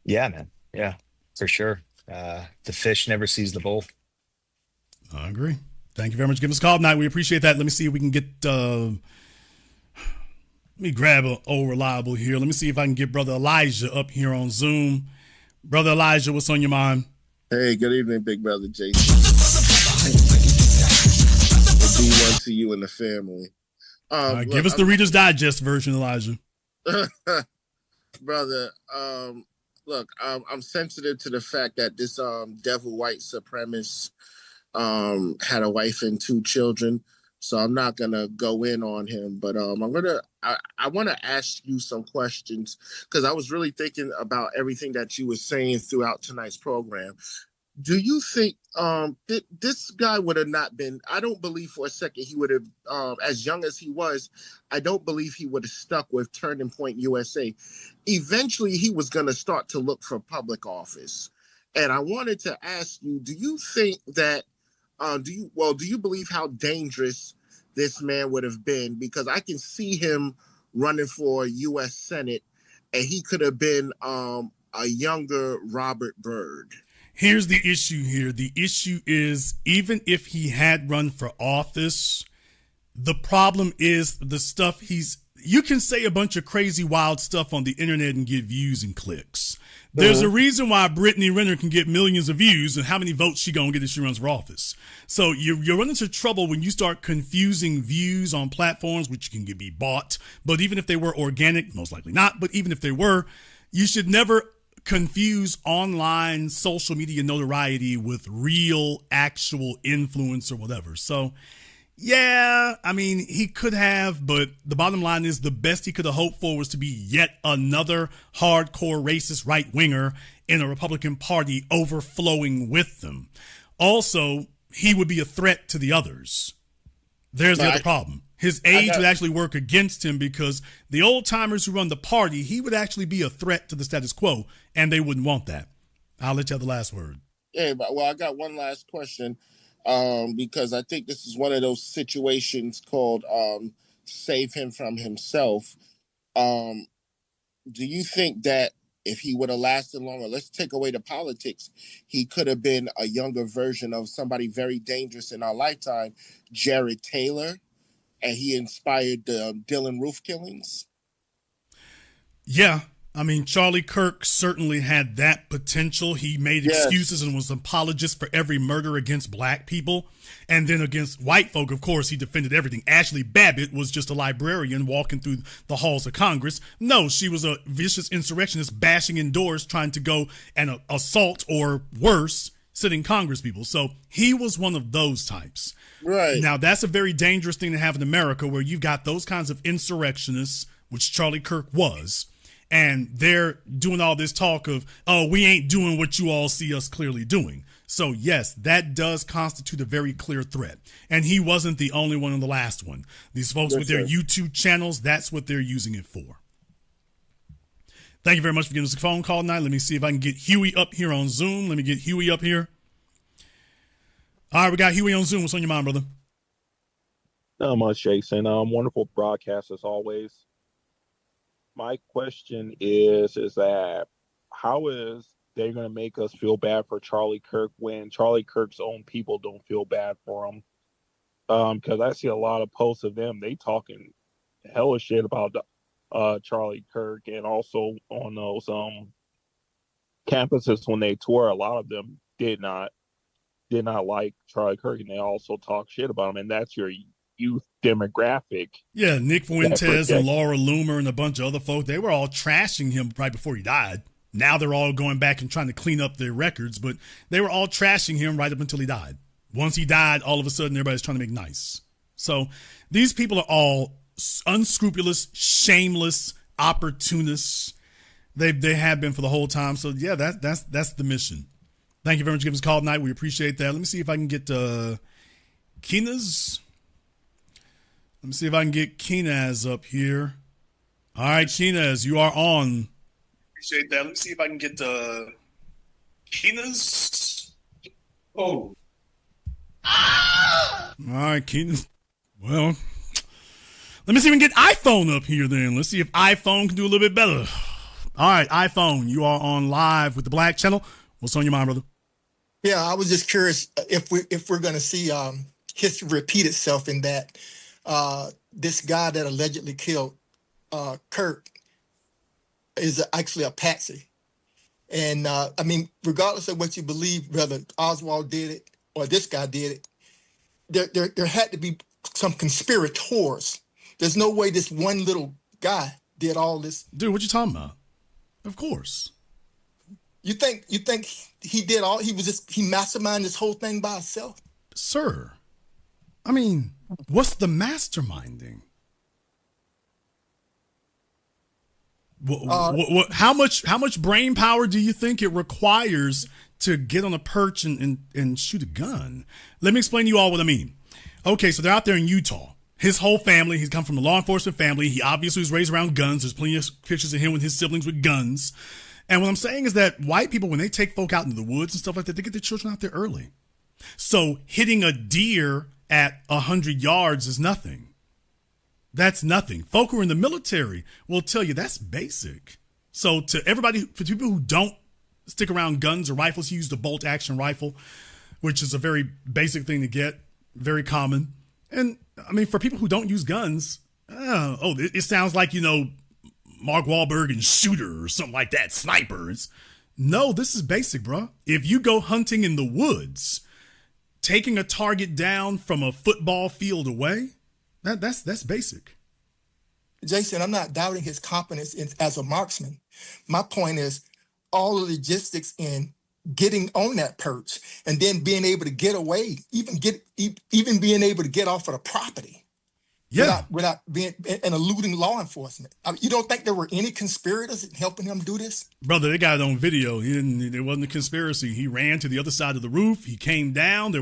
S5: Yeah, man. Yeah, for sure. The fish never sees the bowl.
S1: I agree. Thank you very much. Give us a call tonight. We appreciate that. Let me see if we can get, let me grab a old reliable here. Let me see if I can get Brother Elijah up here on Zoom. Brother Elijah, what's on your mind?
S8: Hey, good evening, big brother Jason. D1 to you and the family.
S1: Give us the Reader's Digest version, Elijah.
S8: Brother, look, I'm sensitive to the fact that this devil white supremacist had a wife and 2 children, so I'm not gonna go in on him. But I want to ask you some questions because I was really thinking about everything that you were saying throughout tonight's program. Do you think this guy would have not been, I don't believe for a second he would have, as young as he was, I don't believe he would have stuck with Turning Point USA. Eventually, he was going to start to look for public office. And I wanted to ask you, do you think that, do you believe how dangerous this man would have been? Because I can see him running for U.S. Senate, and he could have been a younger Robert Byrd.
S1: Here's the issue here. The issue is, even if he had run for office, the problem is the stuff you can say a bunch of crazy, wild stuff on the internet and get views and clicks. There's a reason why Brittany Renner can get millions of views and how many votes she gonna get if she runs for office. So you're running into trouble when you start confusing views on platforms, which can be bought. But even if they were organic, most likely not, but even if they were, you should never confuse online social media notoriety with real, actual influence or whatever. So, yeah, I mean, he could have, but the bottom line is the best he could have hoped for was to be yet another hardcore racist right-winger in a Republican Party overflowing with them. Also, he would be a threat to the others. There's the other problem. His age would actually work against him because the old timers who run the party, he would actually be a threat to the status quo, and they wouldn't want that. I'll let you have the last word.
S8: Yeah, well, I got one last question because I think this is one of those situations called save him from himself. Do you think that if he would have lasted longer, let's take away the politics, he could have been a younger version of somebody very dangerous in our lifetime, Jared Taylor? And he inspired the Dylan Roof killings?
S1: Yeah. I mean, Charlie Kirk certainly had that potential. He made excuses and was an apologist for every murder against black people. And then against white folk, of course, he defended everything. Ashley Babbitt was just a librarian walking through the halls of Congress. No, she was a vicious insurrectionist bashing in doors trying to go and assault or worse sitting Congress people. So he was one of those types.
S8: Right.
S1: Now, that's a very dangerous thing to have in America where you've got those kinds of insurrectionists, which Charlie Kirk was, and they're doing all this talk of, oh, we ain't doing what you all see us clearly doing. So, yes, that does constitute a very clear threat. And he wasn't the only one in the last one. These folks with their YouTube channels, that's what they're using it for. Thank you very much for giving us a phone call tonight. Let me see if I can get Huey up here on Zoom. Let me get Huey up here. All right, we got Huey on Zoom. What's on your mind, brother?
S9: Not much, Jason. Wonderful broadcast as always. My question is that how is they going to make us feel bad for Charlie Kirk when Charlie Kirk's own people don't feel bad for him? Because I see a lot of posts of them. They talking hella shit about Charlie Kirk, and also on those campuses when they tour, a lot of them did not like Charlie Kirk, and they also talk shit about him, and that's your youth demographic.
S1: Yeah, Nick Fuentes and Laura Loomer and a bunch of other folk, they were all trashing him right before he died. Now they're all going back and trying to clean up their records, but they were all trashing him right up until he died. Once he died, all of a sudden everybody's trying to make nice. So these people are all unscrupulous, shameless, opportunists. They have been for the whole time. So yeah, that's the mission. Thank you very much for giving us a call tonight. We appreciate that. Let me see if I can get Keena's. Let me see if I can get Keenaz up here. All right, Keenaz, you are on.
S10: Appreciate that. Let me see if I can get Keenaz. Oh.
S1: All right, Keenaz. Well, let me see if we can get iPhone up here then. Let's see if iPhone can do a little bit better. All right, iPhone, you are on live with the Black Channel. What's on your mind, brother?
S11: Yeah, I was just curious if we're going to see history repeat itself in that this guy that allegedly killed Kirk is actually a patsy. And I mean, regardless of what you believe, whether Oswald did it or this guy did it, there had to be some conspirators. There's no way this one little guy did all this.
S1: Dude, what you talking about? Of course.
S11: You think he did all? He masterminded this whole thing by himself?
S1: Sir, I mean, what's the masterminding? How much brain power do you think it requires to get on a perch and shoot a gun? Let me explain to you all what I mean. Okay, so they're out there in Utah. His whole family, he's come from a law enforcement family. He obviously was raised around guns. There's plenty of pictures of him with his siblings with guns. And what I'm saying is that white people, when they take folk out into the woods and stuff like that, they get their children out there early. So hitting a deer at 100 yards is nothing. That's nothing. Folk who are in the military will tell you that's basic. So to everybody, for people who don't stick around guns or rifles, he used a bolt action rifle, which is a very basic thing to get, very common. And I mean, for people who don't use guns, it sounds like, Mark Wahlberg and Shooter or something like that, snipers. No, this is basic, bro. If you go hunting in the woods, taking a target down from a football field away, that's basic.
S11: Jason, I'm not doubting his competence as a marksman. My point is all the logistics in getting on that perch and then being able to get away, even being able to get off of the property.
S1: Yeah.
S11: Without being and eluding law enforcement. I mean, you don't think there were any conspirators in helping him do this?
S1: Brother, they got it on video. There wasn't a conspiracy. He ran to the other side of the roof. He came down. He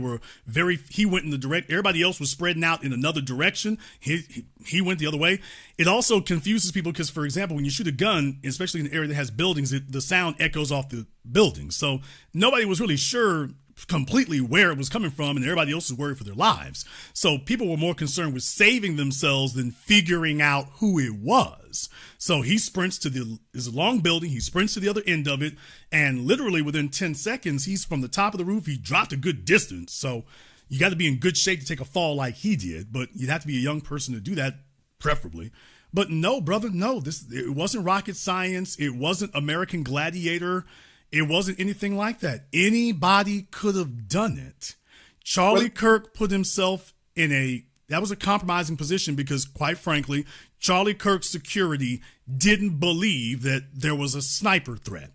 S1: went in the direct. Everybody else was spreading out in another direction. He went the other way. It also confuses people because, for example, when you shoot a gun, especially in an area that has buildings, the sound echoes off the building. So nobody was really sure completely where it was coming from, and everybody else was worried for their lives. So people were more concerned with saving themselves than figuring out who it was. So he sprints to it's a long building. He sprints to the other end of it, and literally within 10 seconds, he's from the top of the roof. He dropped a good distance. So you got to be in good shape to take a fall like he did, but you'd have to be a young person to do that, preferably. But no, brother, no, it wasn't rocket science. It wasn't American Gladiator. It wasn't anything like that. Anybody could have done it. Charlie Kirk put himself that was a compromising position because, quite frankly, Charlie Kirk's security didn't believe that there was a sniper threat.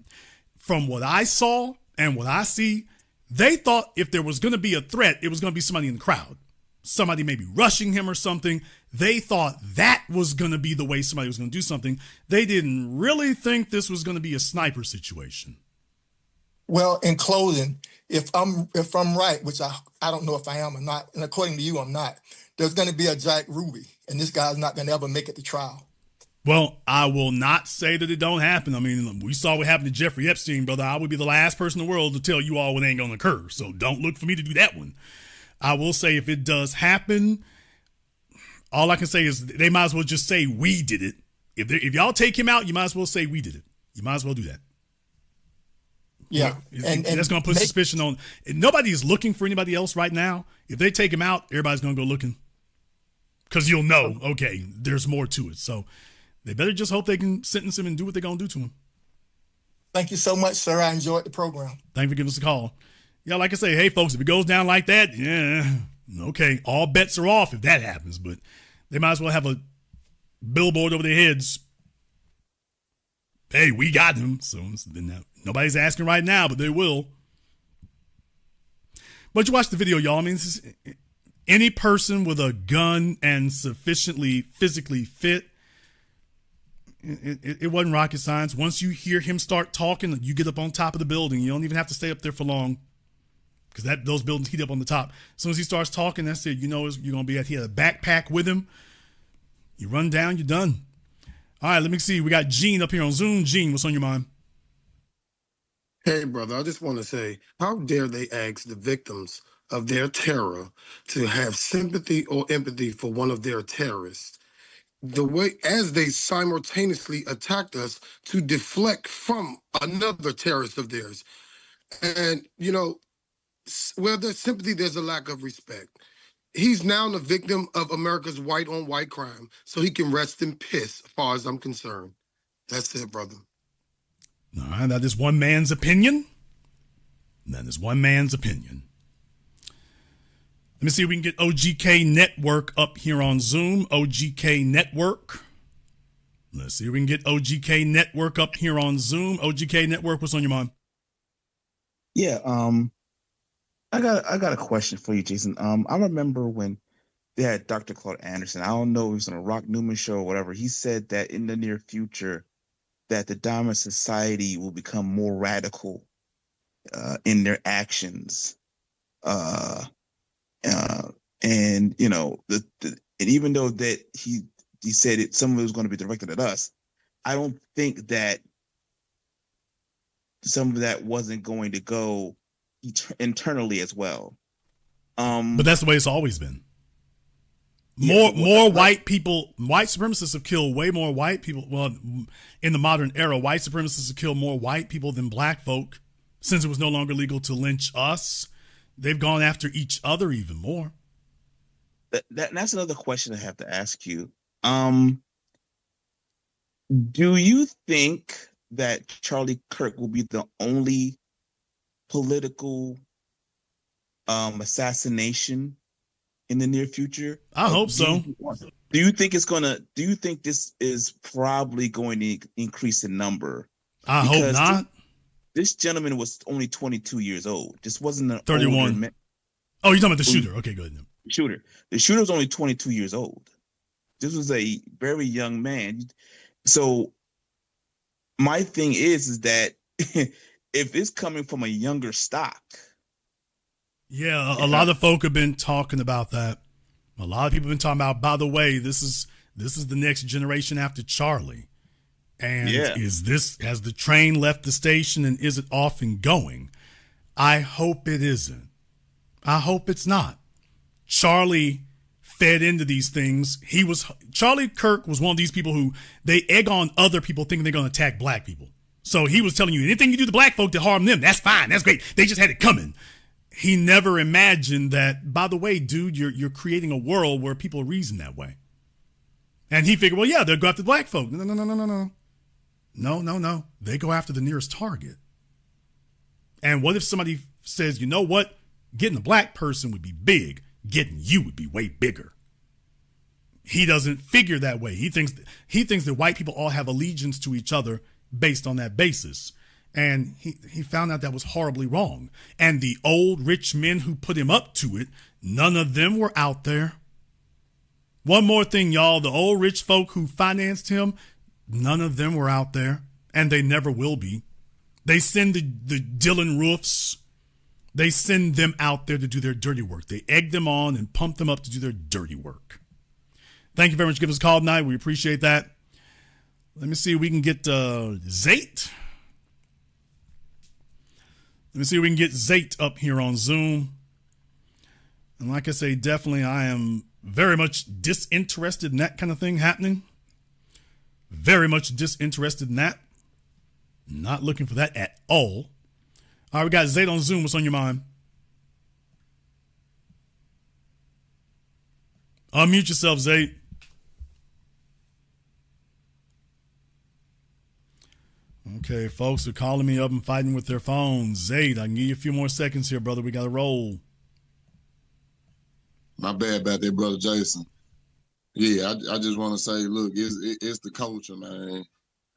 S1: From what I saw and what I see, they thought if there was going to be a threat, it was going to be somebody in the crowd. Somebody maybe rushing him or something. They thought that was going to be the way somebody was going to do something. They didn't really think this was going to be a sniper situation.
S11: Well, in closing, if I'm right, which I don't know if I am or not, and according to you, I'm not, there's going to be a Jack Ruby, and this guy's not going to ever make it to trial.
S1: Well, I will not say that it don't happen. I mean, we saw what happened to Jeffrey Epstein, brother. I would be the last person in the world to tell you all what ain't going to occur, so don't look for me to do that one. I will say if it does happen, all I can say is they might as well just say we did it. If y'all take him out, you might as well say we did it. You might as well do that.
S11: Yeah,
S1: and that's going to put suspicion on. Nobody is looking for anybody else right now. If they take him out, everybody's going to go looking because you'll know, okay, there's more to it. So they better just hope they can sentence him and do what they're going to do to him.
S11: Thank you so much, sir. I enjoyed the program.
S1: Thank you for giving us a call. Yeah, like I say, hey, folks, if it goes down like that, yeah, okay, all bets are off if that happens. But they might as well have a billboard over their heads. Hey, we got him. So nobody's asking right now, but they will. But you watch the video, y'all. I mean, any person with a gun and sufficiently physically fit, it wasn't rocket science. Once you hear him start talking, you get up on top of the building. You don't even have to stay up there for long because those buildings heat up on the top. As soon as he starts talking, that's it. You know, you're going to be at. He had a backpack with him You run down, you're done. All right, let me see. We got Gene up here on Zoom. Gene, what's on your mind?
S12: Hey, brother, I just want to say, how dare they ask the victims of their terror to have sympathy or empathy for one of their terrorists? The way as they simultaneously attacked us to deflect from another terrorist of theirs. And, you know, where there's sympathy, there's a lack of respect. He's now the victim of America's white on white crime, so he can rest in peace, as far as I'm concerned. That's it, brother.
S1: All right, that is one man's opinion. That is one man's opinion. Let me see if we can get OGK Network up here on Zoom. OGK Network. Let's see if we can get OGK Network up here on Zoom. OGK Network, what's on your mind?
S13: Yeah, I got a question for you, Jason. I remember when they had Dr. Claude Anderson. I don't know if it was on a Rock Newman show or whatever. He said that in the near future, that the dominant society will become more radical in their actions, and you know, and even though that he said it, some of it was going to be directed at us, I don't think that some of that wasn't going to go internally as well.
S1: But that's the way it's always been. More white people, white supremacists have killed way more white people. Well, in the modern era, white supremacists have killed more white people than black folk. Since it was no longer legal to lynch us, they've gone after each other even more.
S13: That's another question I have to ask you. Do you think that Charlie Kirk will be the only political assassination in the near future?
S1: I hope so.
S13: Do you think this is probably going to increase in number?
S1: I hope not.
S13: This gentleman was only 22 years old. This wasn't an
S1: 31. Oh, you're talking about the shooter. Okay, good.
S13: The shooter was only 22 years old. This was a very young man. So my thing is that if it's coming from a younger stock.
S1: Yeah, a lot of folk have been talking about that. A lot of people have been talking about, by the way, this is the next generation after Charlie. And has the train left the station and is it off and going? I hope it isn't. I hope it's not. Charlie fed into these things. Charlie Kirk was one of these people who they egg on other people thinking they're going to attack black people. So he was telling you anything you do to black folk to harm them, that's fine. That's great. They just had it coming. He never imagined that, by the way, dude, you're creating a world where people reason that way. And he figured, well, yeah, they'll go after black folk. No. They go after the nearest target. And what if somebody says, you know what? Getting a black person would be big. Getting you would be way bigger. He doesn't figure that way. He thinks that white people all have allegiance to each other based on that basis. And he found out that was horribly wrong. And the old rich men who put him up to it, none of them were out there. One more thing, y'all. The old rich folk who financed him, none of them were out there. And they never will be. They send the Dylan Roofs. They send them out there to do their dirty work. They egg them on and pump them up to do their dirty work. Thank you very much for giving us a call tonight. We appreciate that. Let me see if we can get Zate. Let me see if we can get Zate up here on Zoom. And like I say, definitely I am very much disinterested in that kind of thing happening. Very much disinterested in that. Not looking for that at all. All right, we got Zate on Zoom. What's on your mind? Unmute yourself, Zate. Okay, folks are calling me up and fighting with their phones. Zate, I can give you a few more seconds here, brother. We got to roll.
S23: My bad about that, brother Jason. Yeah, I just want to say, look, it's the culture, man.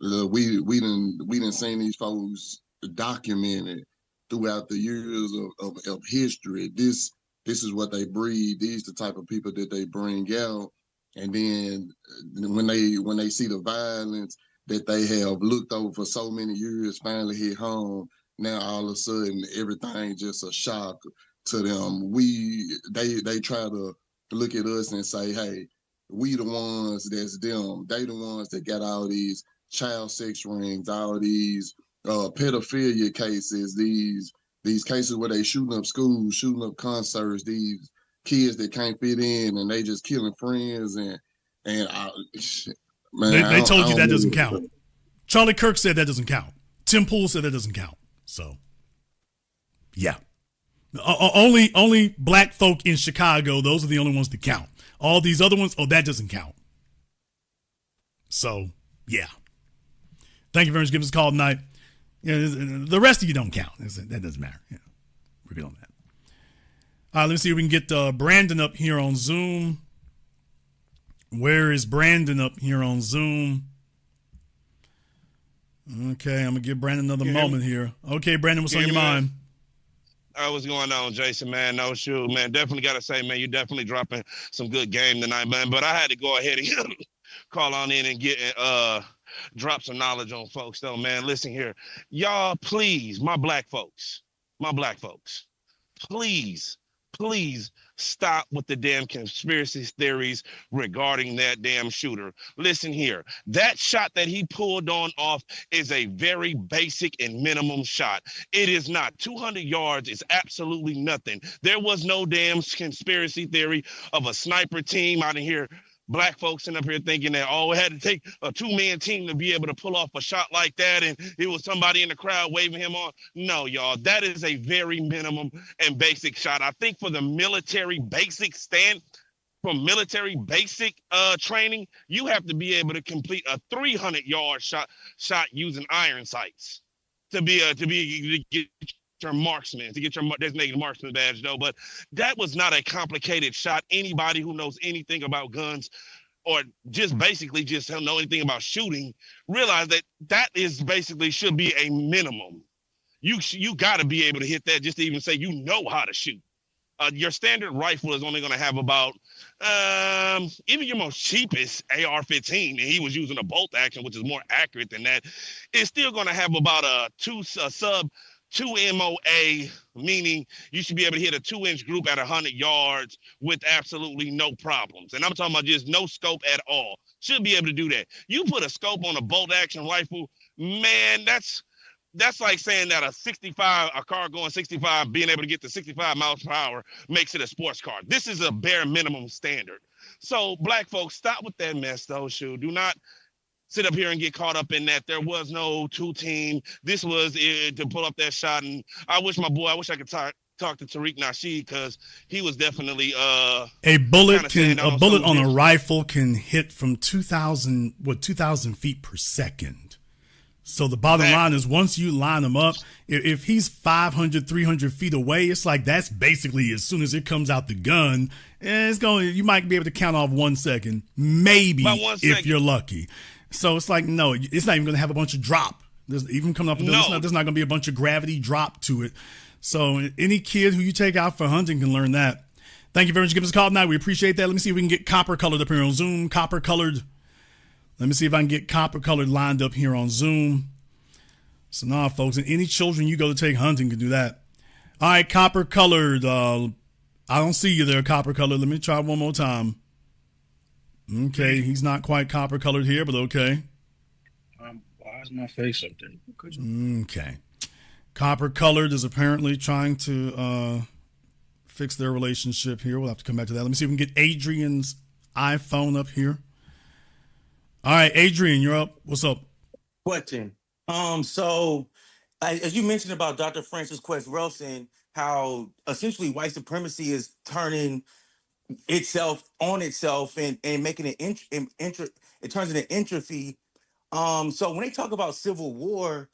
S23: Look, we done seen these folks documented throughout the years of history. This is what they breed. These the type of people that they bring out. And then when they see the violence that they have looked over for so many years finally hit home, now all of a sudden everything just a shock to them. They try to look at us and say, hey, we the ones that's them. They the ones that got all these child sex rings, all these pedophilia cases, these cases where they shooting up schools, shooting up concerts, these kids that can't fit in and they just killing friends and man,
S1: they told you that doesn't count. Charlie Kirk said that doesn't count. Tim Pool said that doesn't count. So, yeah. Only black folk in Chicago, those are the only ones that count. All these other ones, that doesn't count. So, yeah. Thank you very much for giving us a call tonight. The rest of you don't count. That doesn't matter. Yeah, we're good on that. Let's see if we can get Brandon up here on Zoom. Where is Brandon up here on Zoom? Okay, I'm going to give Brandon another moment here. Okay, Brandon, what's on your mind?
S14: What's going on, Jason, man? No, shoot, man. Definitely got to say, man, you're definitely dropping some good game tonight, man. But I had to go ahead and call on in and get drop some knowledge on folks, though, man. Listen here. Y'all, please, my black folks, please stop with the damn conspiracy theories regarding that damn shooter. Listen here, that shot that he pulled off is a very basic and minimum shot. It is not 200 yards. It's absolutely nothing. There was no damn conspiracy theory of a sniper team out of here. Black folks sitting up here thinking that, it had to take a two-man team to be able to pull off a shot like that, and it was somebody in the crowd waving him on. No, y'all, that is a very minimum and basic shot. I think for the military basic military basic training, you have to be able to complete a 300-yard shot using iron sights to get your marksman, to get your designated marksman badge, though. But that was not a complicated shot. Anybody who knows anything about guns or just know anything about shooting realize that is basically should be a minimum. You got to be able to hit that just to even say you know how to shoot. Your standard rifle is only going to have about even your most cheapest AR-15, and he was using a bolt action, which is more accurate than that. It's still going to have about a sub 2 MOA, meaning you should be able to hit a 2-inch group at 100 yards with absolutely no problems. And I'm talking about just no scope at all. Should be able to do that. You put a scope on a bolt action rifle, man, that's like saying that a car going 65, being able to get to 65 miles per hour makes it a sports car. This is a bare minimum standard. So black folks, stop with that mess, though, shoot. Do not sit up here and get caught up in that. There was no two-team. This was to pull up that shot. And I wish I could talk to Tariq Nasheed, because he was definitely
S1: a bullet on a rifle can hit from 2,000 feet per second. So the bottom line is, once you line them up, if he's 500, 300 feet away, it's like that's basically as soon as it comes out the gun, you might be able to count off 1 second, maybe if you're lucky. So it's like, no, it's not even going to have a bunch of drop. There's even coming off. There's not going to be a bunch of gravity drop to it. So any kid who you take out for hunting can learn that. Thank you very much for giving us a call tonight. We appreciate that. Let me see if we can get Copper Colored up here on Zoom. Copper Colored. Let me see if I can get Copper Colored lined up here on Zoom. So now, folks, and any children you go to take hunting can do that. All right, Copper Colored. I don't see you there, Copper Colored. Let me try one more time. Okay, he's not quite copper colored here, but okay.
S10: Why is my face up there?
S1: Okay. Copper colored is apparently trying to fix their relationship here. We'll have to come back to that. Let me see if we can get Adrian's iPhone up here. All right, Adrian, you're up. What's up?
S15: Question. So as you mentioned about Dr. Francis Quest Wilson, how essentially white supremacy is turning itself on itself and making it it turns into entropy. So when they talk about civil war,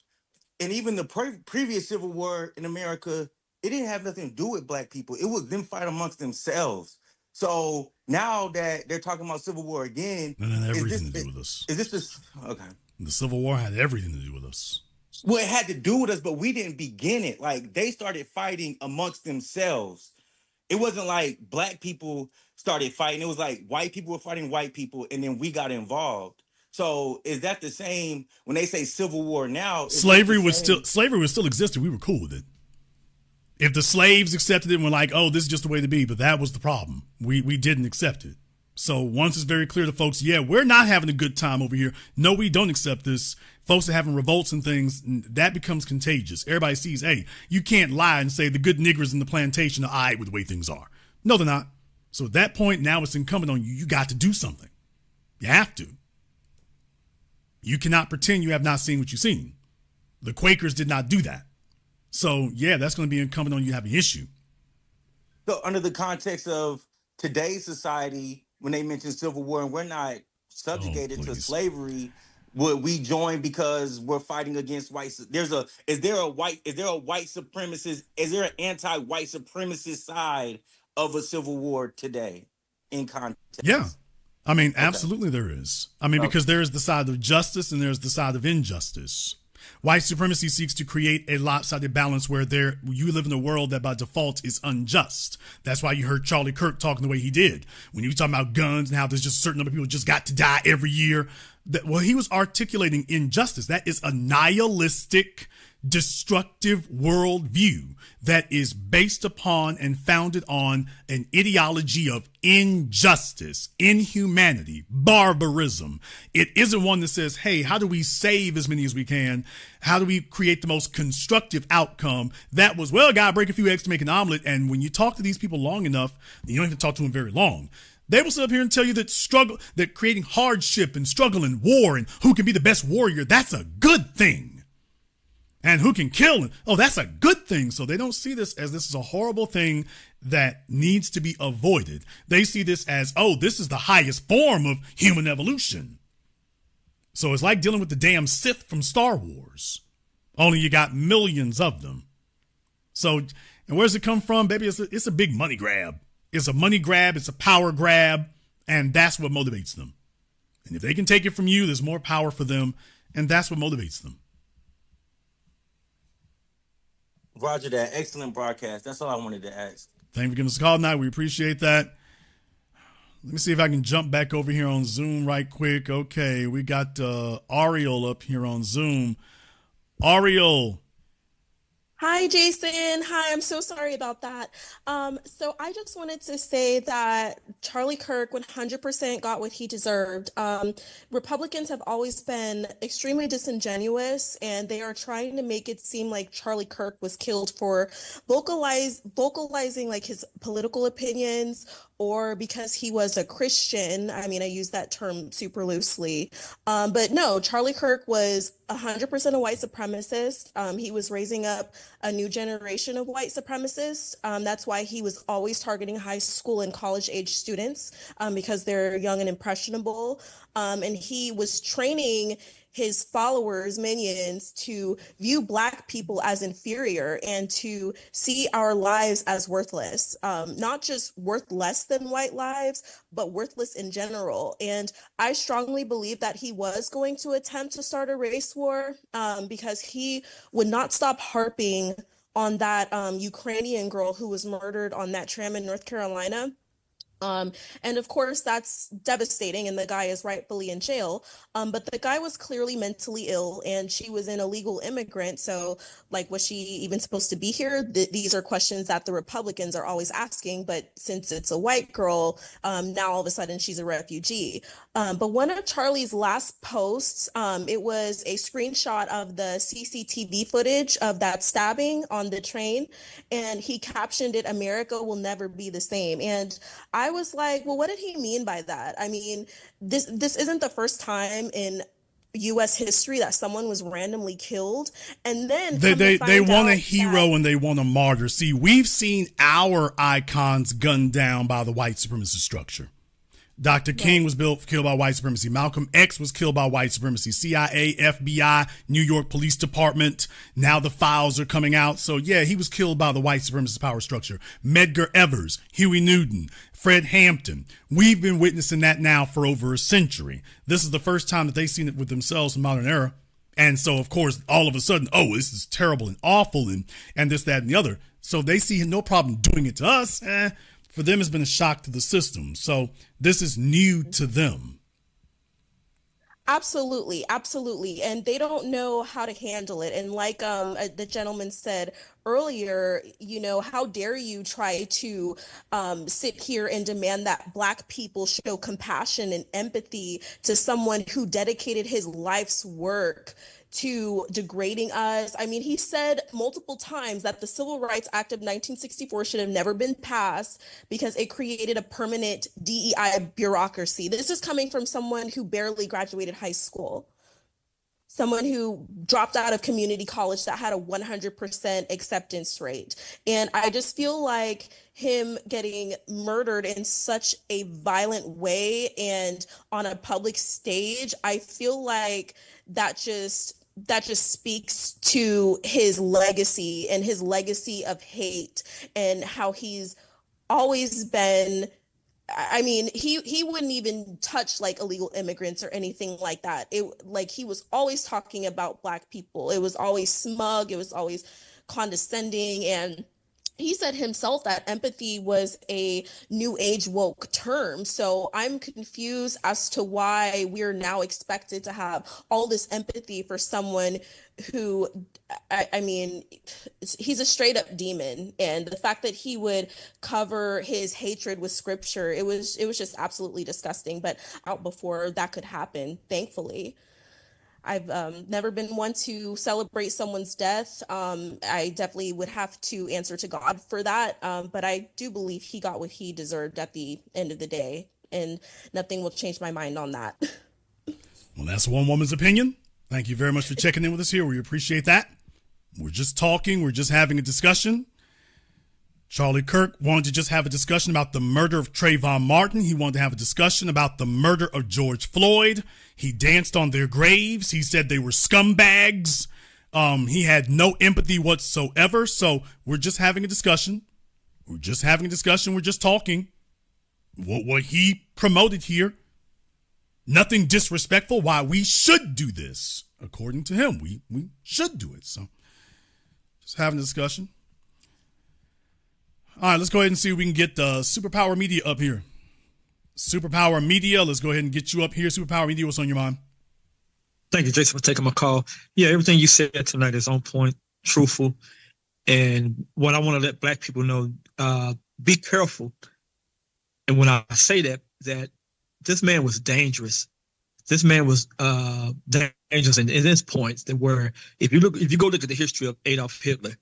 S15: and even the previous civil war in America, it didn't have nothing to do with black people. It was them fight amongst themselves. So now that they're talking about civil war again,
S1: it had everything to do with us.
S15: Is this okay?
S1: The Civil War had everything to do with us.
S15: Well, it had to do with us, but we didn't begin it. Like, they started fighting amongst themselves. It wasn't like black people started fighting. It was like white people were fighting white people, and then we got involved. So is that the same when they say civil war now?
S1: Slavery was still existing. We were cool with it. If the slaves accepted it and were like, oh, this is just the way to be, but that was the problem. We didn't accept it. So once it's very clear to folks, yeah, we're not having a good time over here. No, we don't accept this. Folks are having revolts and things. That becomes contagious. Everybody sees, hey, you can't lie and say the good niggers in the plantation are all right with the way things are. No, they're not. So at that point, now it's incumbent on you. You got to do something. You have to. You cannot pretend you have not seen what you've seen. The Quakers did not do that. So, yeah, that's going to be incumbent on you to have an issue.
S15: So under the context of today's society, when they mention civil war and we're not subjugated to slavery, would we join because we're fighting against white? Is there a white supremacist? Is there an anti-white supremacist side of a civil war today in context?
S1: Yeah. I mean, absolutely there is. I mean, because there is the side of justice and there's the side of injustice. White supremacy seeks to create a lopsided balance where you live in a world that by default is unjust. That's why you heard Charlie Kirk talking the way he did. When he was talking about guns and how there's just a certain number of people just got to die every year. He was articulating injustice. That is a nihilistic, destructive worldview that is based upon and founded on an ideology of injustice, inhumanity, barbarism. It isn't one that says, hey, how do we save as many as we can? How do we create the most constructive outcome? That was, well, gotta break a few eggs to make an omelet. And when you talk to these people long enough, you don't even talk to them very long. They will sit up here and tell you that creating hardship and struggle and war and who can be the best warrior, that's a good thing. And who can kill, that's a good thing. So they don't see this as this is a horrible thing that needs to be avoided. They see this as, this is the highest form of human evolution. So it's like dealing with the damn Sith from Star Wars. Only you got millions of them. So, and where does it come from, baby? It's a big money grab. It's a money grab. It's a power grab. And that's what motivates them. And if they can take it from you, there's more power for them. And that's what motivates them.
S15: Roger that. Excellent broadcast. That's all I wanted to ask.
S1: Thank you for giving us a call tonight. We appreciate that. Let me see if I can jump back over here on Zoom right quick. Okay, we got Ariel up here on Zoom. Ariel.
S16: Hi, Jason. Hi, I'm so sorry about that. So I just wanted to say that Charlie Kirk 100% got what he deserved. Republicans have always been extremely disingenuous, and they are trying to make it seem like Charlie Kirk was killed for vocalizing like his political opinions or because he was a Christian. I mean, I use that term super loosely. But no, Charlie Kirk was 100% a white supremacist. He was raising up a new generation of white supremacists. That's why he was always targeting high school and college age students because they're young and impressionable. And he was training his followers, minions, to view Black people as inferior and to see our lives as worthless, not just worth less than white lives, but worthless in general. And I strongly believe that he was going to attempt to start a race war because he would not stop harping on that Ukrainian girl who was murdered on that tram in North Carolina. And of course, that's devastating, and the guy is rightfully in jail. But the guy was clearly mentally ill, and she was an illegal immigrant. So, like, was she even supposed to be here? These are questions that the Republicans are always asking. But since it's a white girl, now all of a sudden she's a refugee. But one of Charlie's last posts, it was a screenshot of the CCTV footage of that stabbing on the train, and he captioned it, "America will never be the same." And I was like, well, what did he mean by that? I mean, this isn't the first time in U.S. history that someone was randomly killed, and then
S1: they want a hero and they want a martyr. See, we've seen our icons gunned down by the white supremacist structure. Dr. King was killed by white supremacy. Malcolm X was killed by white supremacy. CIA, FBI, New York Police Department. Now the files are coming out. So yeah, he was killed by the white supremacist power structure. Medgar Evers, Huey Newton, Fred Hampton. We've been witnessing that now for over a century. This is the first time that they've seen it with themselves in modern era. And so, of course, all of a sudden, this is terrible and awful and this, that, and the other. So they see no problem doing it to us. For them, it's been a shock to the system. So this is new to them.
S16: Absolutely. And they don't know how to handle it. And like the gentleman said earlier, how dare you try to sit here and demand that Black people show compassion and empathy to someone who dedicated his life's work to degrading us. I mean, he said multiple times that the Civil Rights Act of 1964 should have never been passed because it created a permanent DEI bureaucracy. This is coming from someone who barely graduated high school, someone who dropped out of community college that had a 100% acceptance rate. And I just feel like him getting murdered in such a violent way and on a public stage, I feel like that just speaks to his legacy and his legacy of hate and how he's always been. I mean, he wouldn't even touch like illegal immigrants or anything like that. He was always talking about Black people. It was always smug. It was always condescending. And he said himself that empathy was a new age woke term. So I'm confused as to why we're now expected to have all this empathy for someone who, I mean, he's a straight up demon. And the fact that he would cover his hatred with scripture, it was just absolutely disgusting, but out before that could happen, thankfully. I've never been one to celebrate someone's death. I definitely would have to answer to God for that. But I do believe he got what he deserved at the end of the day, and nothing will change my mind on that.
S1: Well, that's one woman's opinion. Thank you very much for checking in with us here. We appreciate that. We're just talking. We're just having a discussion. Charlie Kirk wanted to just have a discussion about the murder of Trayvon Martin. He wanted to have a discussion about the murder of George Floyd. He danced on their graves. He said they were scumbags. He had no empathy whatsoever. So we're just having a discussion. We're just having a discussion. We're just talking. What he promoted here, nothing disrespectful. Why we should do this. According to him, we should do it. So just having a discussion. All right, let's go ahead and see if we can get Superpower Media up here. Superpower Media, let's go ahead and get you up here. Superpower Media, what's on your mind?
S4: Thank you, Jason, for taking my call. Yeah, everything you said tonight is on point, truthful. And what I want to let Black people know, be careful. And when I say that this man was dangerous. This man was dangerous in his points that were, if you go look at the history of Adolf Hitler,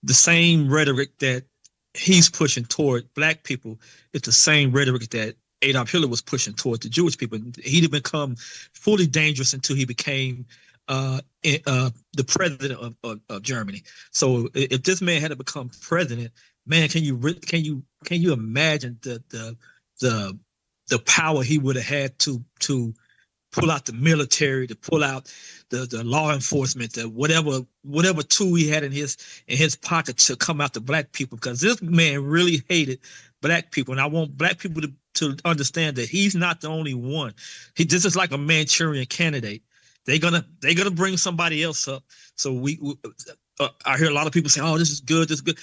S4: the same rhetoric that he's pushing toward Black people is the same rhetoric that Adolf Hitler was pushing toward the Jewish people. He didn't become fully dangerous until he became the president of Germany. So if this man had to become president, man, can you imagine the power he would have had to pull out the military, to pull out the law enforcement, the whatever tool he had in his pocket to come out to Black people, because this man really hated Black people. And I want Black people to understand that he's not the only one. This is like a Manchurian candidate. They're gonna bring somebody else up. So I hear a lot of people say, "Oh, this is good, this is good."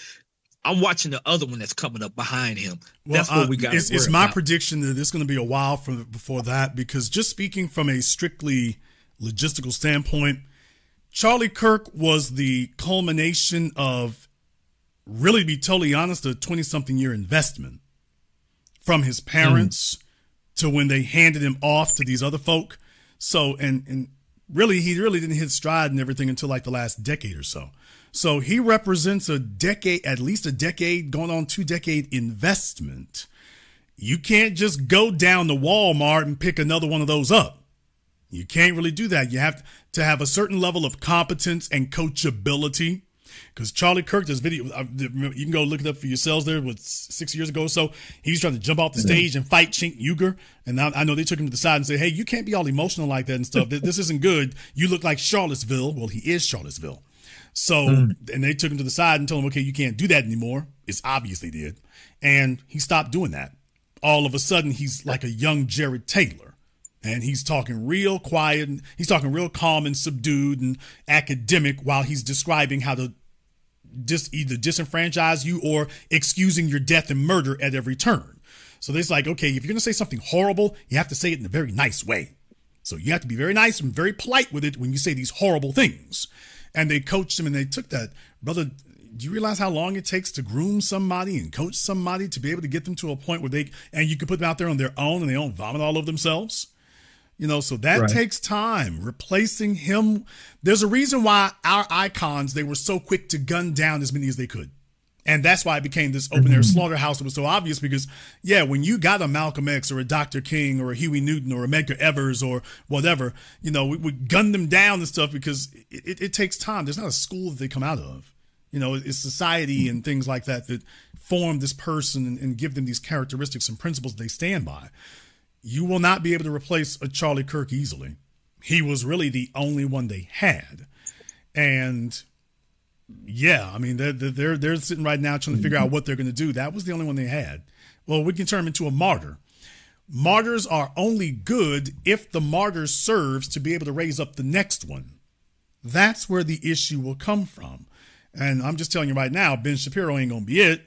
S4: I'm watching the other one that's coming up behind him.
S1: Well,
S4: that's what we got.
S1: It's my prediction that it's going to be a while before that, because just speaking from a strictly logistical standpoint, Charlie Kirk was the culmination of, really to be totally honest, a 20-something year investment from his parents to when they handed him off to these other folk. So, and really, he really didn't hit stride and everything until like the last decade or so. So he represents a decade, at least a decade, going on 2-decade investment. You can't just go down to Walmart and pick another one of those up. You can't really do that. You have to have a certain level of competence and coachability. Because Charlie Kirk, this video, you can go look it up for yourselves there, 6 years ago or so. He was trying to jump off the stage and fight Chink Uyghur. And I know they took him to the side and said, "Hey, you can't be all emotional like that and stuff. This isn't good. You look like Charlottesville." Well, he is Charlottesville. So, and they took him to the side and told him, "Okay, you can't do that anymore." It's obvious they did. And he stopped doing that. All of a sudden, he's like a young Jared Taylor. And he's talking real quiet. And he's talking real calm and subdued and academic while he's describing how to either disenfranchise you or excusing your death and murder at every turn. So it's like, okay, if you're going to say something horrible, you have to say it in a very nice way. So you have to be very nice and very polite with it when you say these horrible things. And they coached him and they took that. Brother Do you realize how long it takes to groom somebody and coach somebody to be able to get them to a point where and you can put them out there on their own and they don't vomit all over themselves? So that takes time. Replacing him. There's a reason why our icons, they were so quick to gun down as many as they could. And that's why it became this open air slaughterhouse. It was so obvious because, when you got a Malcolm X or a Dr. King or a Huey Newton or a Medgar Evers or whatever, we gun them down and stuff because it takes time. There's not a school that they come out of. It's society and things like that form this person and give them these characteristics and principles that they stand by. You will not be able to replace a Charlie Kirk easily. He was really the only one they had. And they're sitting right now trying to figure out what they're going to do. That was the only one they had. Well, we can turn him into a martyr. Martyrs are only good if the martyr serves to be able to raise up the next one. That's where the issue will come from. And I'm just telling you right now, Ben Shapiro ain't going to be it.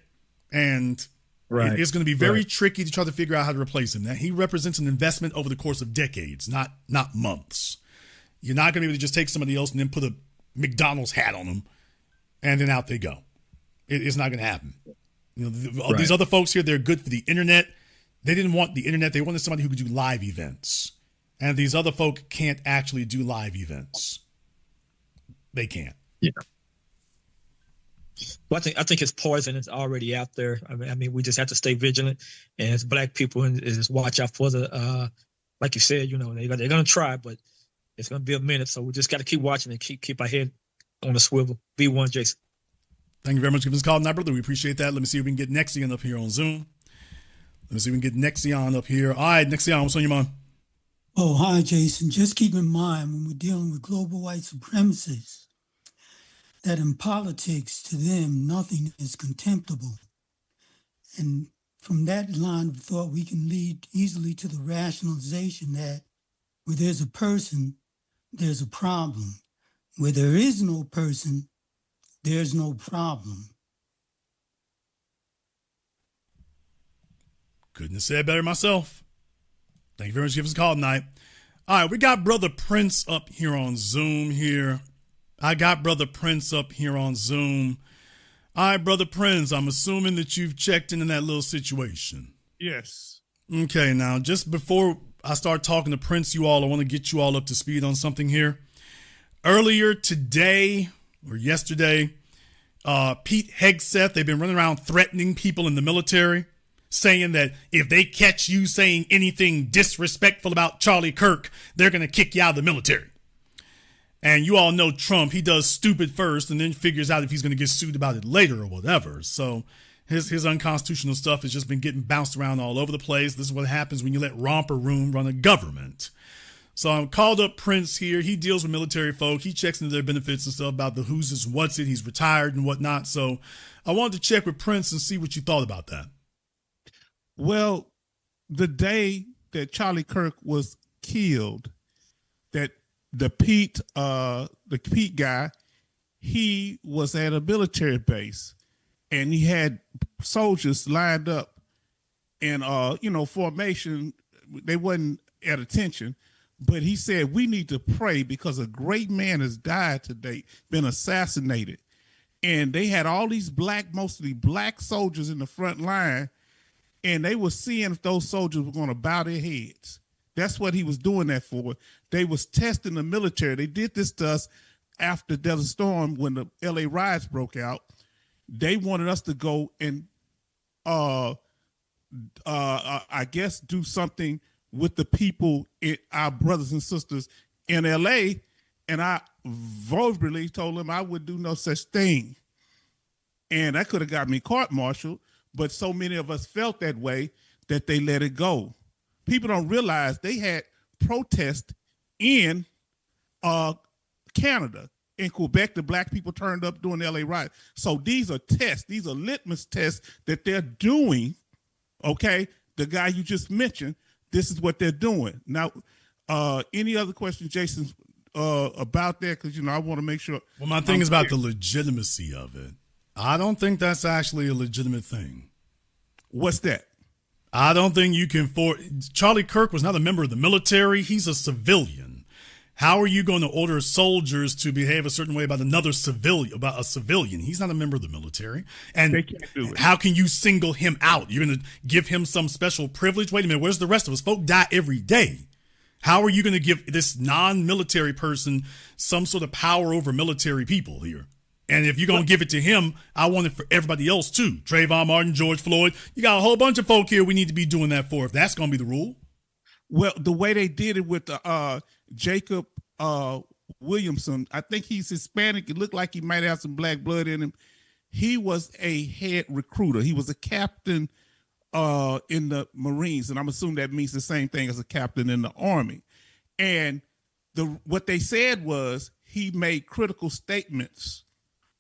S1: And it's going to be very tricky to try to figure out how to replace him. Now, he represents an investment over the course of decades, not months. You're not going to be able to just take somebody else and then put a McDonald's hat on them and then out they go. It's not going to happen. These other folks here, they're good for the internet. They didn't want the internet. They wanted somebody who could do live events. And these other folk can't actually do live events. They can't.
S4: Yeah. Well, I think his poison is already out there. I mean, we just have to stay vigilant, and as Black people, and just watch out for the, like you said, they're gonna try, but it's gonna be a minute. So we just got to keep watching and keep our head on the swivel. B1, Jason.
S1: Thank you very much for giving us a call, brother. We appreciate that. Let me see if we can get Nexion up here on Zoom. Let me see if we can get Nexion up here. All right, Nexion, what's on your mind?
S17: Oh, hi, Jason. Just keep in mind when we're dealing with global white supremacists, that in politics, to them, nothing is contemptible. And from that line of thought, we can lead easily to the rationalization that where there's a person, there's a problem. Where there is no person, there's no problem.
S1: Couldn't have said better myself. Thank you very much for giving us a call tonight. All right, we got Brother Prince up here on Zoom here. I got Brother Prince up here on Zoom. All right, Brother Prince, I'm assuming that you've checked into that little situation.
S18: Yes.
S1: Okay, now, just before I start talking to Prince, I want to get you all up to speed on something here. Earlier today, or yesterday, Pete Hegseth, they've been running around threatening people in the military, saying that if they catch you saying anything disrespectful about Charlie Kirk, they're going to kick you out of the military. And you all know Trump, he does stupid first and then figures out if he's going to get sued about it later or whatever. So his unconstitutional stuff has just been getting bounced around all over the place. This is what happens when you let Romper Room run a government. So I called up Prince here. He deals with military folk. He checks into their benefits and stuff about the who's this, what's it. He's retired and whatnot. So I wanted to check with Prince and see what you thought about that.
S18: Well, the day that Charlie Kirk was killed, that the Pete guy, he was at a military base and he had soldiers lined up in formation. They wasn't at attention, but he said, we need to pray because a great man has died today, been assassinated. And they had all these mostly black soldiers in the front line, and they were seeing if those soldiers were going to bow their heads. That's what he was doing that for. They was testing the military. They did this to us after Desert Storm when the LA riots broke out. They wanted us to go and, I guess, do something with the people, our brothers and sisters in LA. And I verbally told them I would do no such thing. And that could have got me court-martialed, but so many of us felt that way that they let it go. People don't realize they had protests in Canada. In Quebec, the black people turned up during the LA riot. So these are tests. These are litmus tests that they're doing, okay? The guy you just mentioned, this is what they're doing. Now, any other questions, Jason, about that? Because, I want to make sure.
S1: Well, my thing is about the legitimacy of it. I don't think that's actually a legitimate thing.
S18: What's that? I
S1: don't think you can Charlie Kirk was not a member of the military. He's a civilian. How are you going to order soldiers to behave a certain way about a civilian? He's not a member of the military. And
S18: They can't do it.
S1: how can you single him out? You're going to give him some special privilege? Wait a minute, where's the rest of us? Folk die every day. How are you going to give this non-military person some sort of power over military people here? And if you're going to give it to him, I want it for everybody else too. Trayvon Martin, George Floyd. You got a whole bunch of folk here we need to be doing that for if that's going to be the rule.
S18: Well, the way they did it with Jacob Williamson, I think he's Hispanic. It looked like he might have some black blood in him. He was a head recruiter. He was a captain in the Marines, and I'm assuming that means the same thing as a captain in the Army. And what they said was he made critical statements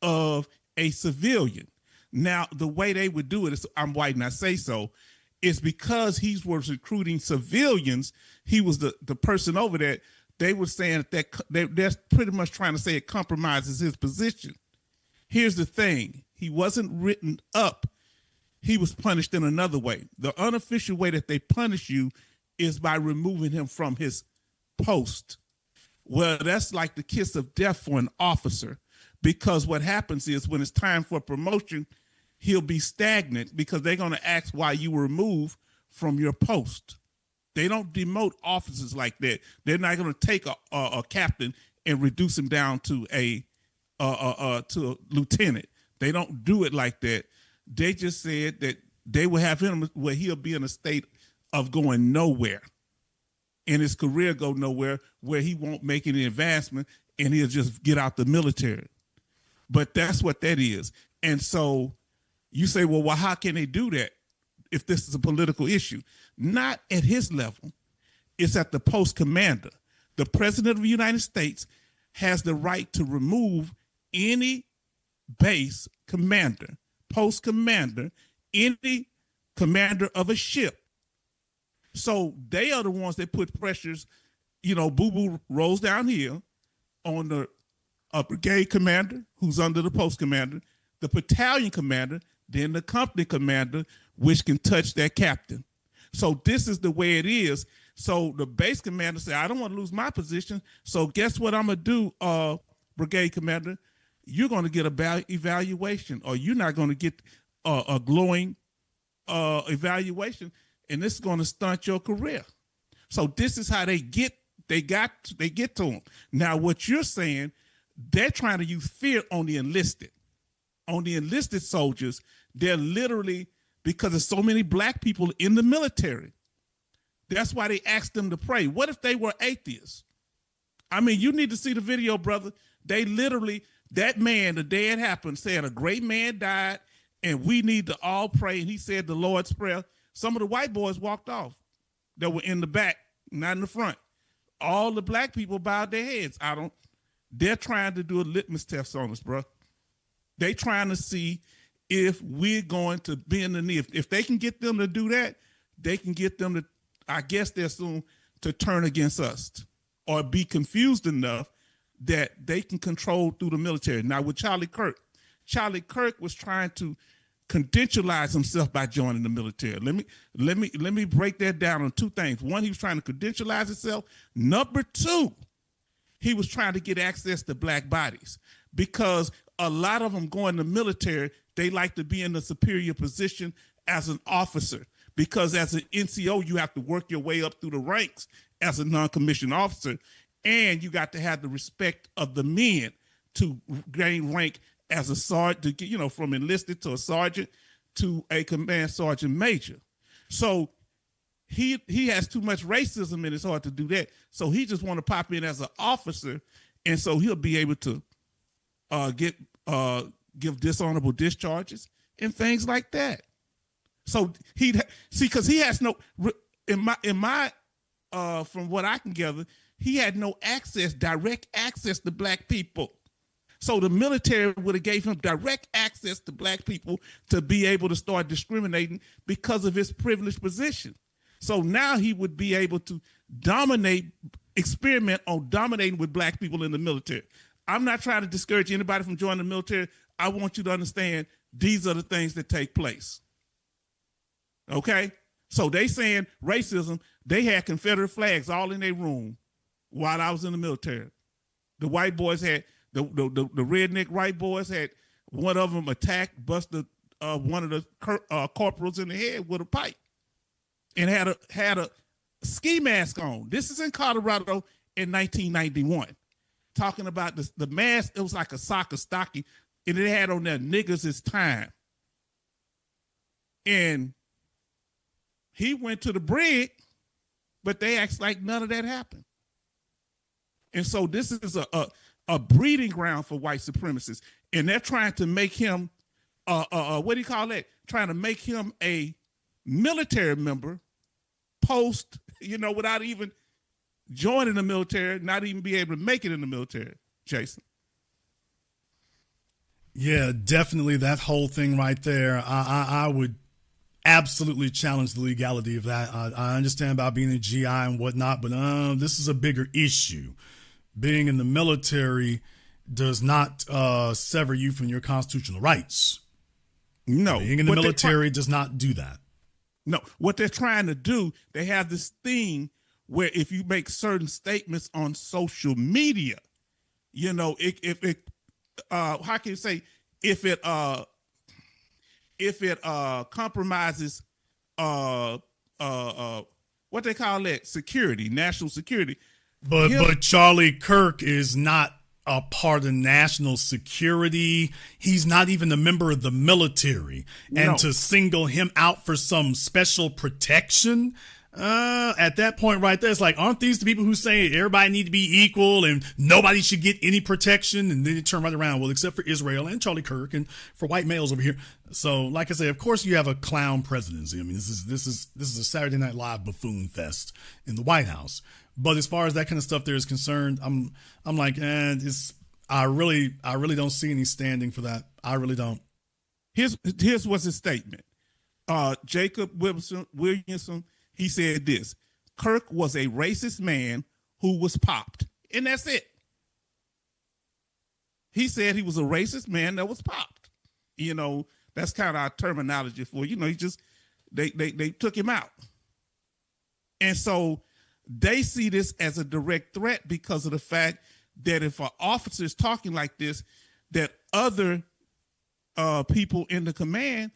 S18: of a civilian. Now, the way they would do it is, I'm white and I say so, is because he was recruiting civilians. He was the person over there. They were saying that they're pretty much trying to say it compromises his position. Here's the thing. He wasn't written up. He was punished in another way. The unofficial way that they punish you is by removing him from his post. Well, that's like the kiss of death for an officer, because what happens is when it's time for promotion, he'll be stagnant because they're going to ask why you were removed from your post. They don't demote officers like that. They're not going to take a captain and reduce him down to a lieutenant. They don't do it like that. They just said that they will have him where he'll be in a state of going nowhere, and his career go nowhere, where he won't make any advancement and he'll just get out the military. But that's what that is. And so you say, well, how can they do that if this is a political issue? Not at his level. It's at the post commander. The president of the United States has the right to remove any base commander, post commander, any commander of a ship. So they are the ones that put pressures, boo-boo rolls downhill on the brigade commander, who's under the post commander, the battalion commander, then the company commander, which can touch that captain. So this is the way it is. So the base commander said, I don't want to lose my position. So guess what I'm going to do, brigade commander? You're going to get a evaluation, or you're not going to get a glowing evaluation, and this is going to stunt your career. So this is how they get to him. Now, what you're saying, they're trying to use fear on the enlisted. On the enlisted soldiers, they're literally, because there's so many black people in the military, that's why they asked them to pray. What if they were atheists? I mean, you need to see the video, brother. They literally, that man, the day it happened, said a great man died and we need to all pray. And he said the Lord's Prayer. Some of the white boys walked off that were in the back, not in the front. All the black people bowed their heads. They're trying to do a litmus test on us, bro. They trying to see if we're going to bend the knee. If they can get them to do that, they can get them to, I guess they're soon to turn against us or be confused enough that they can control through the military. Now with Charlie Kirk was trying to credentialize himself by joining the military. Let me break that down on two things. One, he was trying to credentialize himself. Number two, he was trying to get access to black bodies, because a lot of them going to the military, they like to be in a superior position as an officer, because as an NCO, you have to work your way up through the ranks as a non-commissioned officer, and you got to have the respect of the men to gain rank as a sergeant, from enlisted to a sergeant to a command sergeant major. So he has too much racism, and it's hard to do that. So he just want to pop in as an officer, and so he'll be able to give dishonorable discharges and things like that. So because he has no, in my from what I can gather, he had no direct access to black people. So the military would have gave him direct access to black people to be able to start discriminating because of his privileged position. So now he would be able to experiment on dominating with black people in the military. I'm not trying to discourage anybody from joining the military. I want you to understand these are the things that take place. Okay? So they saying racism, they had Confederate flags all in their room while I was in the military. The white boys had the redneck white boys had one of them attacked, busted one of the corporals in the head with a pipe, and had a ski mask on. This is in Colorado in 1991. Talking about the mask, it was like a soccer stocking, and it had on there "niggas is time." And he went to the brig, but they act like none of that happened. And so this is a breeding ground for white supremacists, and they're trying to make him what do you call that? Trying to make him a military member post, without even joining the military, not even be able to make it in the military. Jason.
S1: Yeah, definitely that whole thing right there. I would absolutely challenge the legality of that. I understand about being a GI and whatnot, but this is a bigger issue. Being in the military does not sever you from your constitutional rights.
S18: No.
S1: Being in the military does not do that.
S18: No. What they're trying to do, they have this thing where if you make certain statements on social media, how can you say, if it compromises what they call that, security, national security.
S1: But Charlie Kirk is not a part of national security. He's not even a member of the military. And to single him out for some special protection, at that point right there, it's like, aren't these the people who say everybody need to be equal and nobody should get any protection? And then you turn right around, well, except for Israel and Charlie Kirk and for white males over here. So, like I say, of course you have a clown presidency. I mean, this is a Saturday Night Live buffoon fest in the White House. But as far as that kind of stuff there is concerned, I'm like, I really don't see any standing for that. I really don't.
S18: Here's what's his statement. Jacob Williamson, he said this: Kirk was a racist man who was popped. And that's it. He said he was a racist man that was popped. That's kind of our terminology for, he just, they took him out. And so they see this as a direct threat because of the fact that if an officer is talking like this, that other people in the command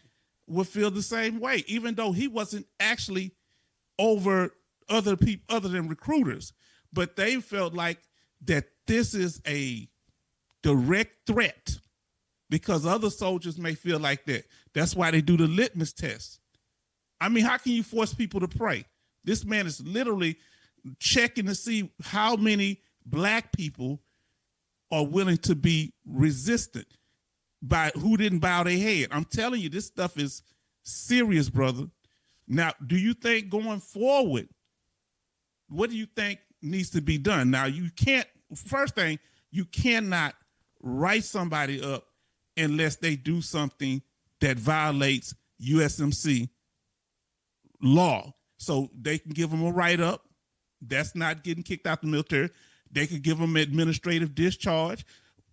S18: would feel the same way, even though he wasn't actually over other people other than recruiters. But they felt like that this is a direct threat because other soldiers may feel like that. That's why they do the litmus test. I mean, how can you force people to pray? This man is literally checking to see how many black people are willing to be resistant by who didn't bow their head. I'm telling you, this stuff is serious, brother. Now, do you think going forward, what do you think needs to be done? Now, first thing, you cannot write somebody up unless they do something that violates USMC law. So they can give them a write-up. That's not getting kicked out the military. They could give them administrative discharge.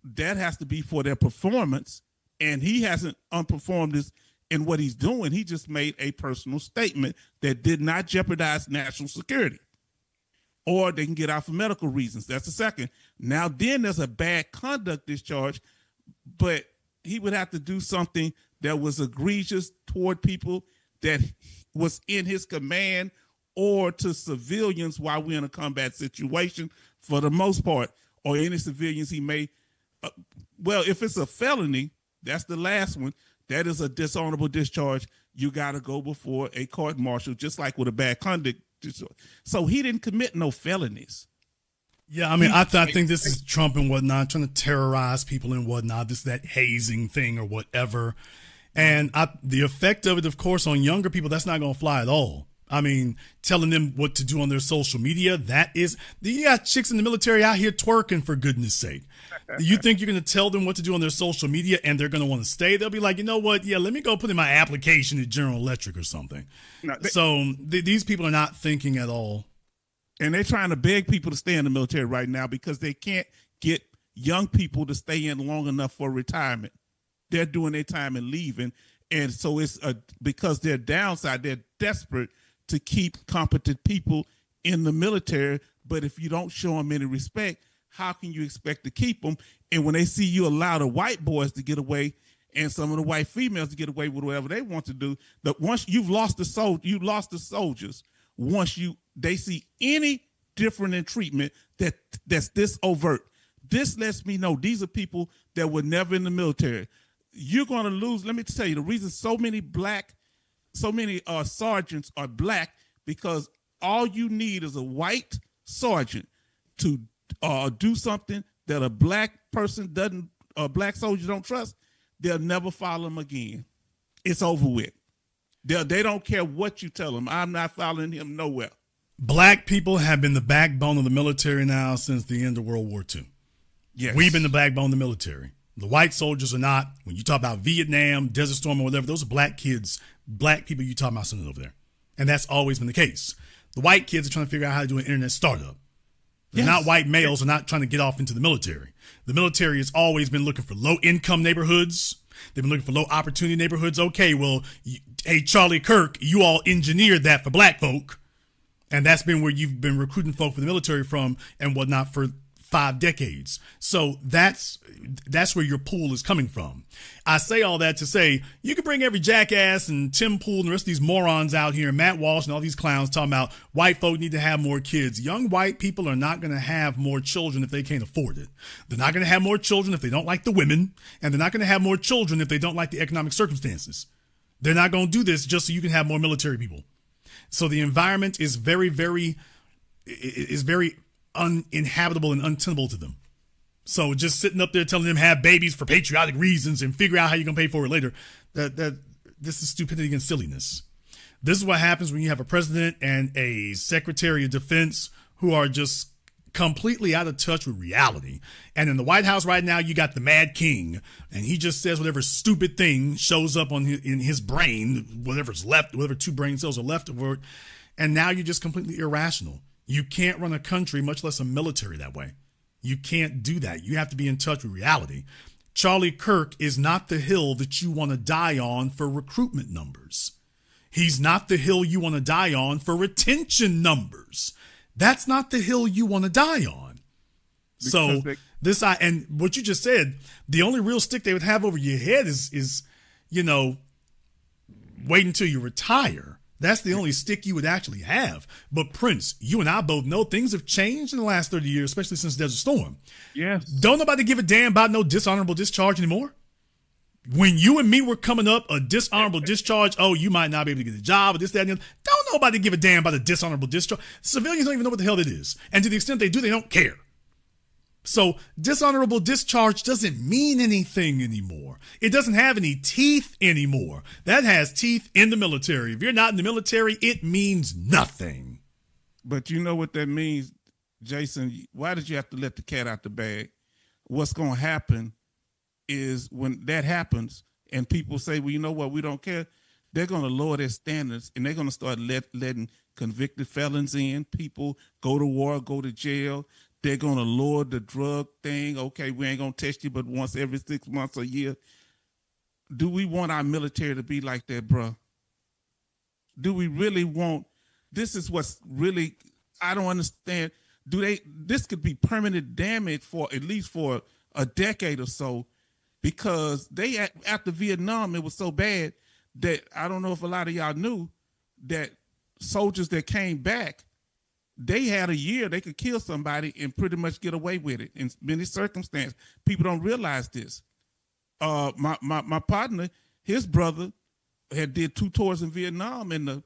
S18: That has to be for their performance. And he hasn't unperformed this in what he's doing. He just made a personal statement that did not jeopardize national security. Or they can get out for medical reasons. That's the second. Now, then there's a bad conduct discharge, but he would have to do something that was egregious toward people that was in his command or to civilians while we're in a combat situation for the most part, or any civilians he may. Well, if it's a felony, that's the last one. That is a dishonorable discharge. You got to go before a court martial, just like with a bad conduct discharge. So he didn't commit no felonies.
S1: Yeah, I mean, I think this is Trump and whatnot, trying to terrorize people and whatnot. This, that hazing thing or whatever. And the effect of it, of course, on younger people, that's not going to fly at all. I mean, telling them what to do on their social media, you got chicks in the military out here twerking, for goodness sake. You think you're going to tell them what to do on their social media and they're going to want to stay? They'll be like, you know what? Yeah, let me go put in my application at General Electric or something. No, these people are not thinking at all.
S18: And they're trying to beg people to stay in the military right now because they can't get young people to stay in long enough for retirement. They're doing their time and leaving. And so it's because they're downside, they're desperate to keep competent people in the military, But if you don't show them any respect, how can you expect to keep them? And when they see you allow the white boys to get away and some of the white females to get away with whatever they want to do, that once you've lost the soldiers. Once they see any different in treatment that's this overt, this lets me know these are people that were never in the military. You're going to lose. Let me tell you the reason so many sergeants are black, because all you need is a white sergeant to do something that a black soldier don't trust. They'll never follow him again. It's over with. They don't care what you tell them. I'm not following him nowhere.
S1: Black people have been the backbone of the military now since the end of World War II.
S18: Yes.
S1: We've been the backbone of the military. The white soldiers are not. When you talk about Vietnam, Desert Storm, or whatever, those are black kids, black people you talking about sending over there. And that's always been the case. The white kids are trying to figure out how to do an internet startup. They're not white males are not trying to get off into the military. The military has always been looking for low-income neighborhoods. They've been looking for low-opportunity neighborhoods. Okay, well, hey, Charlie Kirk, you all engineered that for black folk. And that's been where you've been recruiting folk for the military from and whatnot for 5 decades. So that's where your pool is coming from. I say all that to say you can bring every jackass and Tim Pool and the rest of these morons out here, Matt Walsh and all these clowns talking about white folk need to have more kids. Young white people are not going to have more children if they can't afford it. They're not going to have more children if they don't like the women, and they're not going to have more children if they don't like the economic circumstances. They're not going to do this just so you can have more military people. So the environment is very, very uninhabitable and untenable to them. So just sitting up there telling them have babies for patriotic reasons and figure out how you're going to pay for it later, this is stupidity and silliness. This is what happens when you have a president and a secretary of defense who are just completely out of touch with reality. And in the White House right now, you got the Mad King, and he just says whatever stupid thing shows up in his brain, whatever's left, whatever 2 brain cells are left of it. And now you're just completely irrational. You can't run a country, much less a military, that way. You can't do that. You have to be in touch with reality. Charlie Kirk is not the hill that you want to die on for recruitment numbers. He's not the hill you want to die on for retention numbers. That's not the hill you want to die on. And what you just said, the only real stick they would have over your head is wait until you retire. That's the only stick you would actually have. But Prince, you and I both know things have changed in the last 30 years, especially since Desert Storm.
S18: Yes.
S1: Don't nobody give a damn about no dishonorable discharge anymore. When you and me were coming up, a dishonorable discharge, you might not be able to get a job, or this, that, and the other. Don't nobody give a damn about a dishonorable discharge. Civilians don't even know what the hell it is. And to the extent they do, they don't care. So dishonorable discharge doesn't mean anything anymore. It doesn't have any teeth anymore. That has teeth in the military. If you're not in the military, it means nothing.
S18: But you know what that means, Jason? Why did you have to let the cat out the bag? What's going to happen is when that happens and people say, well, you know what, we don't care, they're going to lower their standards and they're going to start letting convicted felons in. People go to war, go to jail. They're going to lower the drug thing. Okay, we ain't going to test you but once every 6 months or a year. Do we want our military to be like that, bro? Do we really want, this is what's really, I don't understand. This could be permanent damage for at least for a decade or so, because after Vietnam, it was so bad that I don't know if a lot of y'all knew that soldiers that came back, they had a year they could kill somebody and pretty much get away with it in many circumstances. People don't realize this. My partner, his brother had did 2 tours in Vietnam, and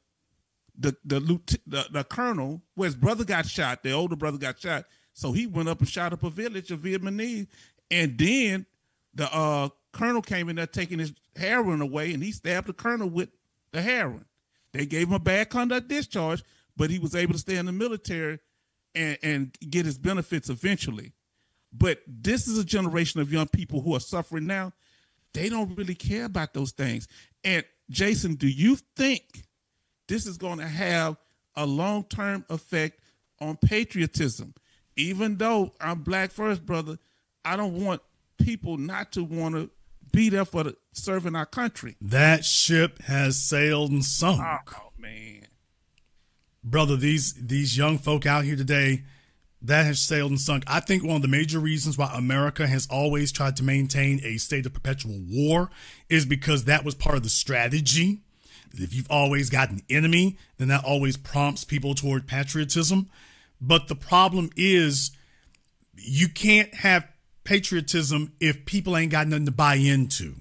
S18: the colonel, where his brother got shot, the older brother got shot, so he went up and shot up a village of Vietnamese, and then the colonel came in there taking his heroin away, and he stabbed the colonel with the heroin. They gave him a bad conduct discharge, but he was able to stay in the military and get his benefits eventually. But this is a generation of young people who are suffering now. They don't really care about those things. And Jason, do you think this is going to have a long-term effect on patriotism? Even though I'm black first, brother, I don't want people not to want to be there for serving our country.
S1: That ship has sailed and sunk.
S18: Oh, man.
S1: Brother, these young folk out here today, That has sailed and sunk. I think one of the major reasons why America has always tried to maintain a state of perpetual war is because that was part of the strategy. If you've always got an enemy, then that always prompts people toward patriotism. But the problem is you can't have patriotism if people ain't got nothing to buy into.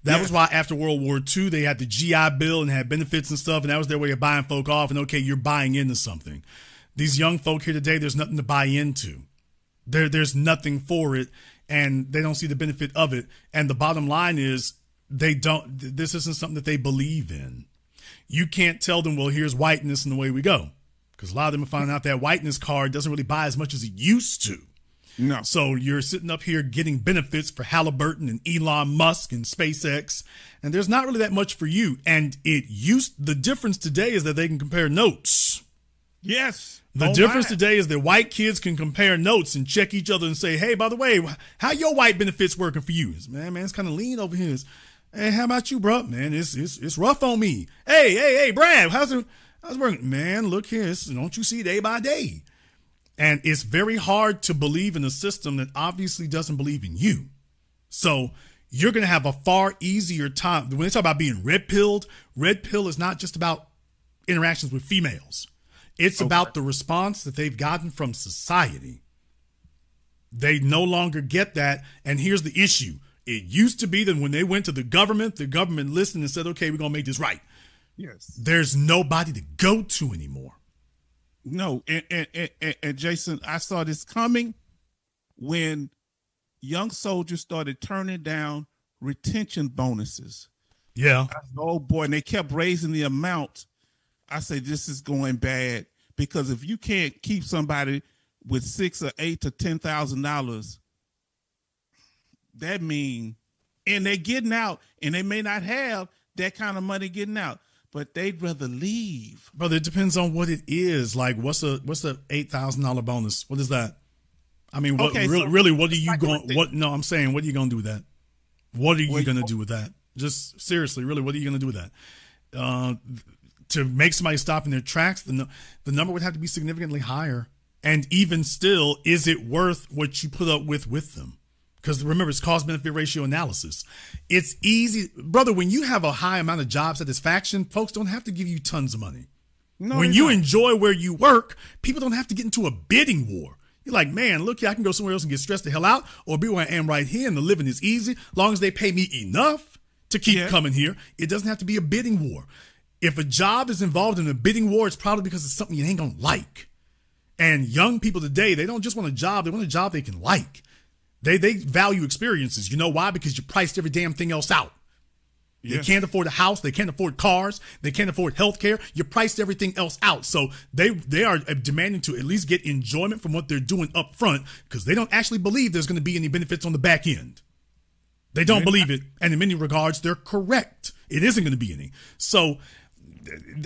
S1: That was why after World War II, they had the GI Bill and had benefits and stuff, and that was their way of buying folk off. And okay, you're buying into something. These young folk here today, there's nothing to buy into. There's nothing for it, and they don't see the benefit of it. And the bottom line is this isn't something that they believe in. You can't tell them, well, here's whiteness and the way we go. Because a lot of them are finding out that whiteness card doesn't really buy as much as it used to.
S18: No.
S1: So you're sitting up here getting benefits for Halliburton and Elon Musk and SpaceX, and there's not really that much for you. And the difference today is that they can compare notes.
S18: Yes.
S1: The difference today is that white kids can compare notes and check each other and say, hey, by the way, how your white benefits working for you? Man, it's kind of lean over here. Hey, how about you, bro? Man, it's rough on me. Hey, Brad, how's it working? Man, look here. Don't you see day by day? And it's very hard to believe in a system that obviously doesn't believe in you. So you're going to have a far easier time. When they talk about being red pill is not just about interactions with females. It's about the response that they've gotten from society. They no longer get that. And here's the issue. It used to be that when they went to the government listened and said, okay, we're going to make this right.
S18: Yes.
S1: There's nobody to go to anymore.
S18: No, and Jason, I saw this coming when young soldiers started turning down retention bonuses.
S1: Yeah.
S18: Oh boy, and they kept raising the amount. I say this is going bad because if you can't keep somebody with $6,000 or $8,000 to $10,000, that mean, and they're getting out, and they may not have that kind of money getting out. But they'd rather leave.
S1: Brother, it depends on what it is. Like, what's a $8,000 bonus? What is that? I mean, what are you going? I'm saying, what are you going to do with that? What are you going to do with that? Just seriously, really, what are you going to do with that? To make somebody stop in their tracks, the number would have to be significantly higher. And even still, is it worth what you put up with them? Because remember, it's cost-benefit ratio analysis. It's easy. Brother, when you have a high amount of job satisfaction, folks don't have to give you tons of money. No, when you enjoy where you work, people don't have to get into a bidding war. You're like, man, look here, I can go somewhere else and get stressed the hell out, or be where I am right here, and the living is easy. As long as they pay me enough to keep coming here, it doesn't have to be a bidding war. If a job is involved in a bidding war, it's probably because it's something you ain't going to like. And young people today, they don't just want a job. They want a job they can like. They value experiences. You know why? Because you priced every damn thing else out. They can't afford a house. They can't afford cars. They can't afford health care. You priced everything else out. So they are demanding to at least get enjoyment from what they're doing up front because they don't actually believe there's going to be any benefits on the back end. They don't believe it. And in many regards, they're correct. It isn't going to be any. So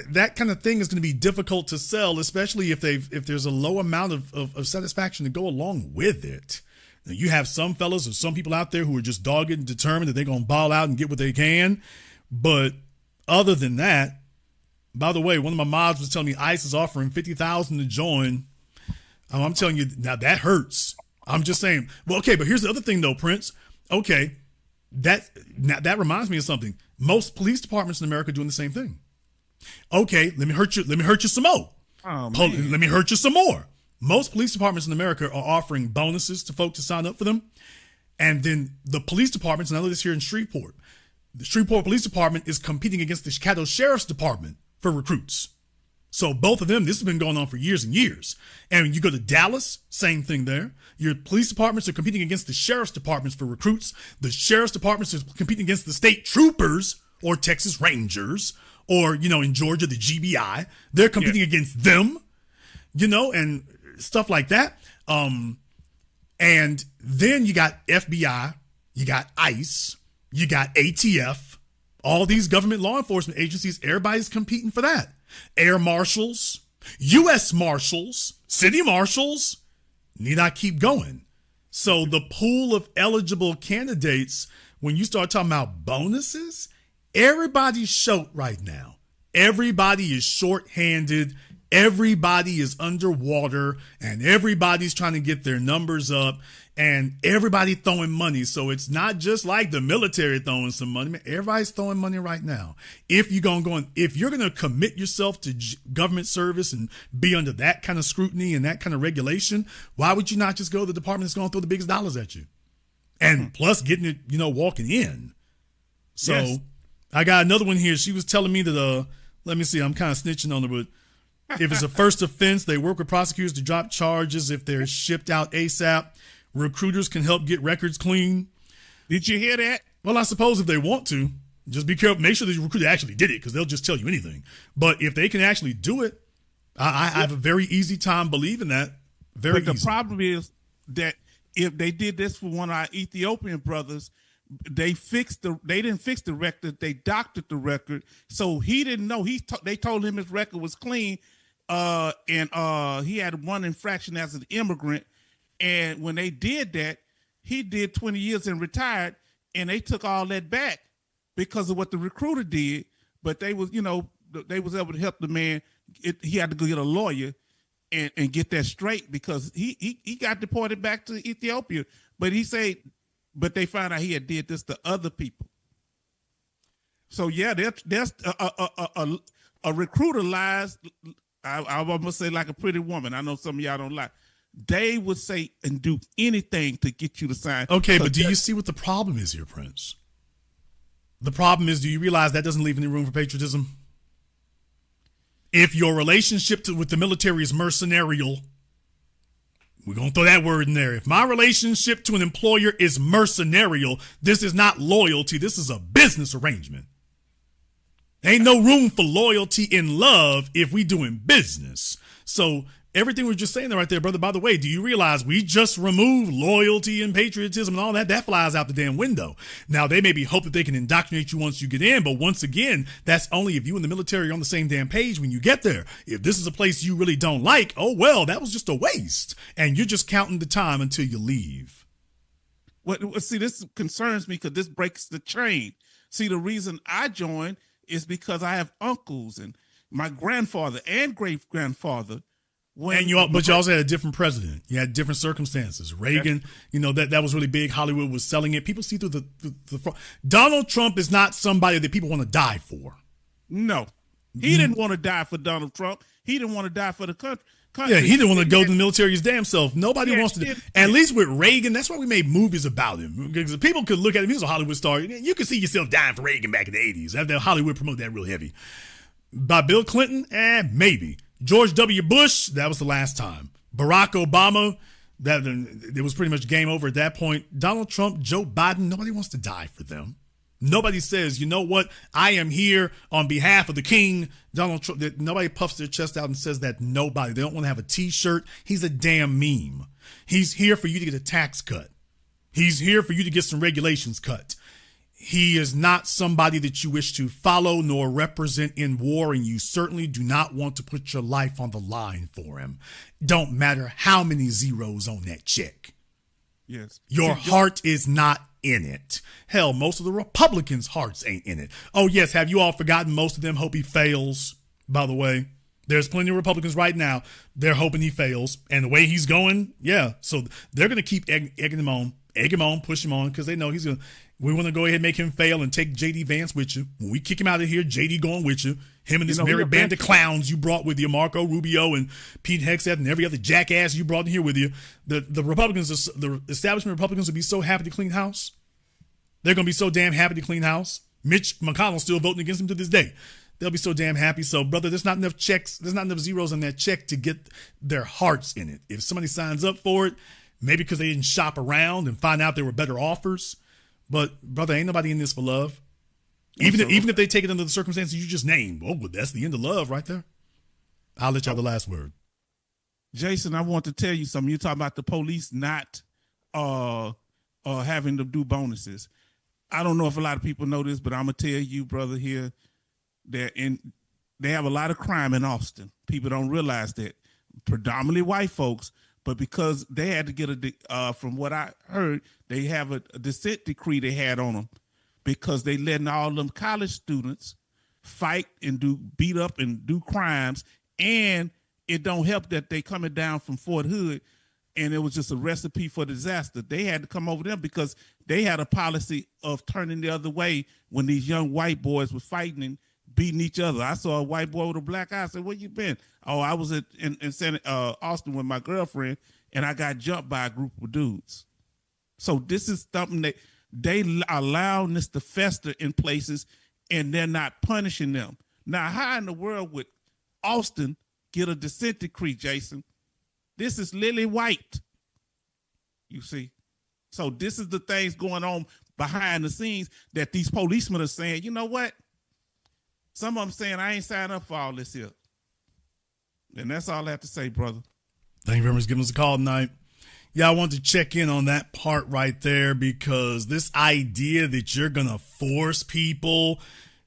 S1: that kind of thing is going to be difficult to sell, especially if there's a low amount of satisfaction to go along with it. You have some fellas or some people out there who are just dogged and determined that they're going to ball out and get what they can. But other than that, by the way, one of my mods was telling me ICE is offering $50,000 to join. I'm telling you, now that hurts. I'm just saying. Well, okay, but here's the other thing though, Prince. Okay, that reminds me of something. Most police departments in America are doing the same thing. Okay, let me hurt you some more.
S18: Oh, man.
S1: Let me hurt you some more. Most police departments in America are offering bonuses to folks to sign up for them. And then the police departments, and I know this here in Shreveport, the Shreveport Police Department is competing against the Chicago Sheriff's Department for recruits. So both of them, this has been going on for years and years. And you go to Dallas, same thing there. Your police departments are competing against the sheriff's departments for recruits. The sheriff's departments are competing against the state troopers or Texas Rangers or, in Georgia, the GBI. They're competing against them, and stuff like that. And then you got FBI, you got ICE, you got ATF, all these government law enforcement agencies, everybody's competing for that. Air marshals, U.S. marshals, city marshals, need I keep going? So the pool of eligible candidates, when you start talking about bonuses, everybody's short right now. Everybody is short-handed. Everybody is underwater and everybody's trying to get their numbers up and everybody throwing money. So it's not just like the military throwing some money. Man, everybody's throwing money right now. If you're going to commit yourself to government service and be under that kind of scrutiny and that kind of regulation, why would you not just go to the department that's going to throw the biggest dollars at you? And plus getting it, walking in. So yes. I got another one here. She was telling me that, let me see, I'm kind of snitching on her, but if it's a first offense, they work with prosecutors to drop charges if they're shipped out ASAP. Recruiters can help get records clean.
S18: Did you hear that?
S1: Well, I suppose if they want to, just be careful. Make sure the recruiter actually did it because they'll just tell you anything. But if they can actually do it, I have a very easy time believing that. Very easy.
S18: But the problem is that if they did this for one of our Ethiopian brothers, they didn't fix the record. They doctored the record, so he didn't know. They told him his record was clean, and he had one infraction as an immigrant. And when they did that, he did 20 years and retired, and they took all that back because of what the recruiter did. But they was able to help the man. He had to go get a lawyer and get that straight because he got deported back to Ethiopia. But but they found out he had did this to other people. So yeah, there's a recruiter lies. I almost say like a pretty woman. I know some of y'all don't like. They would say and do anything to get you to sign.
S1: Okay, but do you see what the problem is here, Prince? The problem is, do you realize that doesn't leave any room for patriotism? If your relationship with the military is mercenarial, we're going to throw that word in there. If my relationship to an employer is mercenarial, this is not loyalty. This is a business arrangement. Ain't no room for loyalty in love if we doing business. So everything we're just saying there right there, brother, by the way, do you realize we just removed loyalty and patriotism and all that? That flies out the damn window. Now, they maybe hope that they can indoctrinate you once you get in, but once again, that's only if you and the military are on the same damn page when you get there. If this is a place you really don't like, oh, well, that was just a waste. And you're just counting the time until you leave.
S18: Well, see, this concerns me because this breaks the chain. See, the reason I joined is because I have uncles and my grandfather and great-grandfather.
S1: But you also had a different president. You had different circumstances. Reagan, that was really big. Hollywood was selling it. People see through the Donald Trump is not somebody that people want to die for.
S18: No. He didn't want to die for Donald Trump. He didn't want to die for the country.
S1: Yeah, he didn't want to go to the military his damn self. Nobody wants to. At least with Reagan, that's why we made movies about him. Because people could look at him. He was a Hollywood star. You could see yourself dying for Reagan back in the 80s. After Hollywood promoted that real heavy. By Bill Clinton, maybe. George W. Bush, that was the last time. Barack Obama, it was pretty much game over at that point. Donald Trump, Joe Biden, nobody wants to die for them. Nobody says, you know what, I am here on behalf of the king, Donald Trump. Nobody puffs their chest out and says that. Nobody. They don't want to have a T-shirt. He's a damn meme. He's here for you to get a tax cut. He's here for you to get some regulations cut. He is not somebody that you wish to follow nor represent in war, and you certainly do not want to put your life on the line for him. Don't matter how many zeros on that check.
S18: Yes.
S1: Your heart is not in it. Hell, most of the Republicans' hearts ain't in it. Oh, yes, have you all forgotten most of them hope he fails, by the way? There's plenty of Republicans right now. They're hoping he fails. And the way he's going, yeah. So they're going to keep egging him on, push him on, because they know he's going to. We want to go ahead and make him fail and take J.D. Vance with you. When we kick him out of here, J.D. going with you. Him and this merry band of clowns you brought with you, Marco Rubio and Pete Hegseth and every other jackass you brought in here with you. The Republicans, the establishment Republicans will be so happy to clean house. They're going to be so damn happy to clean house. Mitch McConnell's still voting against him to this day. They'll be so damn happy. So, brother, there's not enough checks. There's not enough zeros on that check to get their hearts in it. If somebody signs up for it, maybe because they didn't shop around and find out there were better offers. But, brother, ain't nobody in this for love. Even if they take it under the circumstances you just named. Oh, well, that's the end of love right there. I'll let y'all have the last word.
S18: Jason, I want to tell you something. You're talking about the police not having to do bonuses. I don't know if a lot of people know this, but I'm going to tell you, brother, here, they have a lot of crime in Austin. People don't realize that. Predominantly white folks. But because they had to get from what I heard, they have a dissent decree they had on them because they letting all them college students fight and beat up and do crimes, and it don't help that they coming down from Fort Hood and it was just a recipe for disaster. They had to come over them because they had a policy of turning the other way when these young white boys were fighting and beating each other. I saw a white boy with a black eye. I said, where you been? Oh, I was in Austin with my girlfriend, and I got jumped by a group of dudes. So this is something that they allowing this to fester in places, and they're not punishing them. Now, how in the world would Austin get a dissent decree, Jason? This is lily white, you see. So this is the things going on behind the scenes that these policemen are saying, you know what? Some of them saying, I ain't signed up for all this here. And that's all I have to say, brother.
S1: Thank you very much for giving us a call tonight. Yeah, I wanted to check in on that part right there because this idea that you're going to force people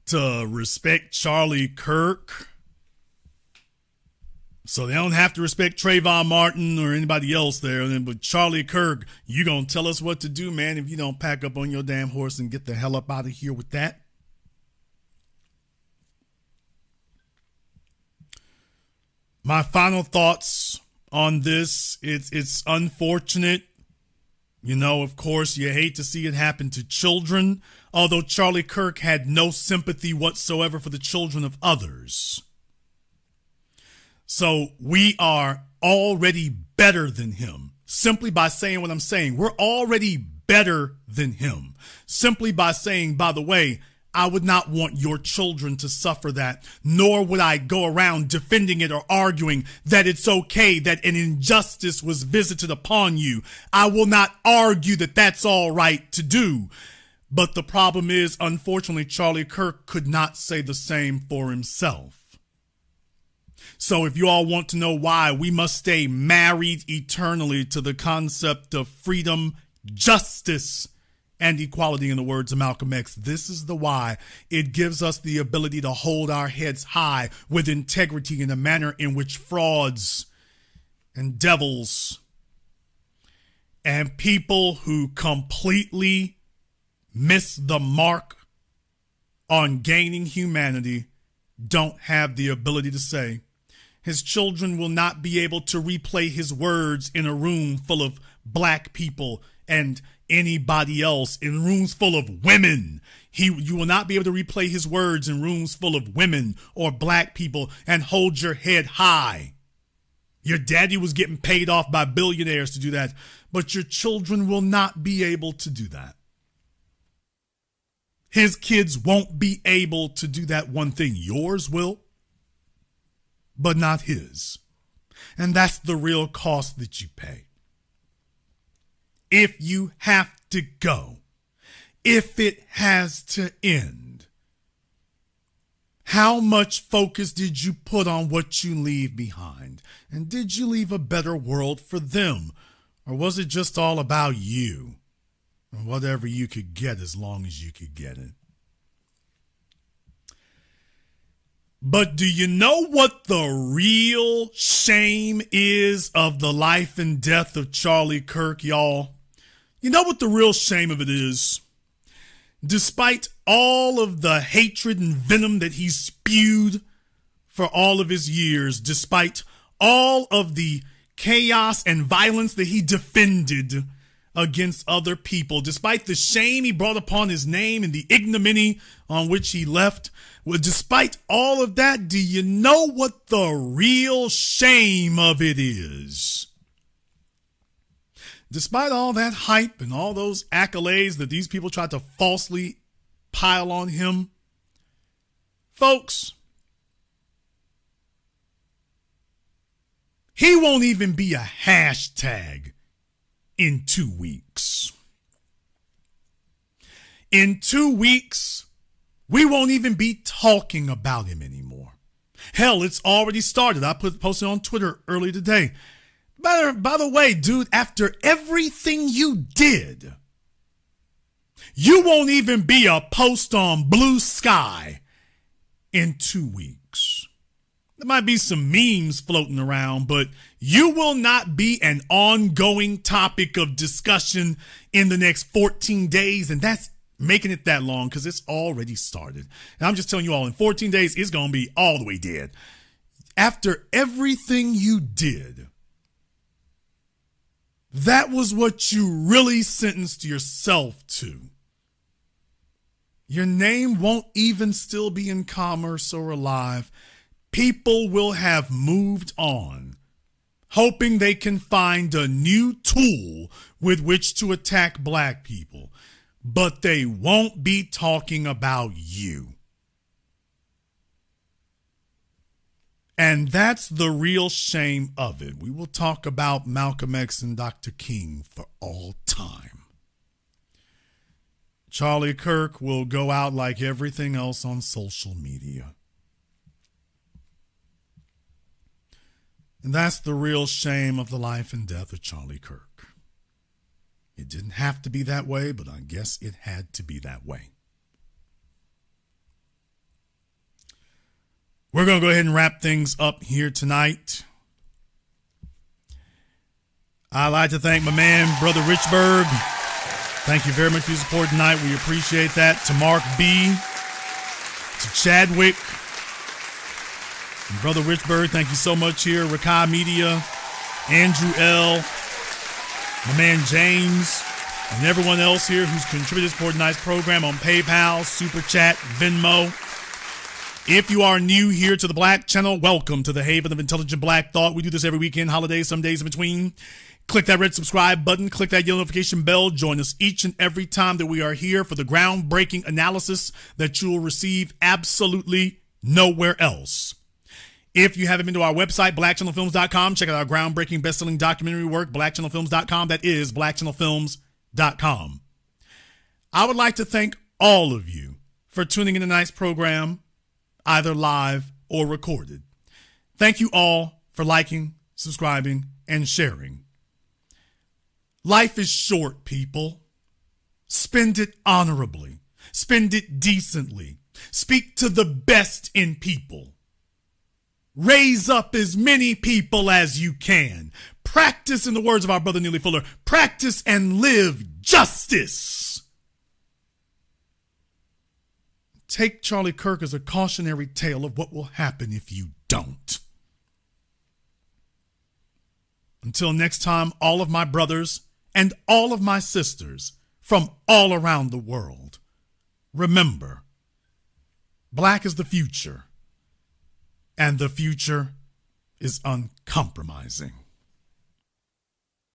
S1: to respect Charlie Kirk so they don't have to respect Trayvon Martin or anybody else there, but Charlie Kirk, you going to tell us what to do, man, if you don't pack up on your damn horse and get the hell up out of here with that? My final thoughts on this, it's unfortunate. You know, of course, you hate to see it happen to children, although Charlie Kirk had no sympathy whatsoever for the children of others. So we are already better than him simply by saying what I'm saying. We're already better than him simply by saying, by the way, I would not want your children to suffer that, nor would I go around defending it or arguing that it's okay that an injustice was visited upon you. I will not argue that that's all right to do. But the problem is, unfortunately, Charlie Kirk could not say the same for himself. So if you all want to know why, we must stay married eternally to the concept of freedom, justice, and equality, in the words of Malcolm X. This is the why. It gives us the ability to hold our heads high with integrity in a manner in which frauds and devils and people who completely miss the mark on gaining humanity don't have the ability to say. His children will not be able to replay his words in a room full of black people and anybody else, in rooms full of women. You will not be able to replay his words in rooms full of women or black people and hold your head high. Your daddy was getting paid off by billionaires to do that, but your children will not be able to do that. His kids won't be able to do that one thing. Yours will, but not his. And that's the real cost that you pay. If you have to go, if it has to end, how much focus did you put on what you leave behind? And did you leave a better world for them? Or was it just all about you? Or whatever you could get as long as you could get it? But do you know what the real shame is of the life and death of Charlie Kirk, y'all? You know what the real shame of it is? Despite all of the hatred and venom that he spewed for all of his years, despite all of the chaos and violence that he defended against other people, despite the shame he brought upon his name and the ignominy on which he left, well, despite all of that, do you know what the real shame of it is? Despite all that hype and all those accolades that these people tried to falsely pile on him, folks, he won't even be a hashtag in 2 weeks. In 2 weeks, we won't even be talking about him anymore. Hell, it's already started. I posted on Twitter earlier today. By the way, dude, after everything you did, you won't even be a post on Blue Sky in 2 weeks. There might be some memes floating around, but you will not be an ongoing topic of discussion in the next 14 days, and that's making it that long because it's already started. And I'm just telling you all, in 14 days, it's going to be all the way dead. after everything you did, that was what you really sentenced yourself to. Your name won't even still be in commerce or alive. People will have moved on, hoping they can find a new tool with which to attack black people, but they won't be talking about you. And that's the real shame of it. We will talk about Malcolm X and Dr. King for all time. Charlie Kirk will go out like everything else on social media. And that's the real shame of the life and death of Charlie Kirk. It didn't have to be that way, but I guess it had to be that way. We're going to go ahead and wrap things up here tonight. I'd like to thank my man, Brother Richburg. Thank you very much for your support tonight. We appreciate that. To Mark B., to Chadwick, and Brother Richburg, thank you so much here. Rakai Media, Andrew L., my man James, and everyone else here who's contributed to support tonight's program on PayPal, Super Chat, Venmo. If you are new here to the Black Channel, welcome to the Haven of Intelligent Black Thought. We do this every weekend, holidays, some days in between. Click that red subscribe button, click that yellow notification bell. Join us each and every time that we are here for the groundbreaking analysis that you will receive absolutely nowhere else. If you haven't been to our website, blackchannelfilms.com, check out our groundbreaking best-selling documentary work, blackchannelfilms.com. That is blackchannelfilms.com. I would like to thank all of you for tuning in tonight's program, either live or recorded. Thank you all for liking, subscribing, and sharing. Life is short, people. Spend it honorably. Spend it decently. Speak to the best in people. Raise up as many people as you can. Practice, in the words of our brother Neely Fuller, practice and live justice. Take Charlie Kirk as a cautionary tale of what will happen if you don't. Until next time, all of my brothers and all of my sisters from all around the world, remember, black is the future, and the future is uncompromising.